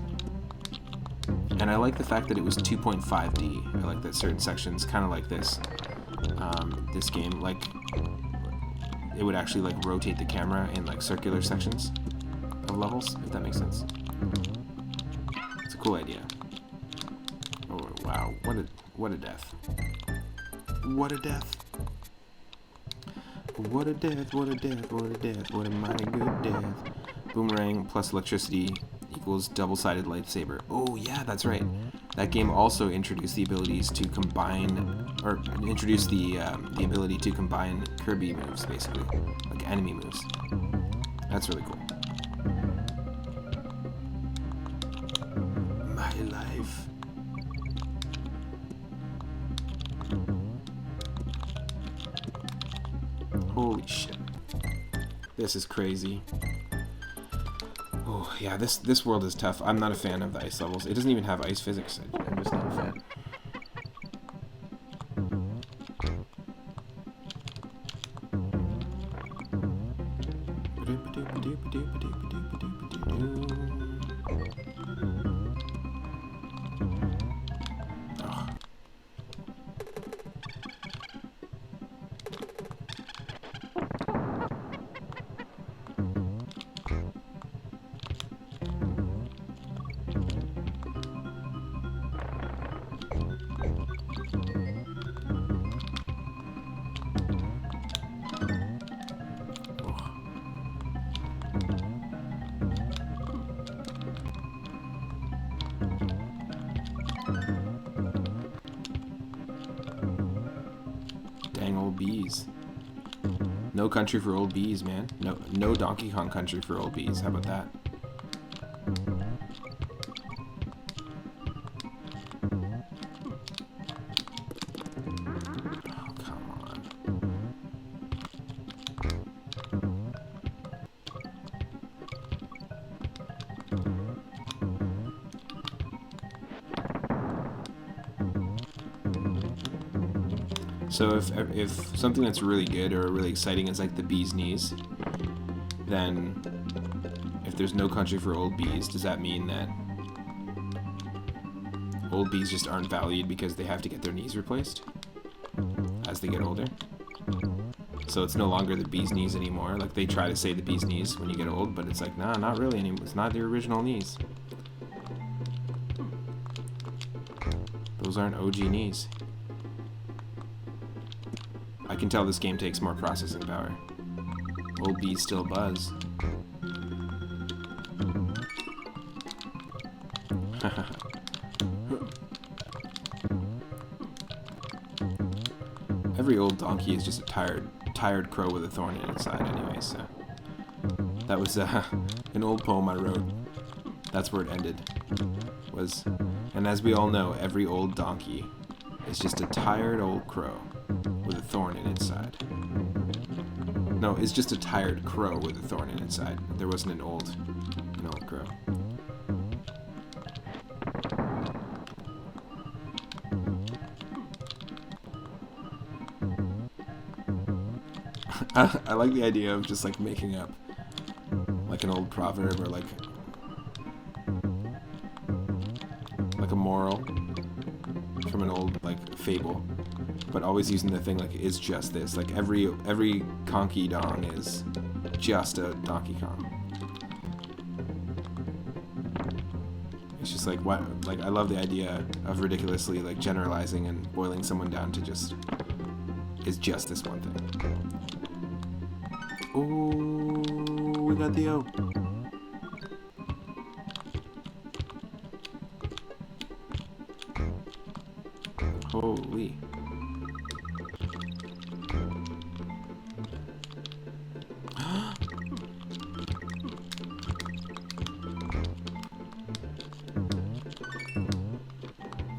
And I like the fact that it was 2.5D. I like that certain sections, kind of like this game, like, it would actually like rotate the camera in like circular sections of levels, if that makes sense. It's a cool idea. Oh wow, what a death. What a death. What a death, what a death, what a death, what a mighty good death. Boomerang plus electricity equals double-sided lightsaber. Oh yeah, that's right. That game also introduced the abilities to combine, or introduced the ability to combine Kirby moves, basically, like enemy moves. That's really cool. My life. Holy shit. This is crazy. Oh, yeah, this world is tough. I'm not a fan of the ice levels. It doesn't even have ice physics. I'm just not a fan. Dang old bees. No country for old bees, man. no Donkey Kong Country for old bees. How about that? Oh, come on. So if something that's really good or really exciting is like the bee's knees, then if there's no country for old bees, does that mean that old bees just aren't valued because they have to get their knees replaced as they get older? So it's no longer the bee's knees anymore. Like, they try to say the bee's knees when you get old, but it's like, nah, not really anymore. It's not the original knees. Those aren't OG knees. I can tell this game takes more processing power. Old bees still buzz. Every old donkey is just a tired crow with a thorn in its side anyway, so... That was an old poem I wrote. That's where it ended. And as we all know, every old donkey is just a tired old crow with a thorn in its side. No, it's just a tired crow with a thorn in its side. There wasn't an old crow. I like the idea of just like making up like an old proverb or like a moral from an old like fable, but always using the thing like is just this. Like every Conky Dong is just a Donkey Kong. It's just like what, like I love the idea of ridiculously like generalizing and boiling someone down to just is just this one thing. Oh, we got the O. Holy.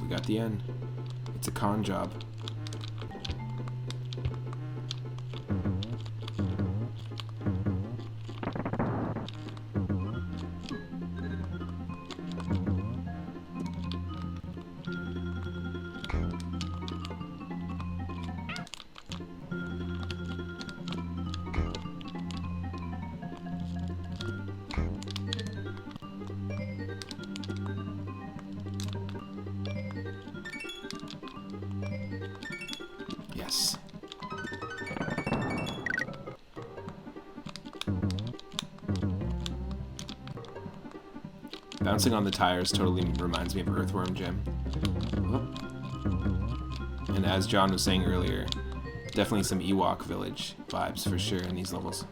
We got the N. It's a con job. Yes. Bouncing on the tires totally reminds me of Earthworm Jim. And as John was saying earlier, definitely some Ewok Village vibes for sure in these levels.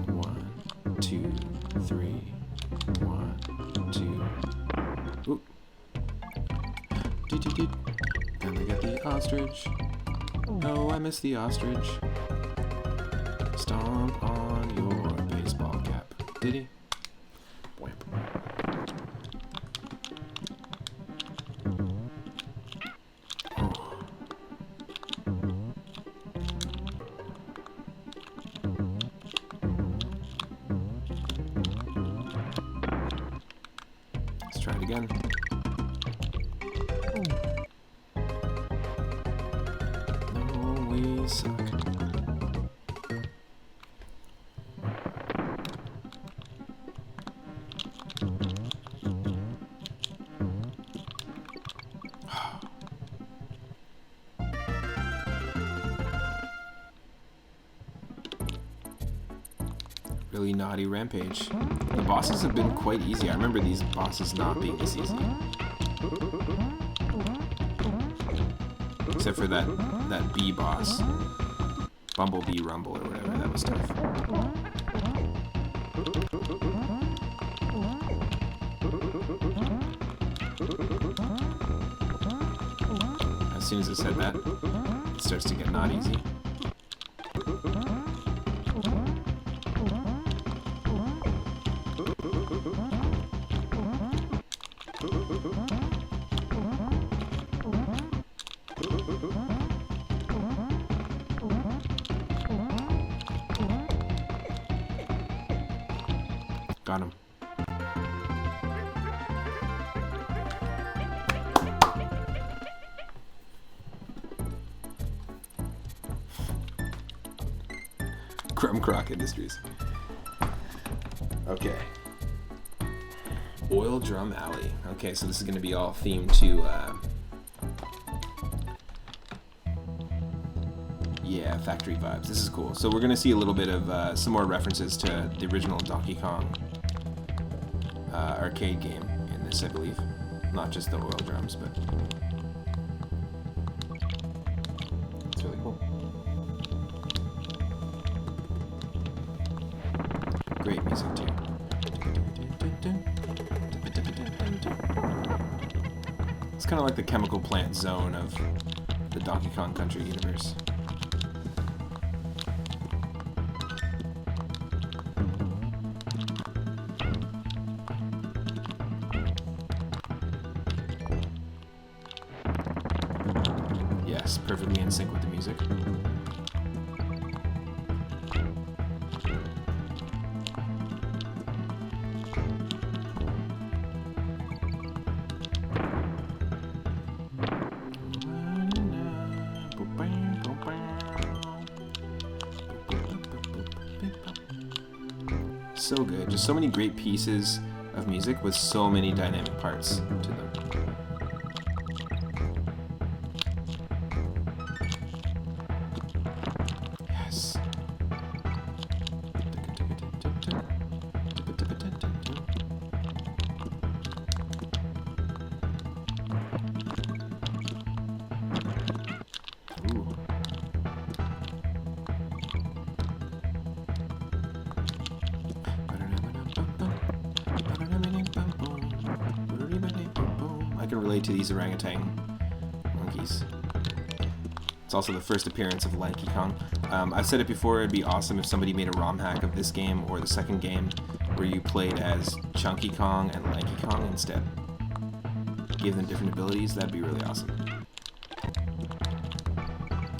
1, 2, 3. 1, 2. Ooh. And I got the ostrich. Oh, I missed the ostrich. Stomp on your baseball cap. Did he? Wham. Oh. Let's try it again. No, we suck. Really naughty rampage. The bosses have been quite easy. I remember these bosses not being this easy. Except for that bee boss. Bumblebee Rumble or whatever, that was tough. As soon as it said that. it starts to get not easy. Got him. Crumb Croc Industries. Okay. Oil Drum Alley. Okay, so this is going to be all themed to, yeah, factory vibes. This is cool. So we're going to see a little bit of some more references to the original Donkey Kong arcade game in this, I believe. Not just the oil drums, but it's really cool. Great music too. It's kind of like the chemical plant zone of the Donkey Kong Country universe. Yes, perfectly in sync with the music. So good. Just so many great pieces of music with so many dynamic parts to them. Yes. Ooh. I can relate to these orangutan monkeys. It's also the first appearance of Lanky Kong. I've said it before, it'd be awesome if somebody made a ROM hack of this game or the second game where you played as Chunky Kong and Lanky Kong instead. Give them different abilities, that'd be really awesome.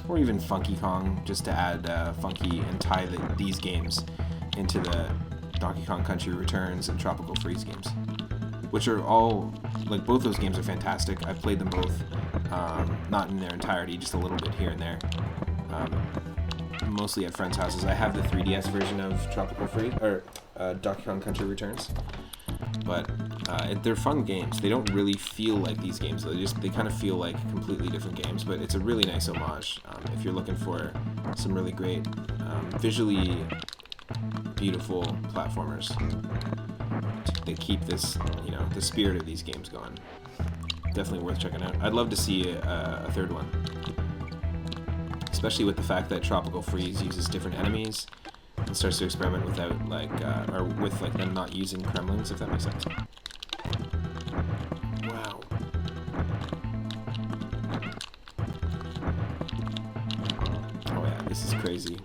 Or even Funky Kong, just to add Funky and tie these games into the Donkey Kong Country Returns and Tropical Freeze games, which are all, like, both those games are fantastic. I've played them both, not in their entirety, just a little bit here and there, mostly at friends' houses. I have the 3DS version of Tropical Freeze, or Donkey Kong Country Returns, but they're fun games. They don't really feel like these games, though. They kind of feel like completely different games, but it's a really nice homage if you're looking for some really great, visually beautiful platformers. They keep this, you know, the spirit of these games going. Definitely worth checking out. I'd love to see a third one, especially with the fact that Tropical Freeze uses different enemies and starts to experiment without, like, or with, like, them not using Kremlings, if that makes sense. Wow. Oh yeah, this is crazy.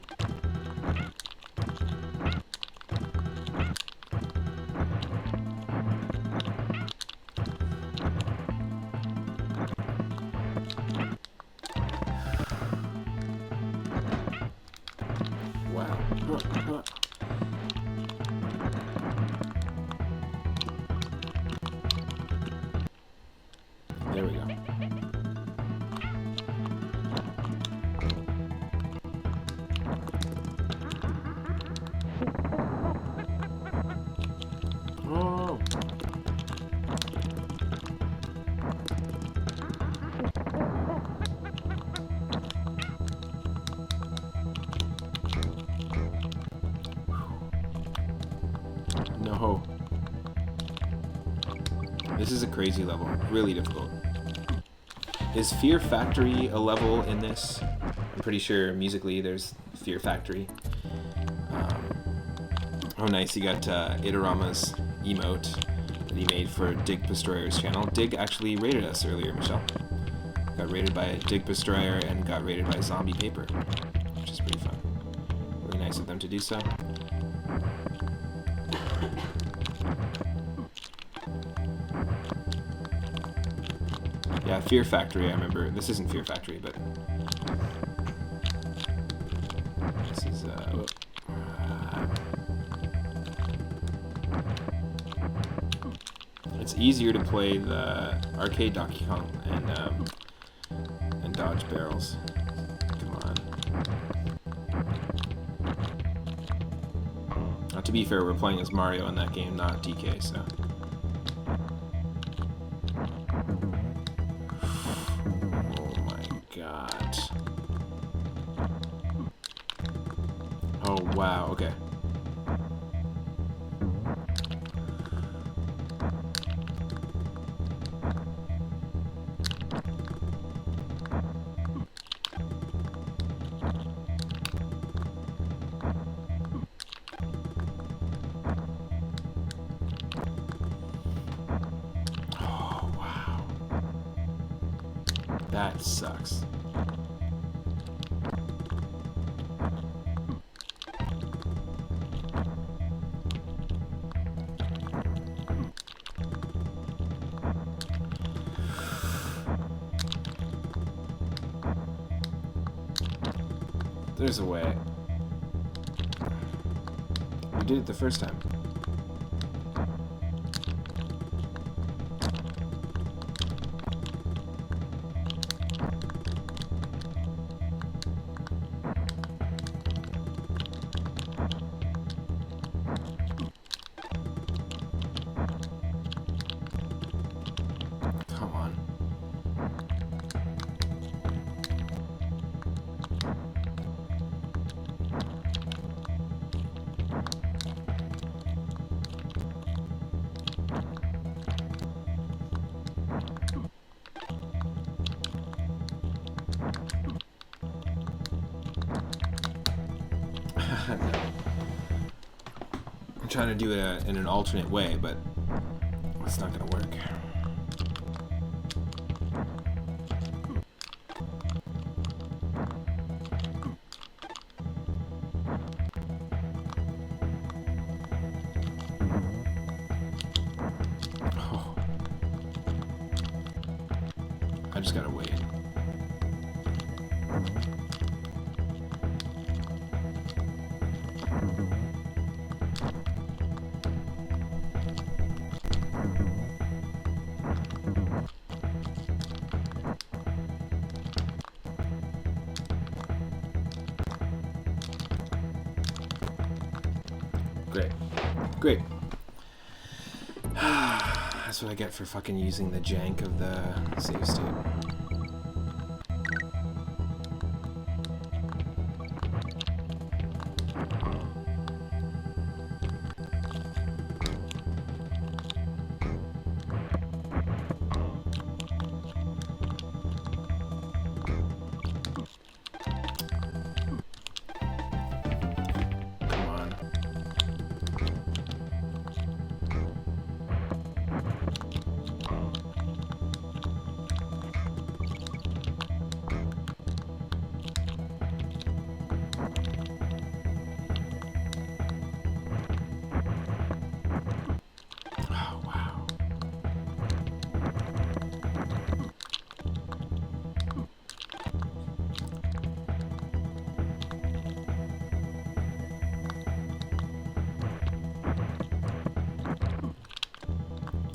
Wow. There we go. Oh. No. This is a crazy level. Really difficult. Is Fear Factory a level in this? I'm pretty sure musically there's Fear Factory. Oh nice, you got Itorama's emote that he made for Dig Pastorius channel. Dig actually rated us earlier, Michelle. got raided by a dig destroyer and got raided by a zombie paper, which is pretty fun. Really nice of them to do so. Yeah, Fear Factory, I remember. This isn't Fear Factory, but this is, it's easier to play the arcade Donkey Kong and dodge barrels. Come on. To be fair, we're playing as Mario in that game, not DK, so. God. Oh, wow, okay. Oh, wow. That sucks. There's a way. We did it the first time. Come on. No. I'm trying to do it in an alternate way, but it's not going to work. Oh. I just got to wait. Great. Great. That's what I get for fucking using the jank of the save state.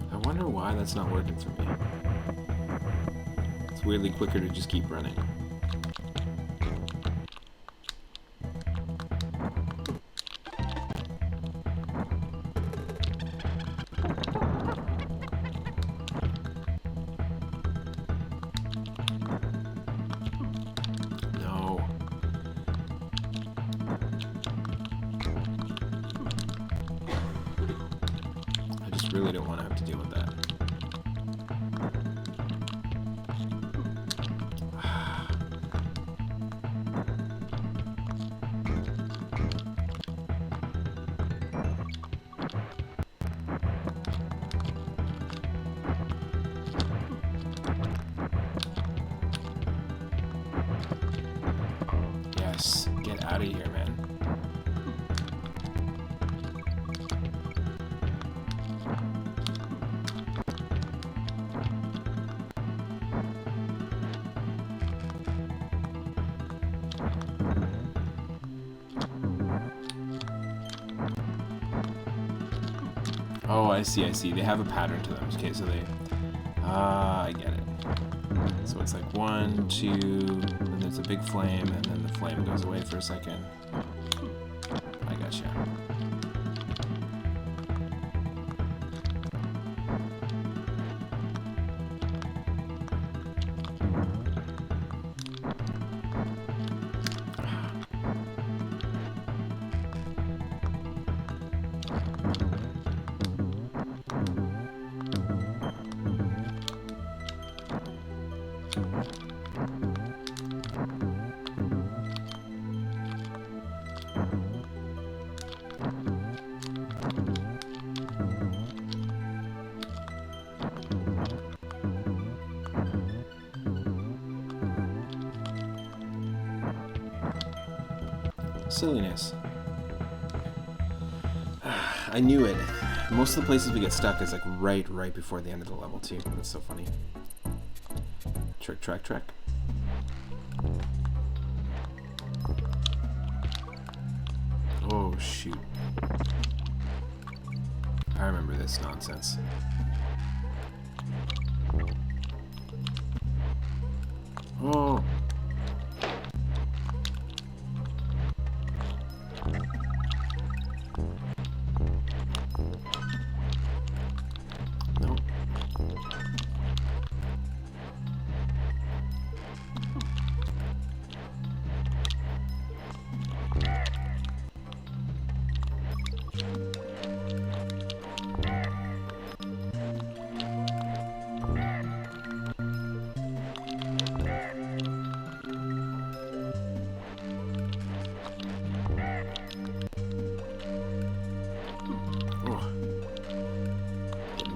I wonder why that's not working for me. It's weirdly quicker to just keep running. No. I just really don't want to have to deal with that. out of here, man. Oh, I see, I see. They have a pattern to them. Okay, so they... I get it. So it's like 1, 2, and there's a big flame, and then the flame goes away for a second. I gotcha. Silliness. I knew it. Most of the places we get stuck is like right before the end of the level too. That's so funny. Track. Oh shoot. I remember this nonsense. Oh. No.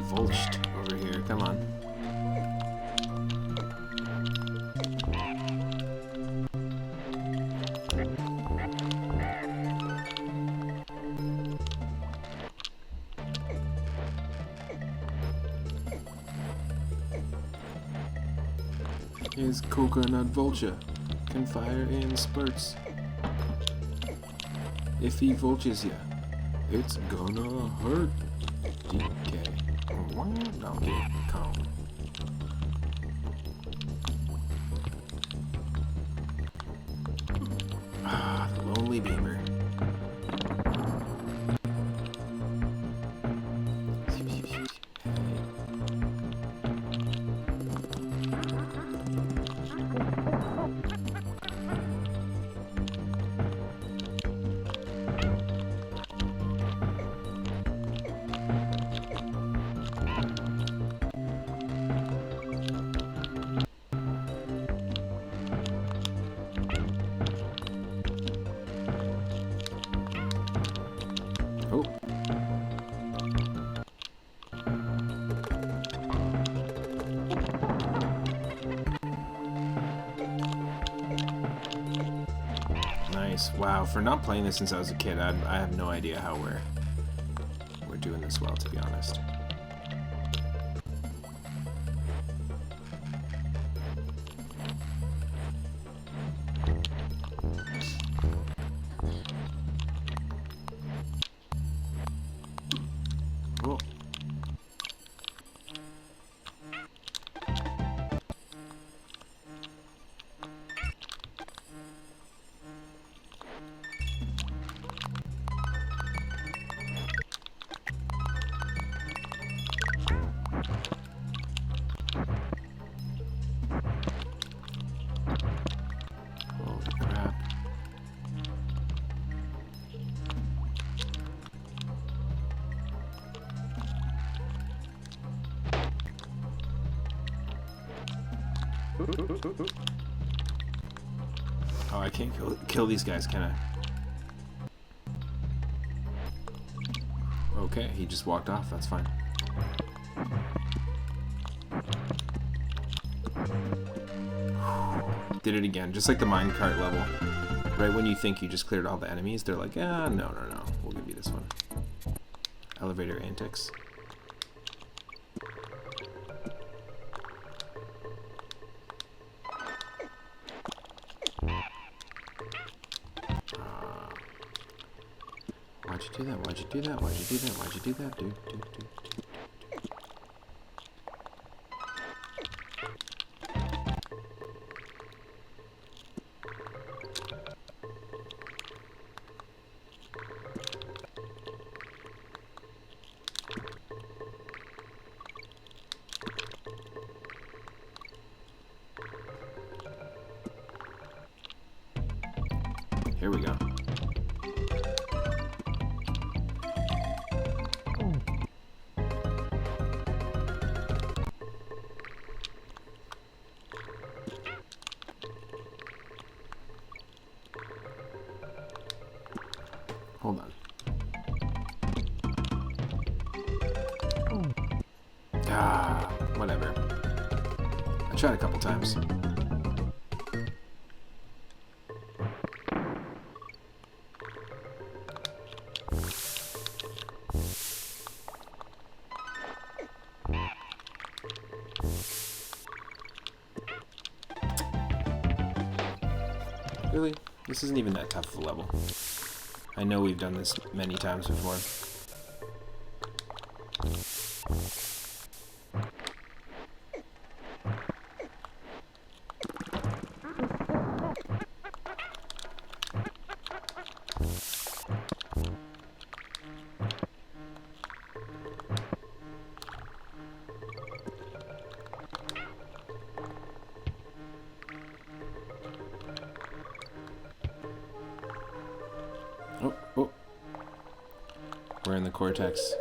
Vulged over here, come on. His coconut vulture can fire in spurts. If he vultures ya, it's gonna hurt. DK. Donkey Kong. Ah, the lonely beamer. Oh. Nice. Wow, for not playing this since I was a kid, I have no idea how we're doing this well, to be honest. Oh. Holy crap. Oh, I can't kill these guys, can I? Okay, he just walked off. That's fine. Did it again, just like the minecart level. Right when you think you just cleared all the enemies, they're like, ah, no, we'll give you this one. Elevator antics. Why'd you do that? Why'd you do that? Why'd you do that? Why'd you do that? Dude. Here we go. Hold on. Ah, whatever. I tried a couple times. Really? This isn't even that tough of a level. I know we've done this many times before. Oh. We're in the cortex.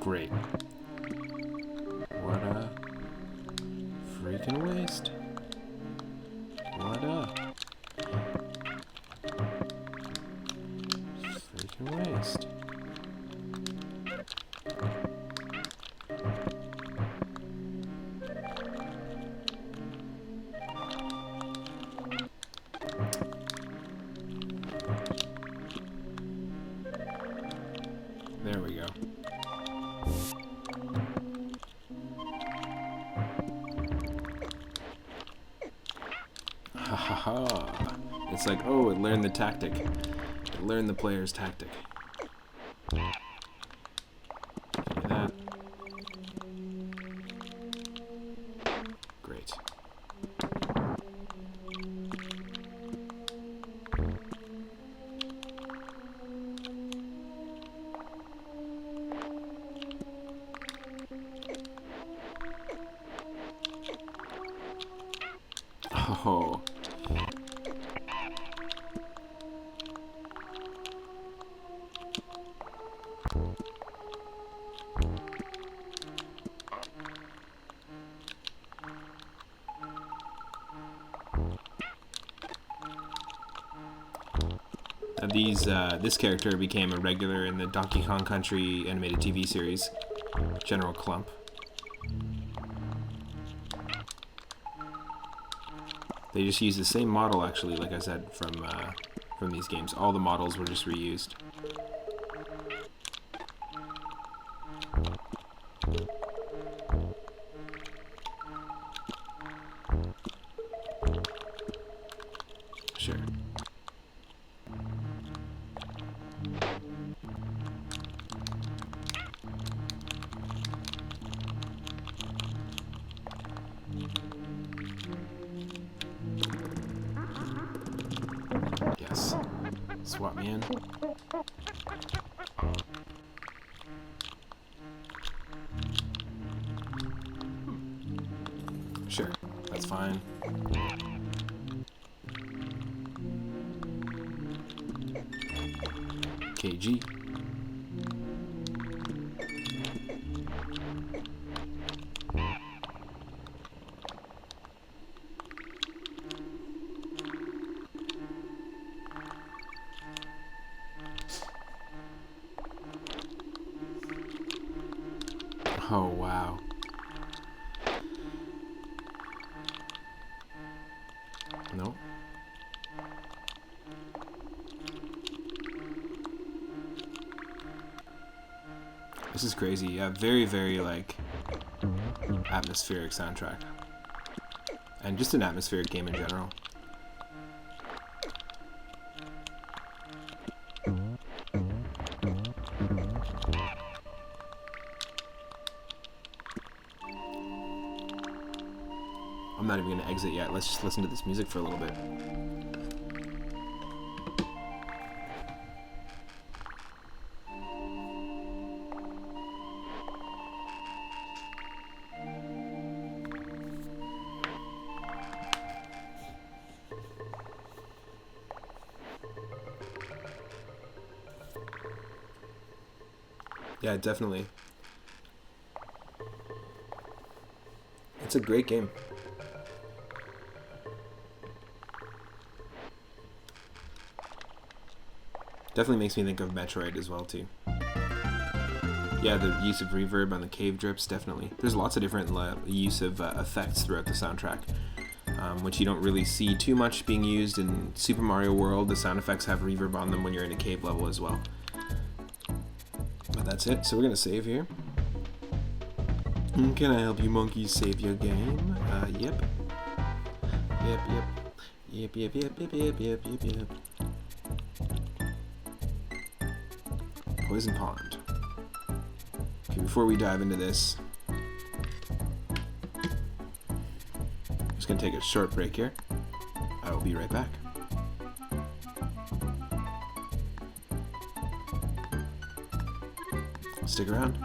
Great. What a freaking waste. What a freaking waste. There we go. Ha ha ha. It's like, oh, it learned the tactic. It learned the player's tactic. Give me that. Great. Oh. This character became a regular in the Donkey Kong Country animated TV series, General Clump. They just used the same model, actually, like I said, from these games. All the models were just reused. Sure. Yes. Swap me in. Sure, that's fine. KG. Oh, wow. No. This is crazy. Yeah, very, very, like, atmospheric soundtrack. And just an atmospheric game in general. I'm not even going to exit yet. Let's just listen to this music for a little bit. Yeah, definitely. It's a great game. Definitely makes me think of Metroid as well, too. Yeah, the use of reverb on the cave drips, definitely. There's lots of different use of effects throughout the soundtrack, which you don't really see too much being used in Super Mario World. The sound effects have reverb on them when you're in a cave level as well. But that's it, so we're going to save here. Can I help you monkeys save your game? Yep. Yep, yep. Yep, yep, yep, yep, yep, yep, yep, yep. Poison Pond. Okay, before we dive into this, I'm just going to take a short break here. I will be right back. Stick around.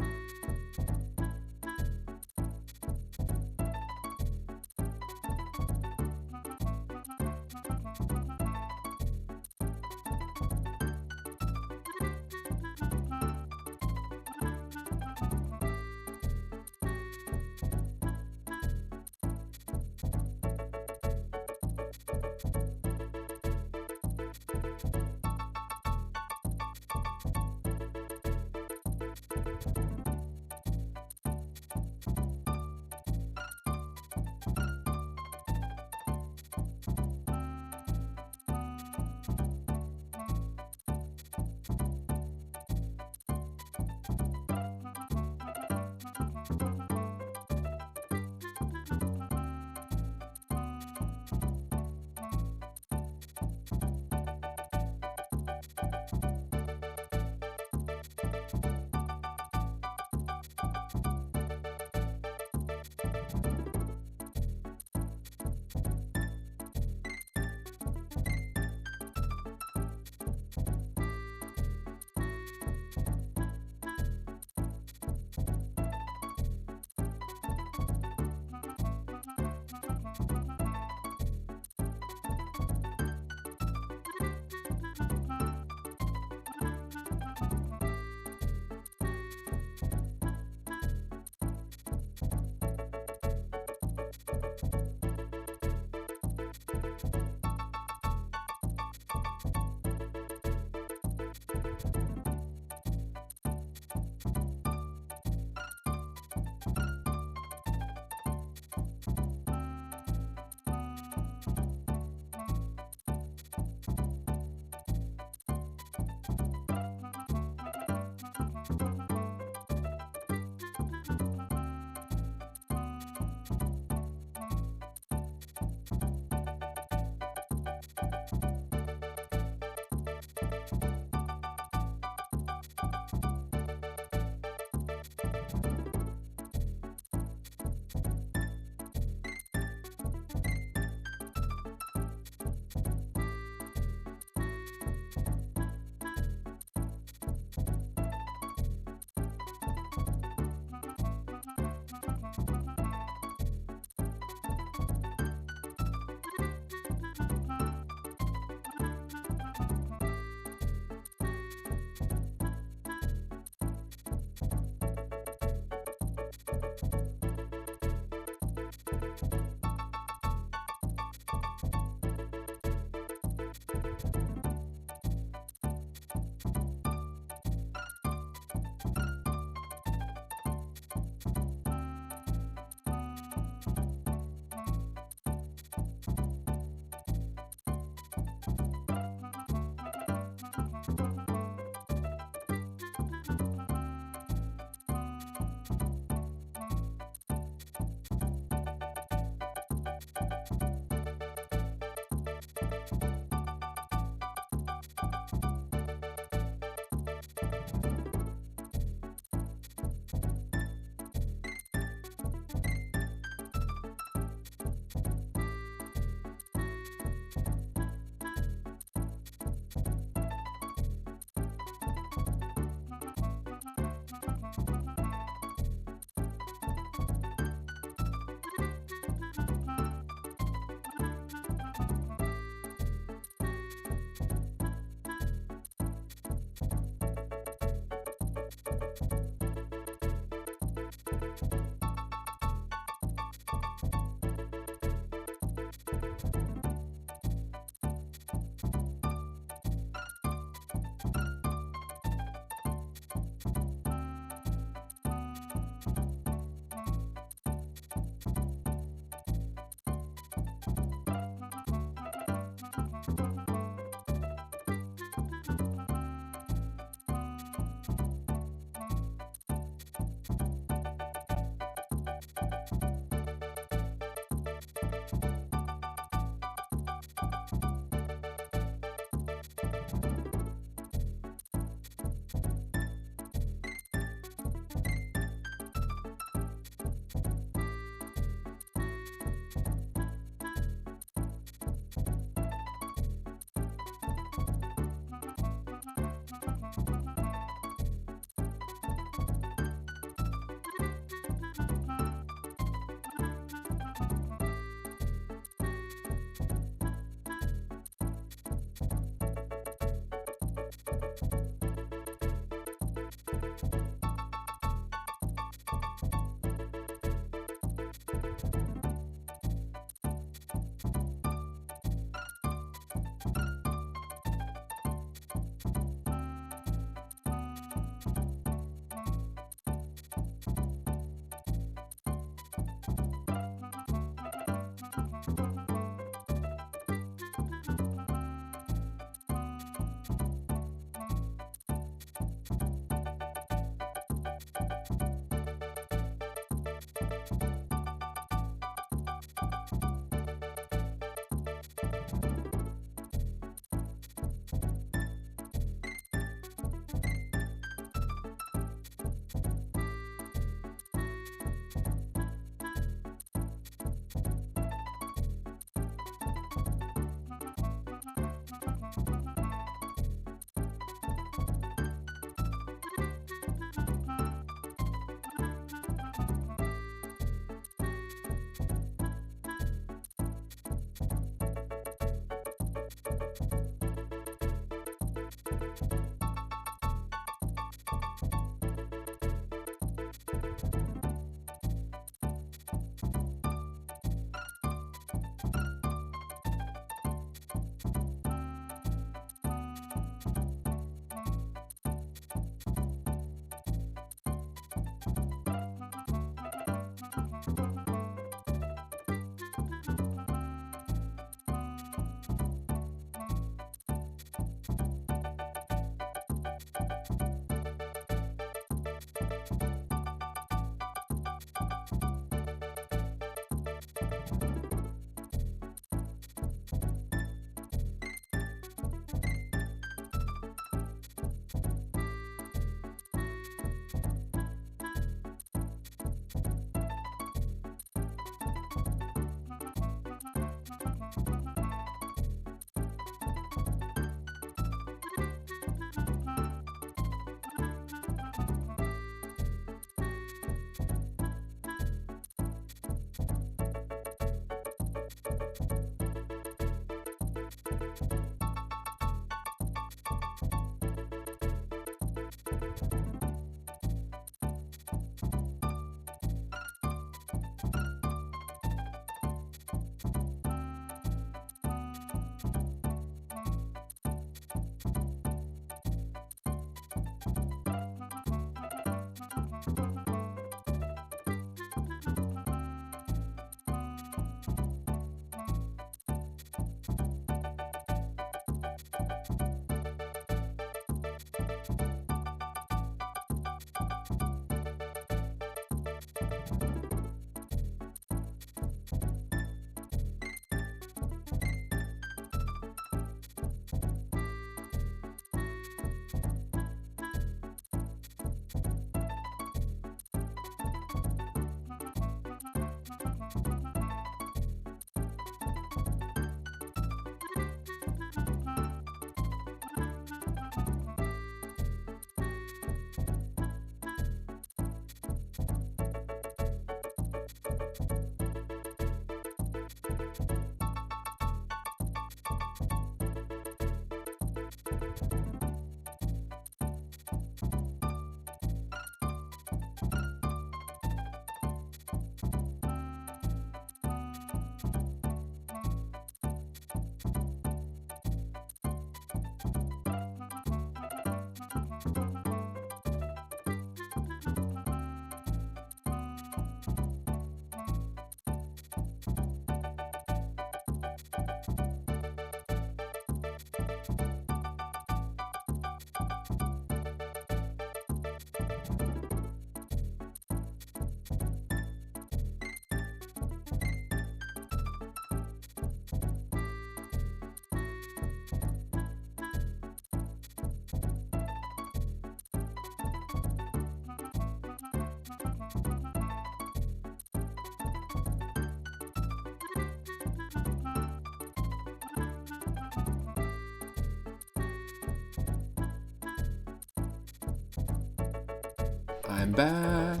I'm back.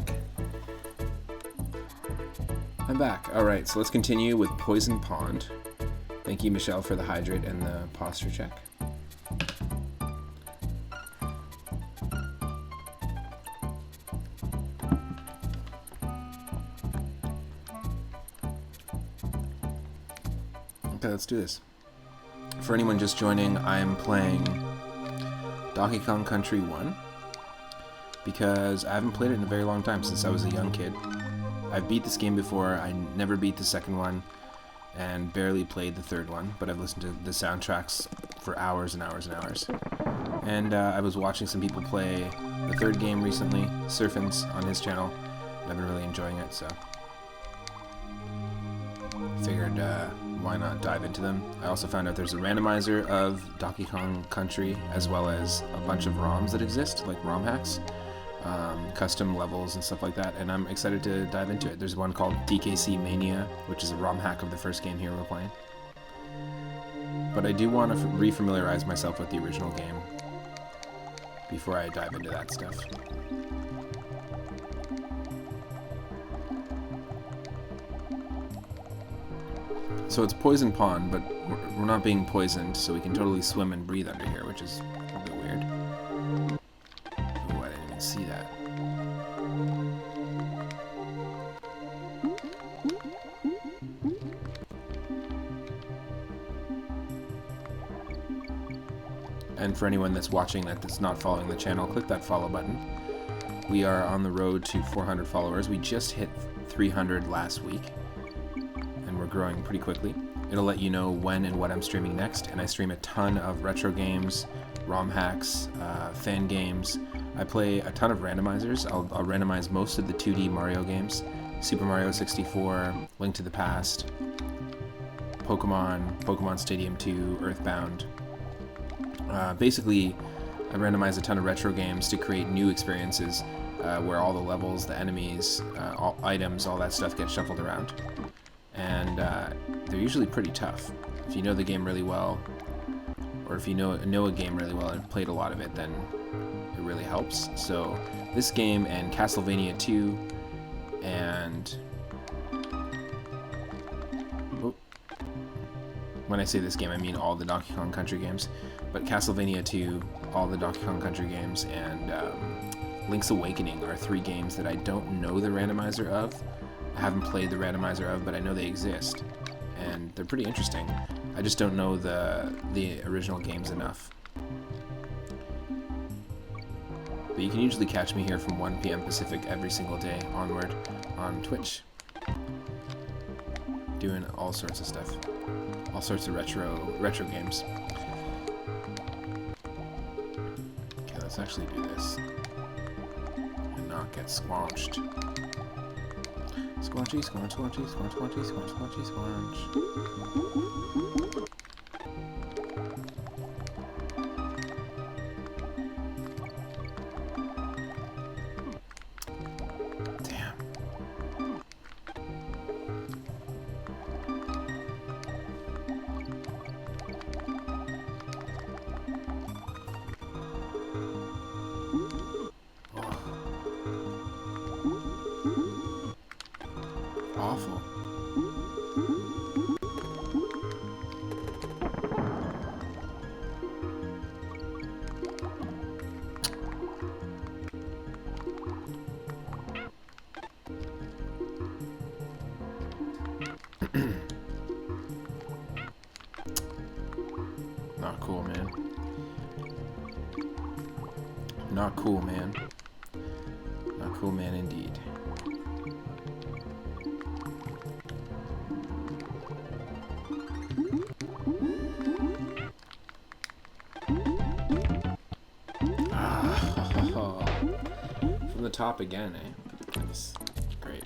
I'm back. Alright, so let's continue with Poison Pond. Thank you, Michelle, for the hydrate and the posture check. Okay, let's do this. For anyone just joining, I am playing Donkey Kong Country 1 because I haven't played it in a very long time, since I was a young kid. I've beat this game before. I never beat the second one and barely played the third one, but I've listened to the soundtracks for hours and hours and hours. And I was watching some people play the third game recently, Surfin's on his channel, and I've been really enjoying it, so figured why not dive into them. I also found out there's a randomizer of Donkey Kong Country, as well as a bunch of ROMs that exist, like ROM hacks, custom levels and stuff like that, and I'm excited to dive into it. There's one called DKC Mania, which is a ROM hack of the first game here we're playing. But I do want to refamiliarize myself with the original game before I dive into that stuff. So it's Poison Pond, but we're not being poisoned, so we can totally swim and breathe under here, which is a bit weird. Oh, I didn't even see that. And for anyone that's watching that's not following the channel, click that follow button. We are on the road to 400 followers. We just hit 300 last week, and we're growing pretty quickly. It'll let you know when and what I'm streaming next, and I stream a ton of retro games, ROM hacks, fan games. I play a ton of randomizers. I'll randomize most of the 2D Mario games. Super Mario 64, Link to the Past, Pokemon Stadium 2, Earthbound. Basically, I randomize a ton of retro games to create new experiences where all the levels, the enemies, all items, all that stuff gets shuffled around. And they're usually pretty tough. If you know the game really well, or if you know a game really well and played a lot of it, then it really helps. So this game and Castlevania 2 and... Oh, when I say this game, I mean all the Donkey Kong Country games. But Castlevania 2, all the Donkey Kong Country games, and Link's Awakening are three games that I don't know the randomizer of. I haven't played the randomizer of, but I know they exist, and they're pretty interesting. I just don't know the original games enough. But you can usually catch me here from 1 p.m. Pacific every single day onward on Twitch, doing all sorts of stuff, all sorts of retro games. Okay, let's actually do this and not get squanched. Squanchy, squanch, squanchy, squanch, squanchy, squanch, squanchy, squanch. Damn. Awful. Not cool, man. Not cool, man. Not cool, man, indeed. From the top again, eh? Nice. Great.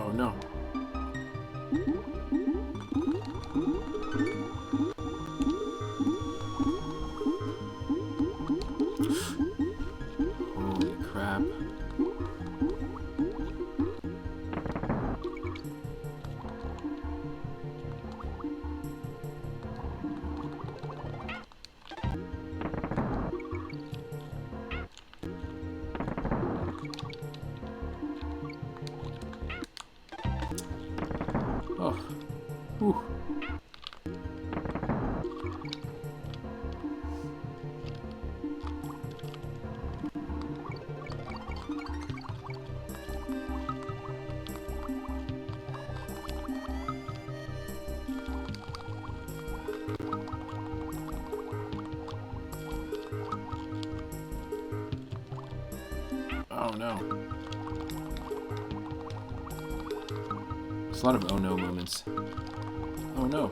Oh no. Holy crap. Oh. Whew. Oh no. There's a lot of oh no moments. Oh no.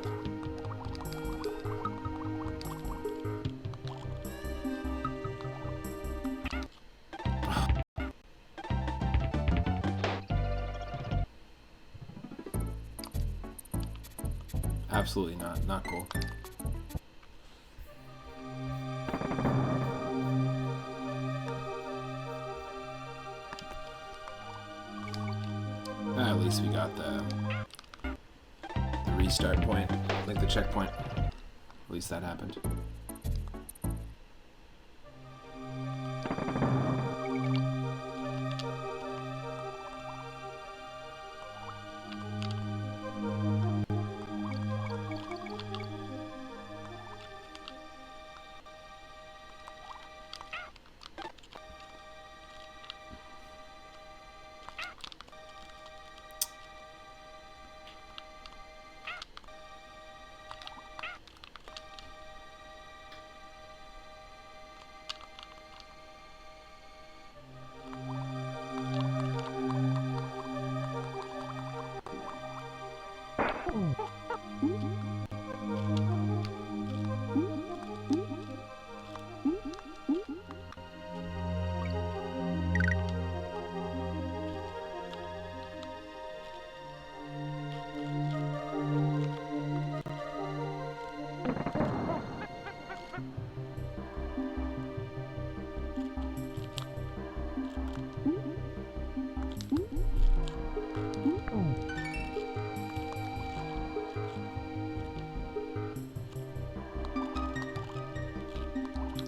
Absolutely not. Not cool. At least we got the restart point, like the checkpoint. At least that happened.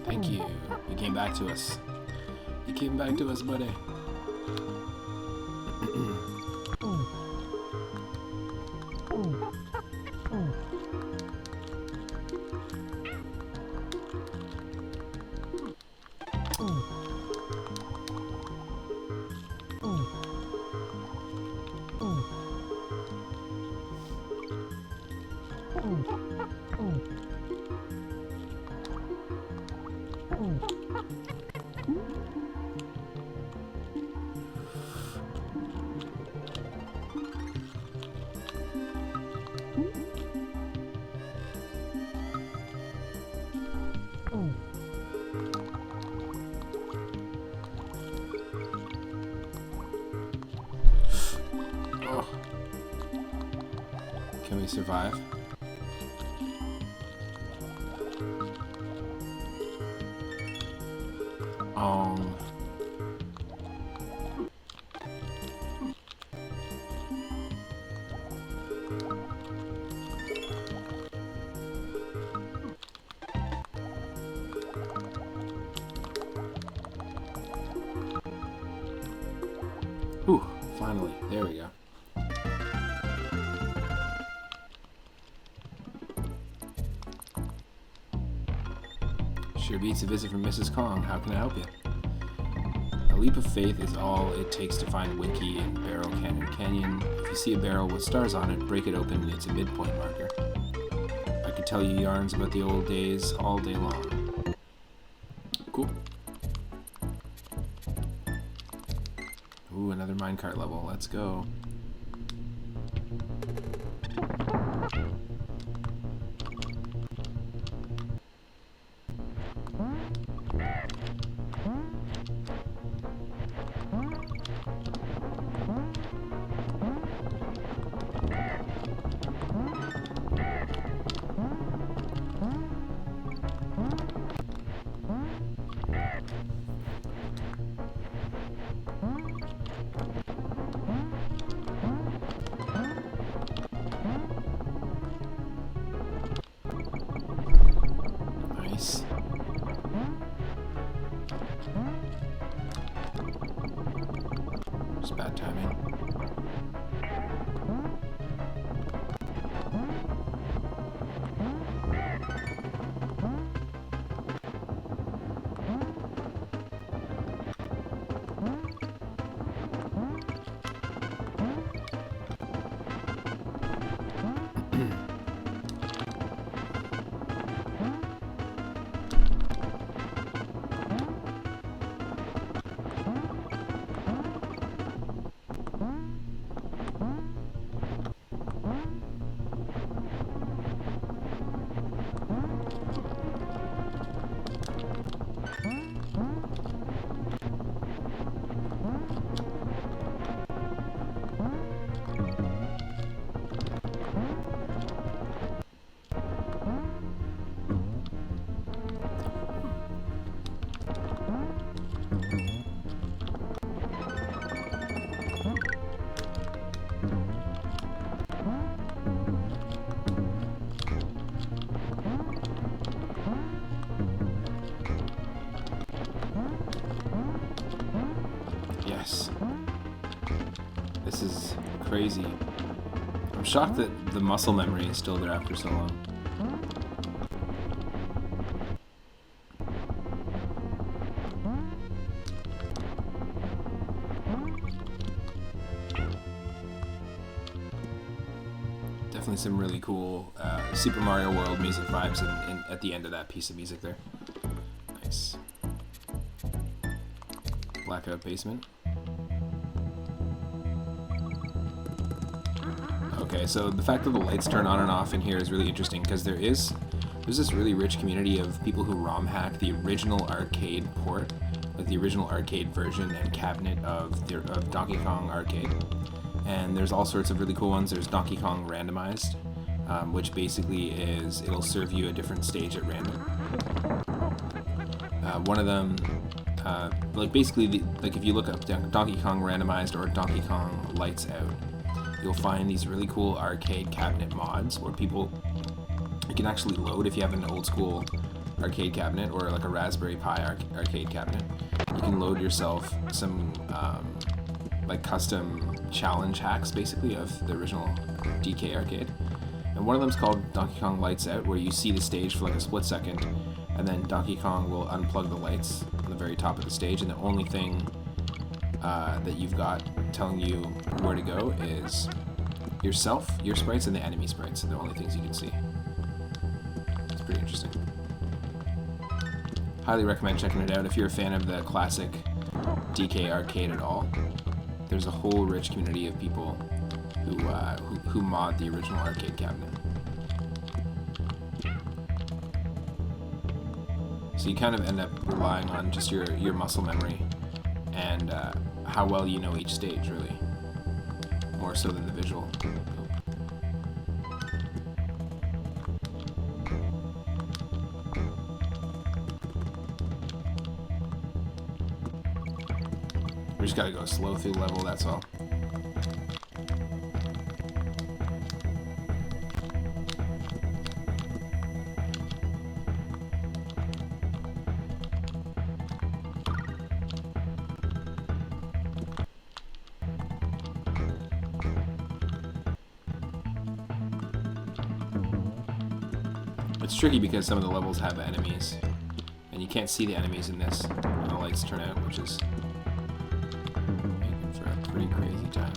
Thank you. You came back to us. You came back to us, buddy. Oh. Can we survive? Whew, finally. There we go. Sure beats a visit from Mrs. Kong. How can I help you? A leap of faith is all it takes to find Winky in Barrel Canyon. If you see a barrel with stars on it, break it open. It's a midpoint marker. I could tell you yarns about the old days all day long. Cool. Ooh, another minecart level. Let's go. Just bad timing. Yes. This is crazy. I'm shocked that the muscle memory is still there after so long. Definitely some really cool Super Mario World music vibes at the end of that piece of music there. Nice. Blackout basement. Okay, so the fact that the lights turn on and off in here is really interesting because there's this really rich community of people who ROM hack the original arcade port, like the original arcade version and cabinet of Donkey Kong Arcade. And there's all sorts of really cool ones. There's Donkey Kong Randomized, which basically is it'll serve you a different stage at random. One of them, like basically, like if you look up Donkey Kong Randomized or Donkey Kong Lights Out, you'll find these really cool arcade cabinet mods where you can actually load if you have an old school arcade cabinet or like a Raspberry Pi arcade cabinet. You can load yourself some like custom challenge hacks basically of the original DK arcade. And one of them's called Donkey Kong Lights Out, where you see the stage for like a split second and then Donkey Kong will unplug the lights on the very top of the stage, and the only thing that you've got telling you where to go is yourself, your sprites, and the enemy sprites are the only things you can see. It's pretty interesting. Highly recommend checking it out if you're a fan of the classic DK arcade at all. There's a whole rich community of people who mod the original arcade cabinet. So you kind of end up relying on just your muscle memory and how well you know each stage, really, more so than the visual. We just gotta go slow through the level, that's all. It's tricky because some of the levels have enemies, and you can't see the enemies in this when the lights turn out, which is making for a pretty crazy time.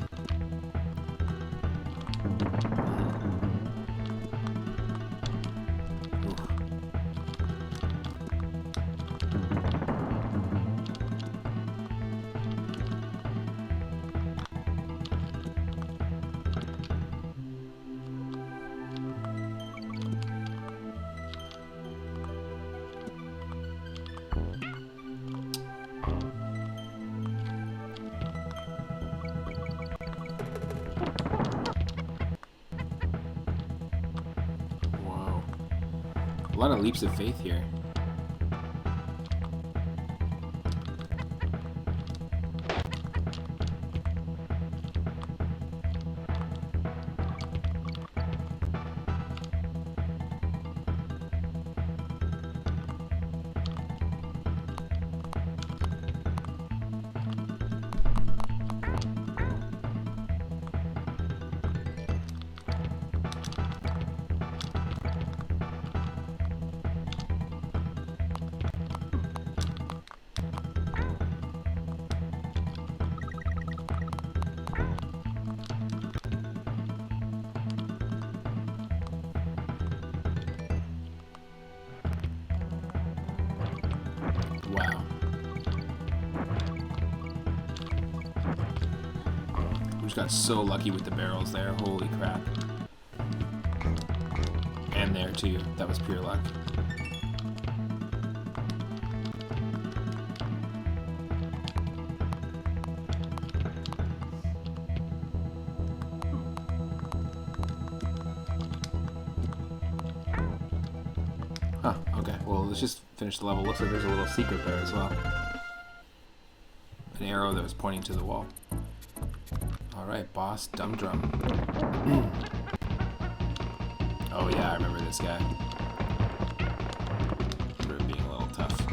Whoa. A lot of leaps of faith here. Just got so lucky with the barrels there. Holy crap. And there too. That was pure luck. Huh, okay. Well, let's just finish the level. Looks like there's a little secret there as well. An arrow that was pointing to the wall. Alright, boss, Dumb Drum. Oh yeah, I remember this guy. I remember it being a little tough.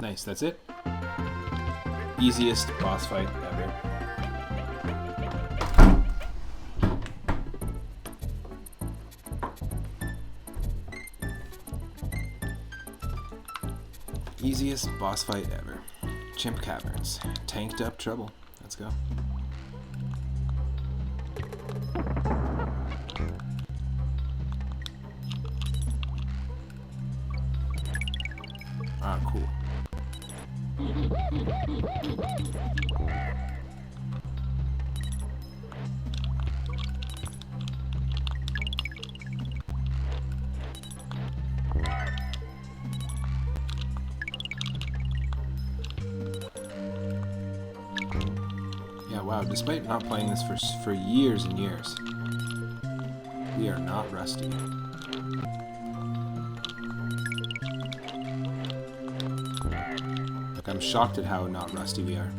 Nice, that's it. Easiest boss fight ever. Easiest boss fight ever. Chimp Caverns. Tanked up trouble. Let's go. Ah, cool. Yeah, wow, despite not playing this for years and years, we are not rusty. Like, I'm shocked at how not rusty we are.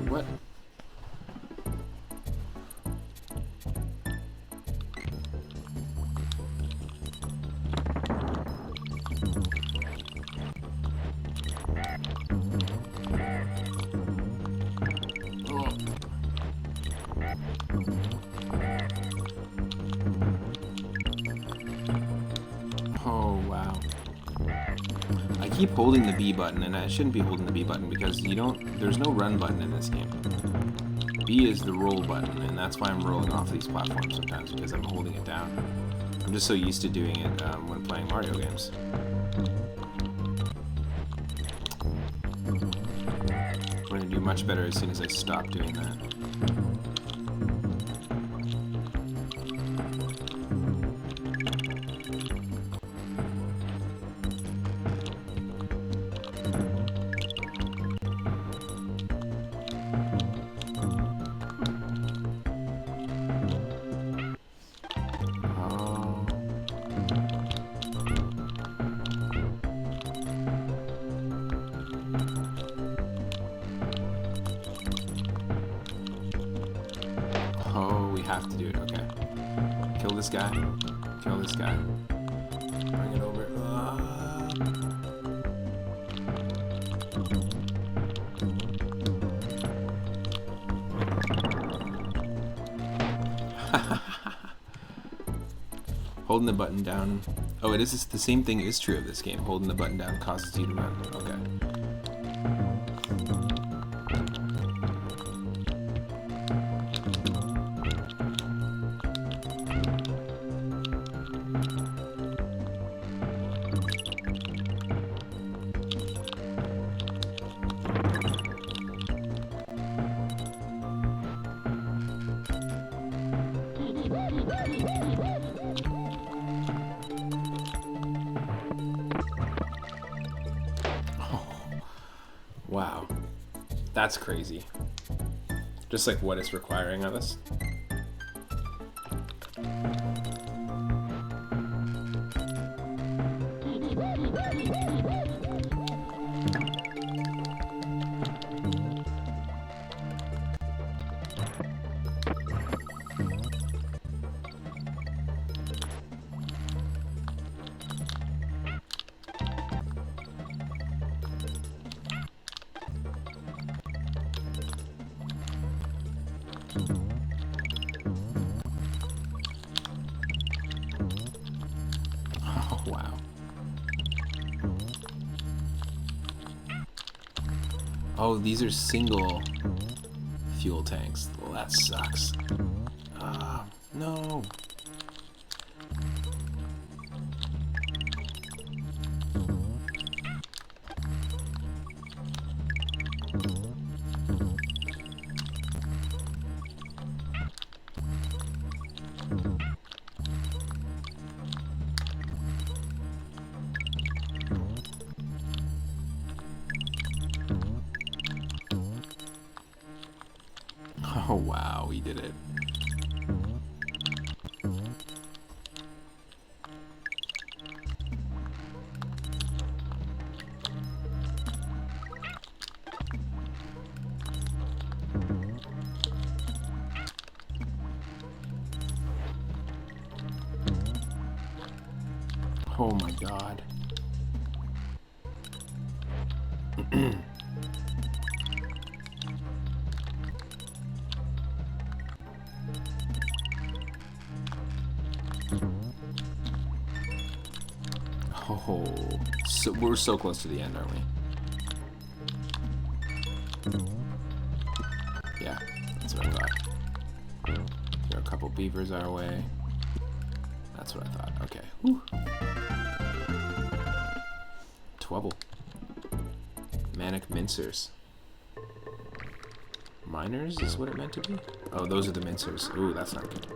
What? Oh, wow. I keep holding the B button, and I shouldn't be holding the B button because there's no run button in this game. B is the roll button, and that's why I'm rolling off these platforms sometimes, because I'm holding it down. I'm just so used to doing it when playing Mario games. We're gonna do much better as soon as I stop doing that. Oh, we have to do it, okay. Kill this guy. Kill this guy. Bring it over. Holding the button down. Oh, it is the same thing is true of this game. Holding the button down causes you to run. Okay. Wow, that's crazy. Just like what it's requiring of us. Oh, wow. Oh, these are single fuel tanks. Well, that sucks. Ah, no. Oh, wow, we did it. Oh my god. Oh, so we're so close to the end, aren't we? Yeah, that's what I thought. There are a couple beavers our way. That's what I thought. Okay. Whew. Twubble. Manic mincers. Miners is what it meant to be? Oh, those are the mincers. Ooh, that's not good.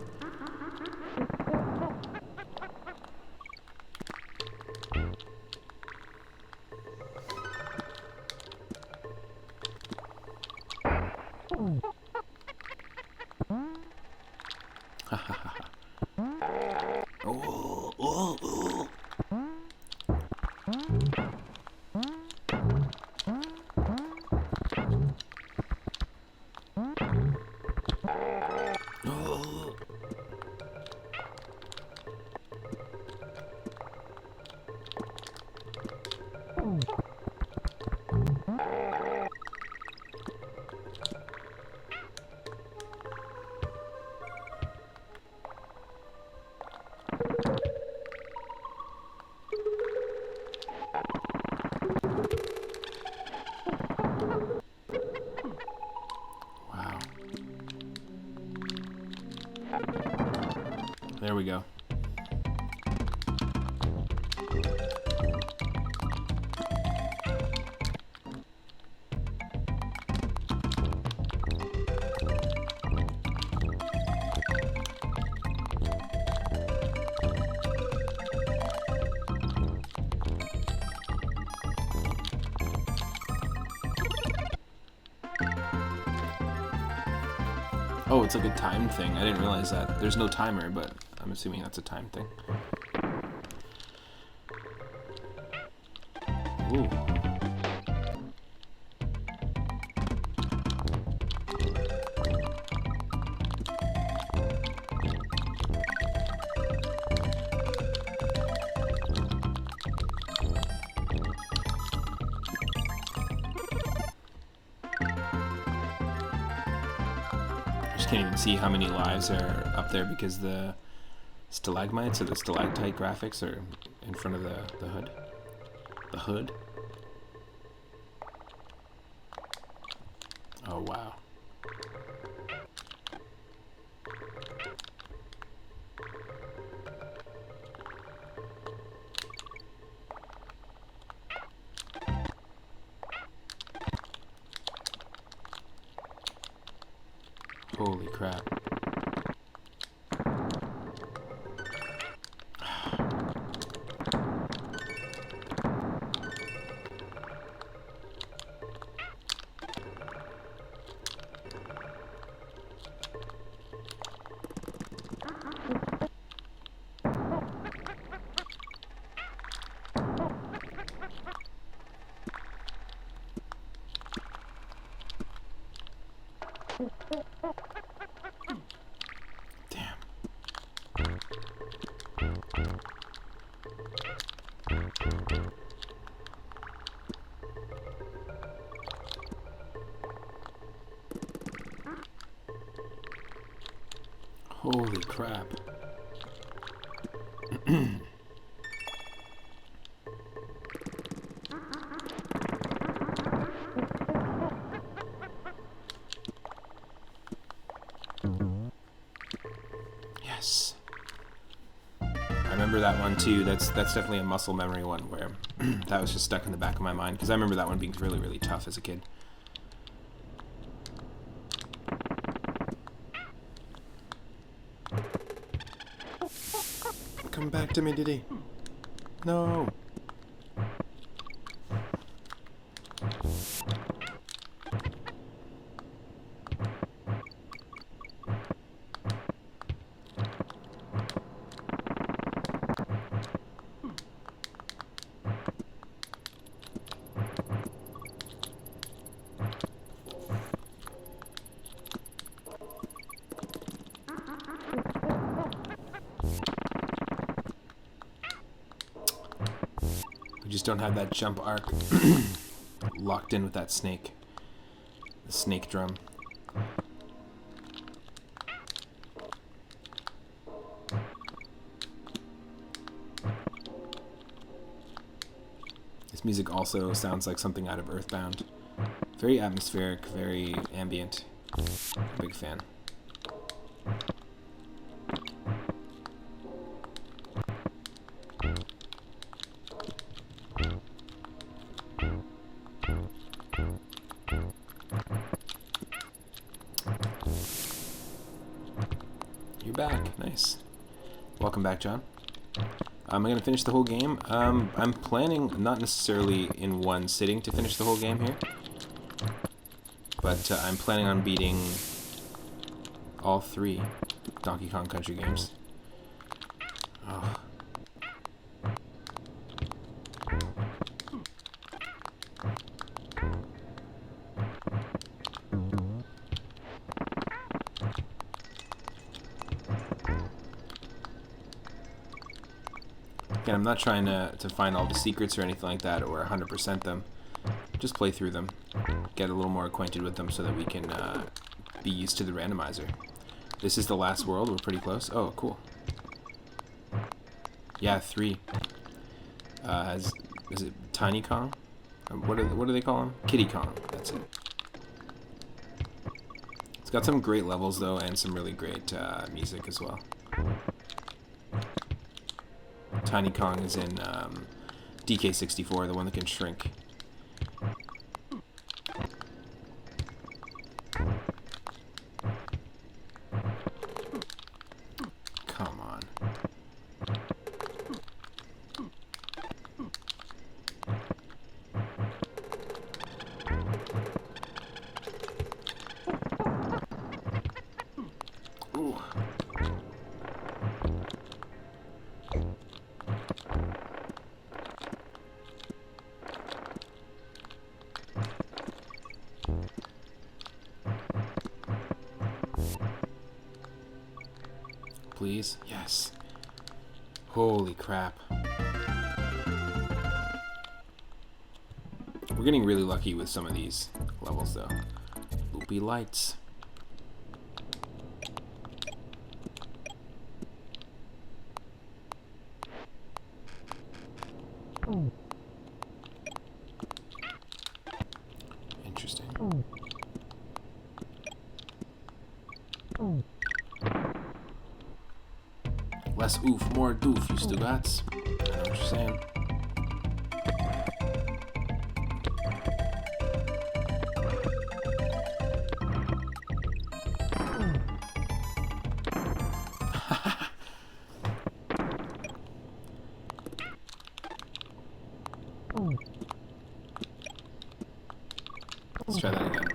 Wow. There we go. Oh, it's like a time thing. I didn't realize that. There's no timer, but I'm assuming that's a time thing. Ooh. Can't even see how many lives are up there because the stalagmites or the stalactite graphics are in front of the hood. The hood? Oh, wow. Holy crap. Damn. Holy crap. Yes. I remember that one too. That's definitely a muscle memory one where that was just stuck in the back of my mind because I remember that one being really, really tough as a kid. Come back to me, Diddy. No. We just don't have that jump arc locked in with that snake. The snake drum. This music also sounds like something out of Earthbound. Very atmospheric, very ambient. I'm a big fan. You're back. Nice. Welcome back, John. Am I going to finish the whole game? I'm planning not necessarily in one sitting to finish the whole game here, but I'm planning on beating all 3 Donkey Kong Country games. Oh. Again, I'm not trying to find all the secrets or anything like that or 100% them. Just play through them, get a little more acquainted with them so that we can be used to the randomizer. This is the last world. We're pretty close. Oh, cool. Yeah, 3. Is it Tiny Kong? What do they call him? Kitty Kong. That's it. It's got some great levels though, and some really great music as well. Tiny Kong is in DK64, the one that can shrink. Come on. Ooh. Please? Yes. Holy crap. We're getting really lucky with some of these levels though. Loopy lights. Interesting. Less oof, more doof, you Stugats. I know what you're saying. Let's try that again.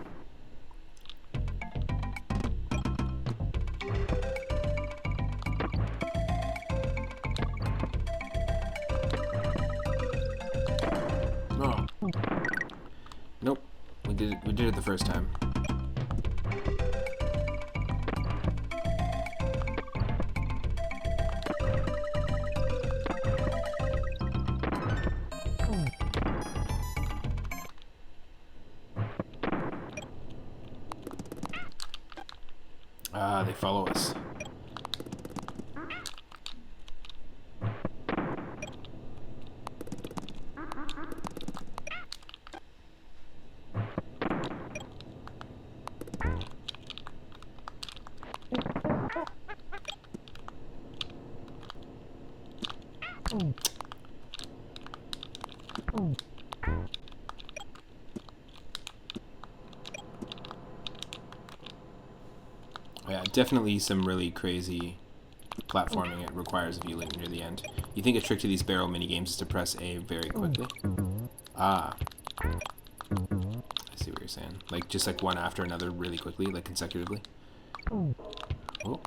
Oh. Nope. We did it the first time. Ah, they follow us. Yeah, definitely some really crazy platforming it requires of you near the end. You think a trick to these barrel minigames is to press A very quickly? Ah. I see what you're saying. Like, just like one after another really quickly, like consecutively. Oh. Oh.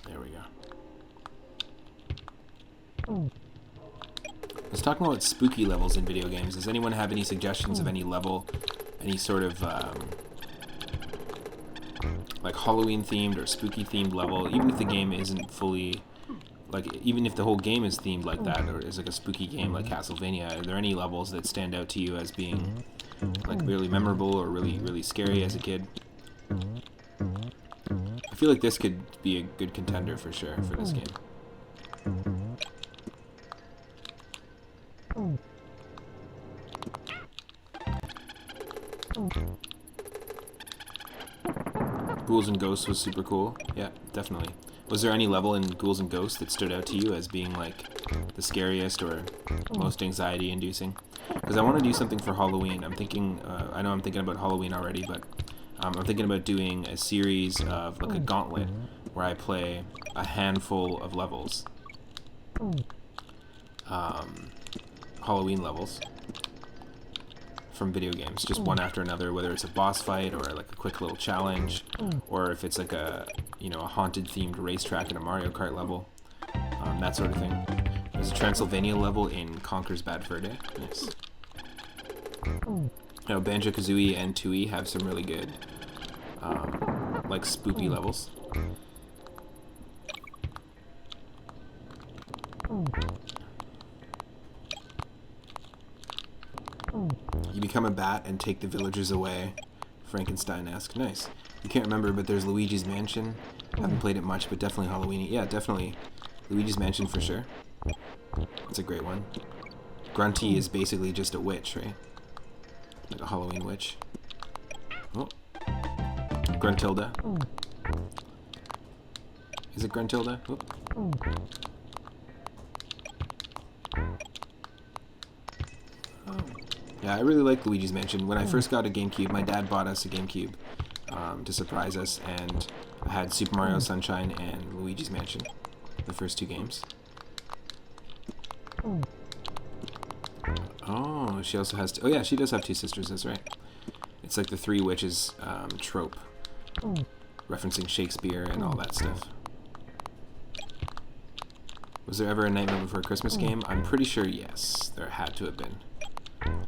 There we go. Let's talk about spooky levels in video games. Does anyone have any suggestions of any level, any sort of like Halloween themed or spooky themed level, even if the game isn't fully, like, even if the whole game is themed like that, or is like a spooky game like Castlevania? Are there any levels that stand out to you as being like really memorable or really scary as a kid? I feel like this could be a good contender for sure for this game. Ghouls and Ghosts was super cool. Yeah, definitely. Was there any level in Ghouls and Ghosts that stood out to you as being like the scariest or most anxiety inducing? Because I want to do something for Halloween. I'm thinking, I know I'm thinking about Halloween already, but I'm thinking about doing a series of like a gauntlet where I play a handful of levels. Halloween levels from video games, just one after another, whether it's a boss fight or like a quick little challenge, or if it's like a, you know, a haunted themed racetrack in a Mario Kart level, that sort of thing. There's a Transylvania level in Conker's Bad Fur Day. Nice. You know, Banjo-Kazooie and Tooie have some really good like spooky levels. You become a bat and take the villagers away. Frankenstein-esque. Nice. You can't remember, but there's Luigi's Mansion. Haven't played it much, but definitely Halloween. Yeah, definitely Luigi's Mansion for sure. That's a great one. Grunty is basically just a witch, right? Like a Halloween witch. Oh. Gruntilda. Is it Gruntilda? Oh. Yeah, I really like Luigi's Mansion. When I first got a GameCube, my dad bought us a GameCube to surprise us, and I had Super Mario Sunshine and Luigi's Mansion, the first two games. Oh, she also has... oh yeah, she does have two sisters, that's right. It's like the three witches trope, referencing Shakespeare and all that stuff. Was there ever a Nightmare Before Christmas game? I'm pretty sure yes, there had to have been.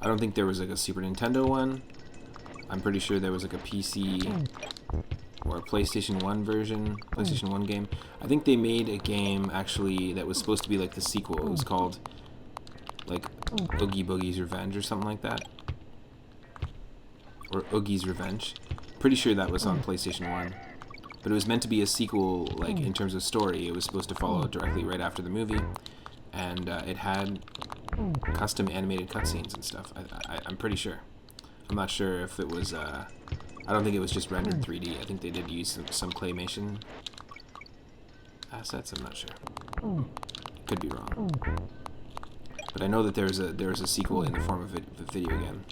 I don't think there was like a Super Nintendo one. I'm pretty sure there was like a PC or PlayStation 1 version, PlayStation 1 game. I think they made a game actually that was supposed to be like the sequel. It was called like Oogie Boogie's Revenge or something like that. Or Oogie's Revenge. Pretty sure that was on PlayStation 1. But it was meant to be a sequel, like, in terms of story. It was supposed to follow directly right after the movie. And it had custom animated cutscenes and stuff. I'm pretty sure. I'm not sure if it was... I don't think it was just rendered 3D. I think they did use some claymation assets. I'm not sure. Could be wrong. But I know that there was a sequel in the form of a video game.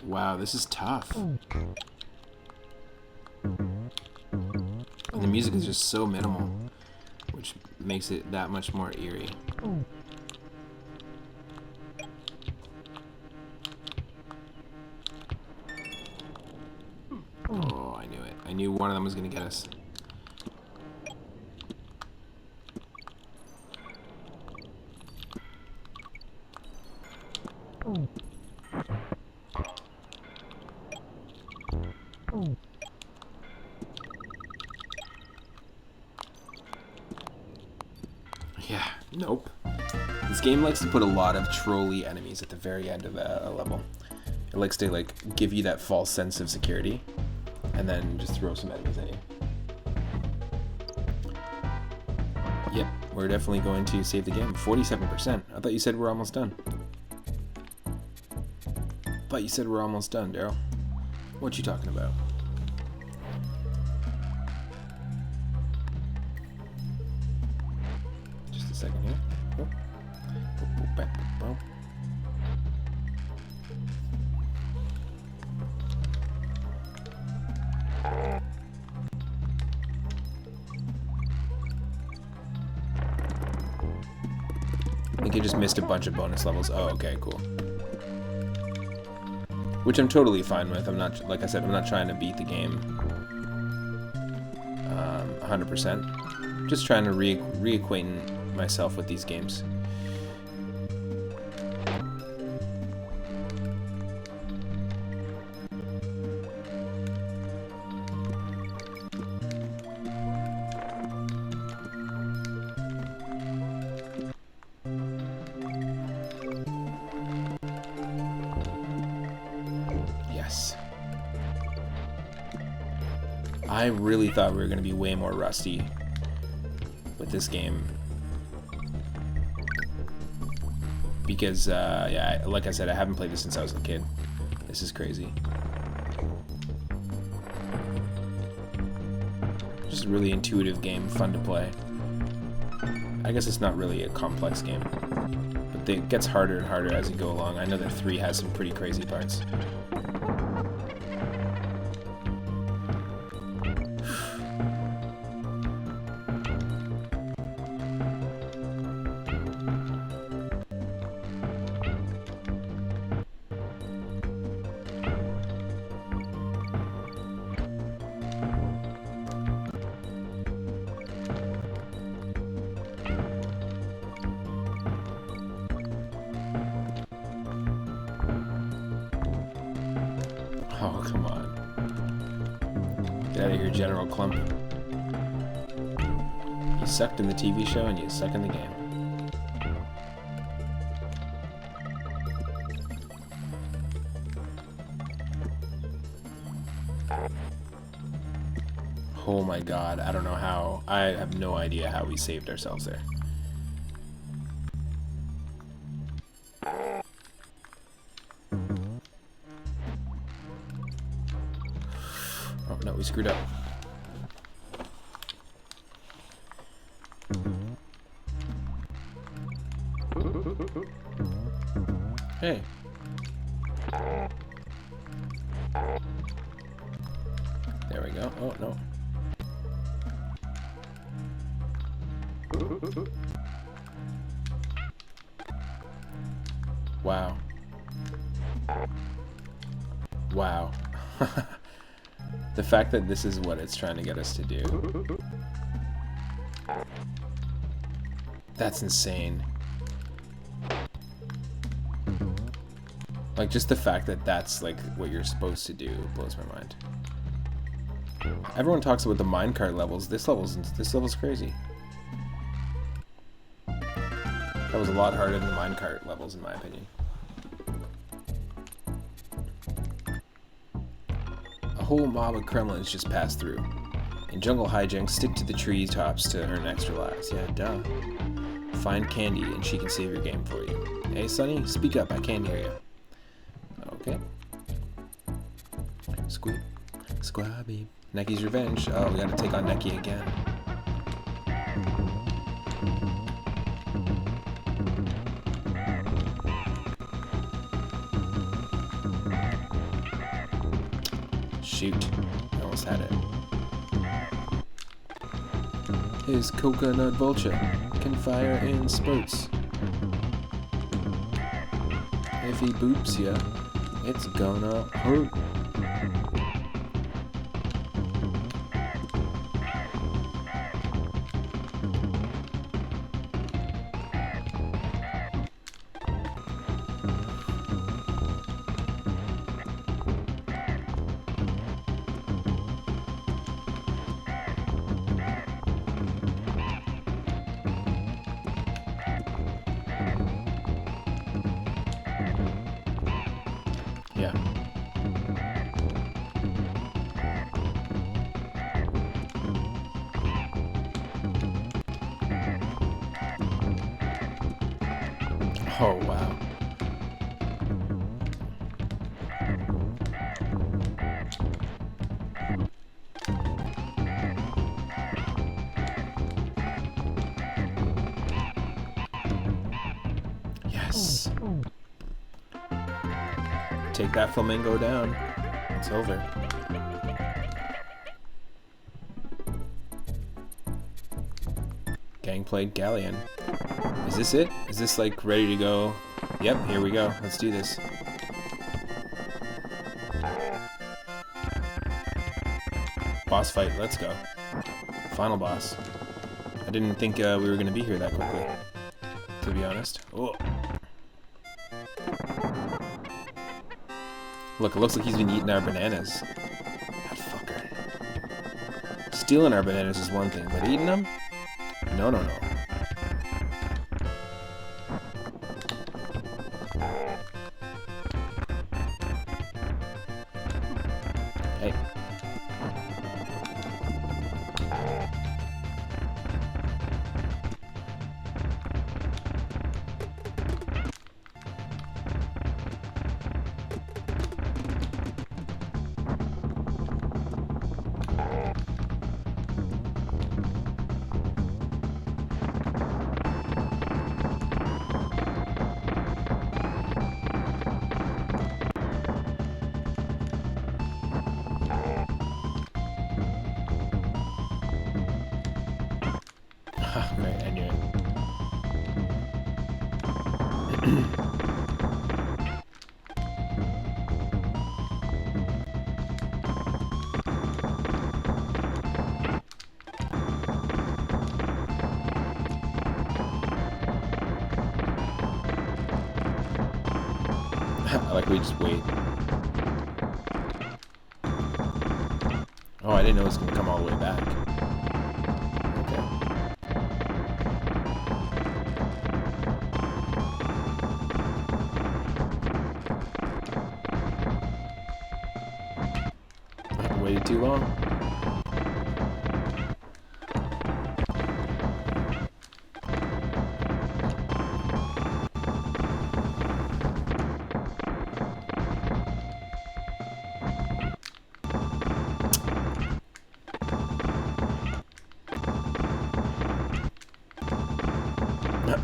Wow, this is tough. And the music is just so minimal, which makes it that much more eerie. Oh, I knew it. I knew one of them was going to get us. Yeah, nope. This game likes to put a lot of trolly enemies at the very end of a level. It likes to like give you that false sense of security, and then just throw some enemies at you. Yep, we're definitely going to save the game. 47%. I thought you said we're almost done. But you said we're almost done, Daryl. What you talking about? Just a second here. Oh. Oh. I think you just missed a bunch of bonus levels. Oh, okay, cool. Which I'm totally fine with. I'm not, like I said, I'm not trying to beat the game 100%. Just trying to reacquaint myself with these games. I really thought we were going to be way more rusty with this game. Because, yeah, like I said, I haven't played this since I was a kid. This is crazy. Just a really intuitive game, fun to play. I guess it's not really a complex game. But it gets harder and harder as you go along. I know that 3 has some pretty crazy parts. Oh, come on. Get out of here, General Clump. You sucked in the TV show and you suck in the game. Oh my god, I don't know how. I have no idea how we saved ourselves there. Oh no, we screwed up. Hey. There we go. Oh no. Wow. Wow. The fact that this is what it's trying to get us to do. That's insane. Like, just the fact that that's, like, what you're supposed to do blows my mind. Everyone talks about the minecart levels. This level's crazy. That was a lot harder than the minecart levels, in my opinion. A whole mob of Kremlins just passed through. In jungle hijinks, stick to the tree tops to earn extra lives. Yeah, duh. Find Candy, and she can save your game for you. Hey, Sonny, speak up. I can't hear you. Okay. Squeak. Squabby. Necky's revenge. Oh, we gotta take on Necky again. Shoot. I almost had it. His coconut vulture can fire in spurts. If he boops ya, it's gonna hurt. Yeah. Oh, wow. Yes. Take that flamingo down. It's over. Gangplank Galleon. Is this it? Is this like ready to go? Yep, here we go. Let's do this. Boss fight, let's go. Final boss. I didn't think we were going to be here that quickly, to be honest. Oh. Look, it looks like he's been eating our bananas. That fucker. Stealing our bananas is one thing, but eating them? No, no, no. Hey. Right, I knew it. I like we just wait. Oh, I didn't know it was gonna come all the way back. Okay. I waited too long.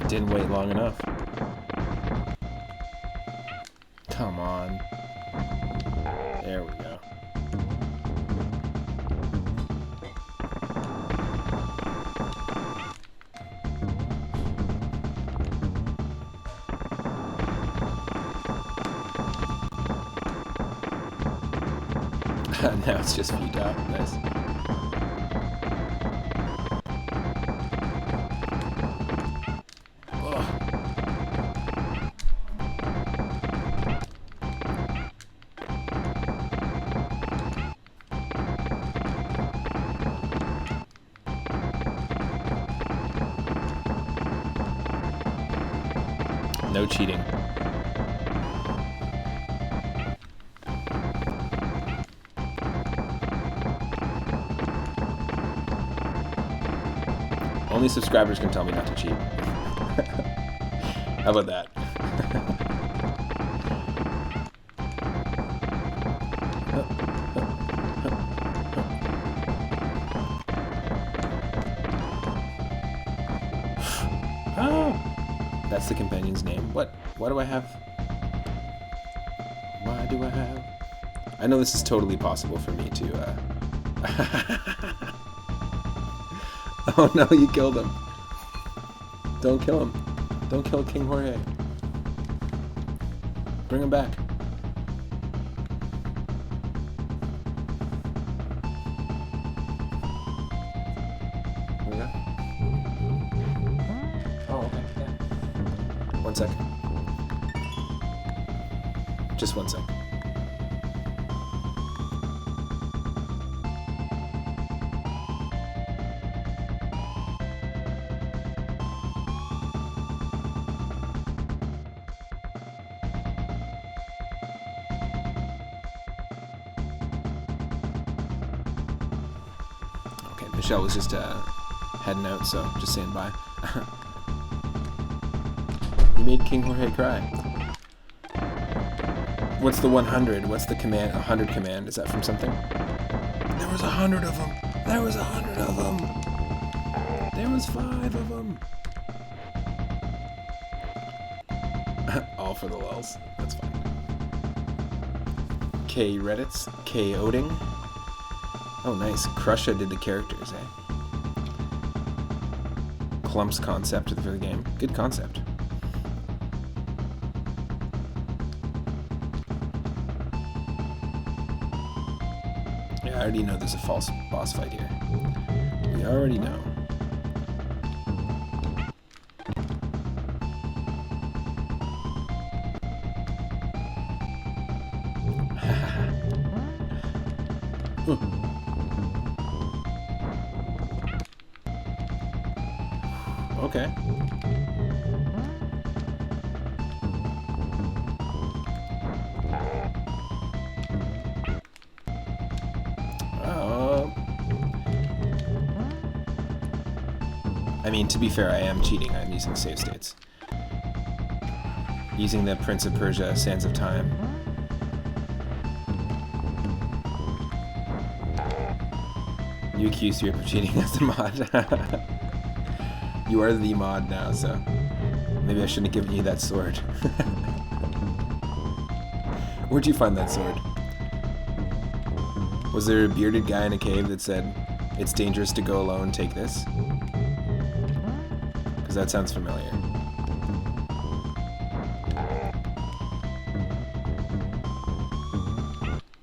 Didn't wait long enough. Come on. There we go. Now it's just futile. Nice. No cheating. Only subscribers can tell me not to cheat. How about that? Oh! That's the companion's name. What? Why do I have... Why do I have... I know this is totally possible for me to, Oh no, you killed him. Don't kill him. Don't kill King Jorge. Bring him back. Here we go. Oh, okay. Yeah. 1 second. Just 1 second. Michelle was just heading out, so just saying bye. You made King Jorge cry. What's the 100? What's the command? 100 command? Is that from something? There was 100 of them. There was 100 of them. There was 5 of them. All for the lulz. That's fine. K Reddits. K Oding. Oh, nice. Crusha did the characters, eh? Clump's concept for the game. Good concept. Yeah, I already know there's a false boss fight here. We already know. Okay. I mean, to be fair, I am cheating. I'm using save states. Using the Prince of Persia Sands of Time. You accuse me of cheating as the mod. You are the mod now, so maybe I shouldn't have given you that sword. Where'd you find that sword? Was there a bearded guy in a cave that said, "It's dangerous to go alone, take this"? Because that sounds familiar.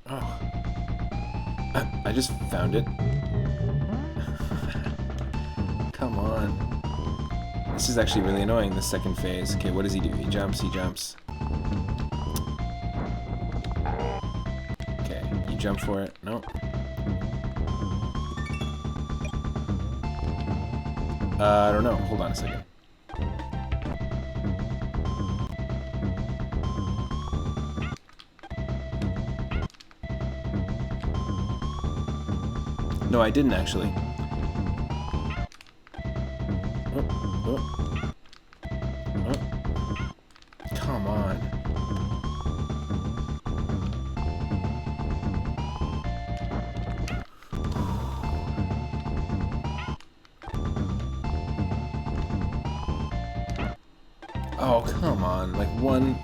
Oh. I just found it. Come on. This is actually really annoying, the second phase. Okay, what does he do? He jumps, he jumps. Okay, you jump for it. Nope. I don't know. Hold on a second. No, I didn't actually. Come on. Oh, come on. Like one...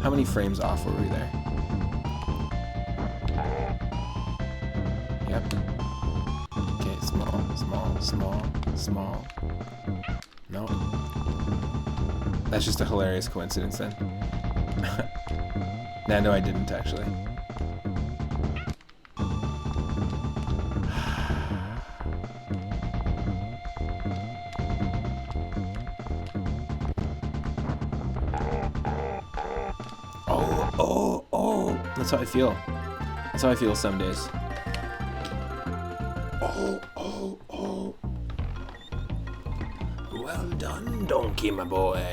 How many frames off were we there? Yep. Okay, small, small, small, small. No. That's just a hilarious coincidence then. Nah, no, I didn't actually. That's how I feel. That's how I feel some days. Oh. Well done, Donkey, my boy.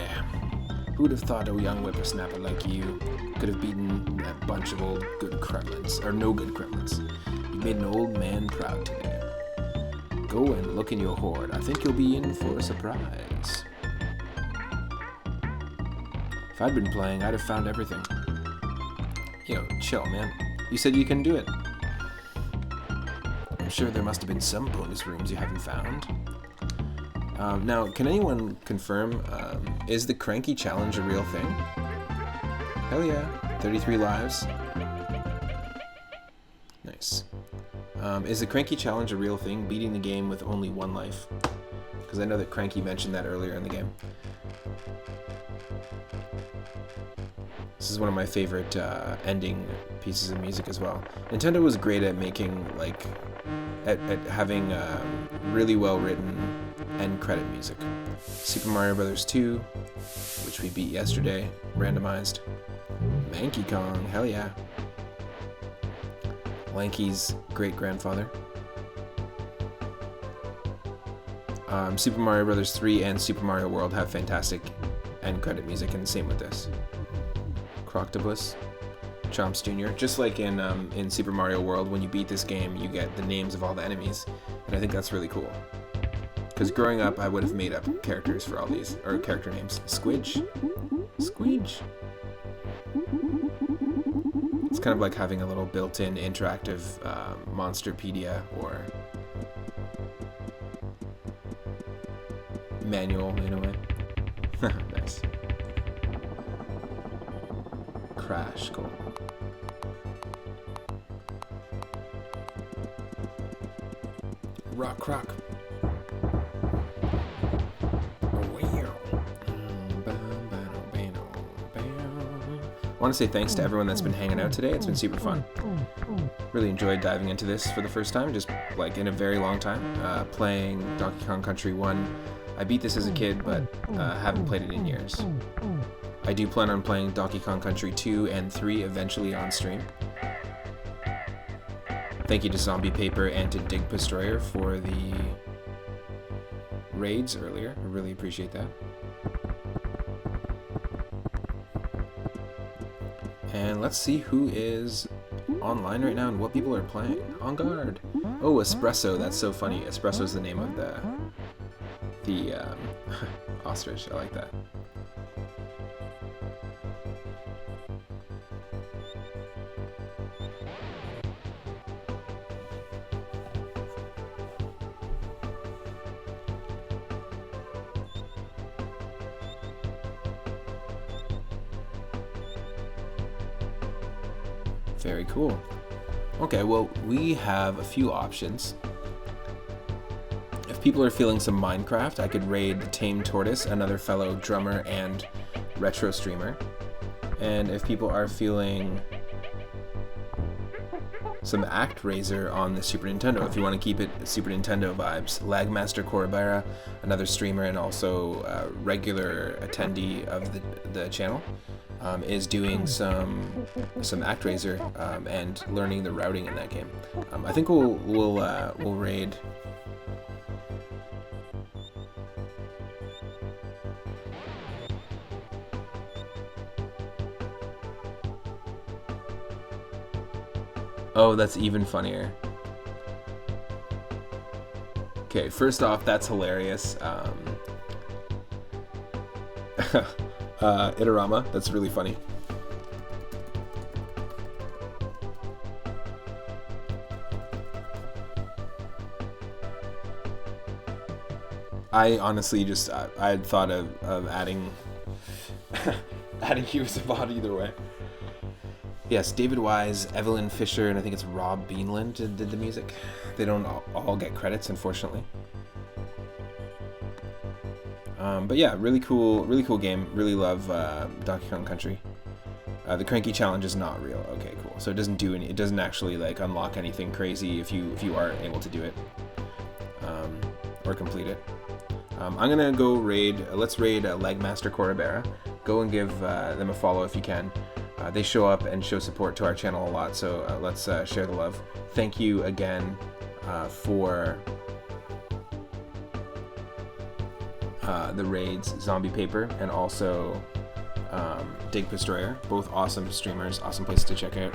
Who'd have thought a young whippersnapper like you could have beaten that bunch of old good kremlins, or no good kremlins? You made an old man proud today. Go and look in your hoard. I think you'll be in for a surprise. If I'd been playing, I'd have found everything. Yo, chill, man. You said you can do it. I'm sure there must have been some bonus rooms you haven't found. Now, can anyone confirm, is the Cranky Challenge a real thing? Hell yeah. 33 lives. Nice. Is the Cranky Challenge a real thing, beating the game with only 1 life? Because I know that Cranky mentioned that earlier in the game. This is one of my favorite ending pieces of music as well. Nintendo was great at making, like, at having really well written end credit music. Super Mario Bros. 2, which we beat yesterday, randomized. Donkey Kong, hell yeah. Lanky's great-grandfather. Super Mario Bros. 3 and Super Mario World have fantastic end credit music, and same with this. Croctopus, Chomps Jr. Just like in Super Mario World, when you beat this game, you get the names of all the enemies, and I think that's really cool. Because growing up, I would have made up characters for all these, or character names. Squidge. It's kind of like having a little built-in interactive Monsterpedia or manual in a way. Nice. Crash, cool. Rock. I want to say thanks to everyone that's been hanging out today. It's been super fun. Really enjoyed diving into this for the first time, just like in a very long time. Playing Donkey Kong Country 1. I beat this as a kid, but haven't played it in years. I do plan on playing Donkey Kong Country 2 and 3 eventually on stream. Thank you to Zombie Paper and to Dig Destroyer for the raids earlier. I really appreciate that. And let's see who is online right now and what people are playing. On guard. Oh, Espresso. That's so funny. Espresso's the name of the ostrich. I like that. Very cool. Okay, well, we have a few options. If people are feeling some Minecraft, I could raid Tame Tortoise, another fellow drummer and retro streamer. And if people are feeling some ActRaiser on the Super Nintendo, if you want to keep it Super Nintendo vibes, Lagmaster Corabera, another streamer and also a regular attendee of the channel, is doing some ActRaiser and learning the routing in that game. I think we'll raid. Oh, that's even funnier. Okay, first off, that's hilarious. Itorama, that's really funny. I honestly just, I had thought of adding you as a bot either way. Yes, David Wise, Evelyn Fisher, and I think it's Rob Beanland did the music. They don't all get credits, unfortunately. But yeah, really cool game. Really love Donkey Kong Country. The Cranky Challenge is not real. Okay, cool. So it doesn't actually like unlock anything crazy if you are able to do it or complete it. I'm gonna go raid. Let's raid Legmaster Corabera. Go and give them a follow if you can. they show up and show support to our channel a lot, so let's share the love. Thank you again for the raids, Zombie Paper, and also Dig Destroyer, both awesome streamers, awesome places to check out.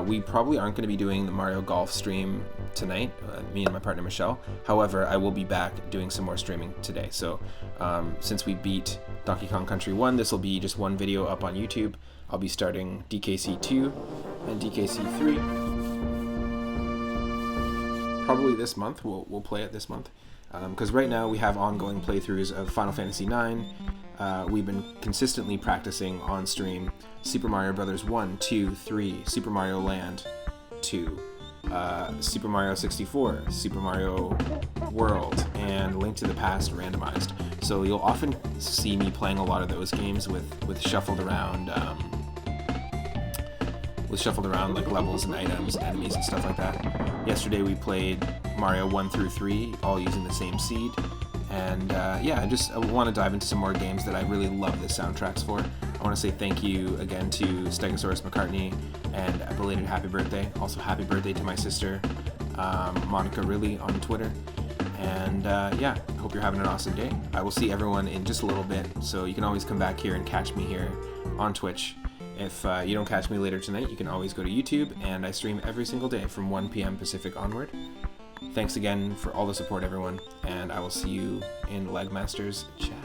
We probably aren't going to be doing the Mario Golf stream tonight, me and my partner Michelle. However, I will be back doing some more streaming today. So since we beat Donkey Kong Country 1, this will be just one video up on YouTube. I'll be starting DKC 2 and DKC 3 probably this month. We'll play it this month. Because right now we have ongoing playthroughs of Final Fantasy IX. We've been consistently practicing on stream Super Mario Bros. 1, 2, 3, Super Mario Land 2, Super Mario 64, Super Mario World, and Link to the Past randomized. So you'll often see me playing a lot of those games with shuffled around like levels and items and enemies and stuff like that. Yesterday we played Mario 1 through 3, all using the same seed. And yeah, I want to dive into some more games that I really love the soundtracks for. I want to say thank you again to Stegosaurus McCartney and a belated happy birthday. Also happy birthday to my sister, Monica Riley on Twitter. And yeah, hope you're having an awesome day. I will see everyone in just a little bit, so you can always come back here and catch me here on Twitch. If you don't catch me later tonight, you can always go to YouTube, and I stream every single day from 1 p.m. Pacific onward. Thanks again for all the support, everyone, and I will see you in Legmaster's chat.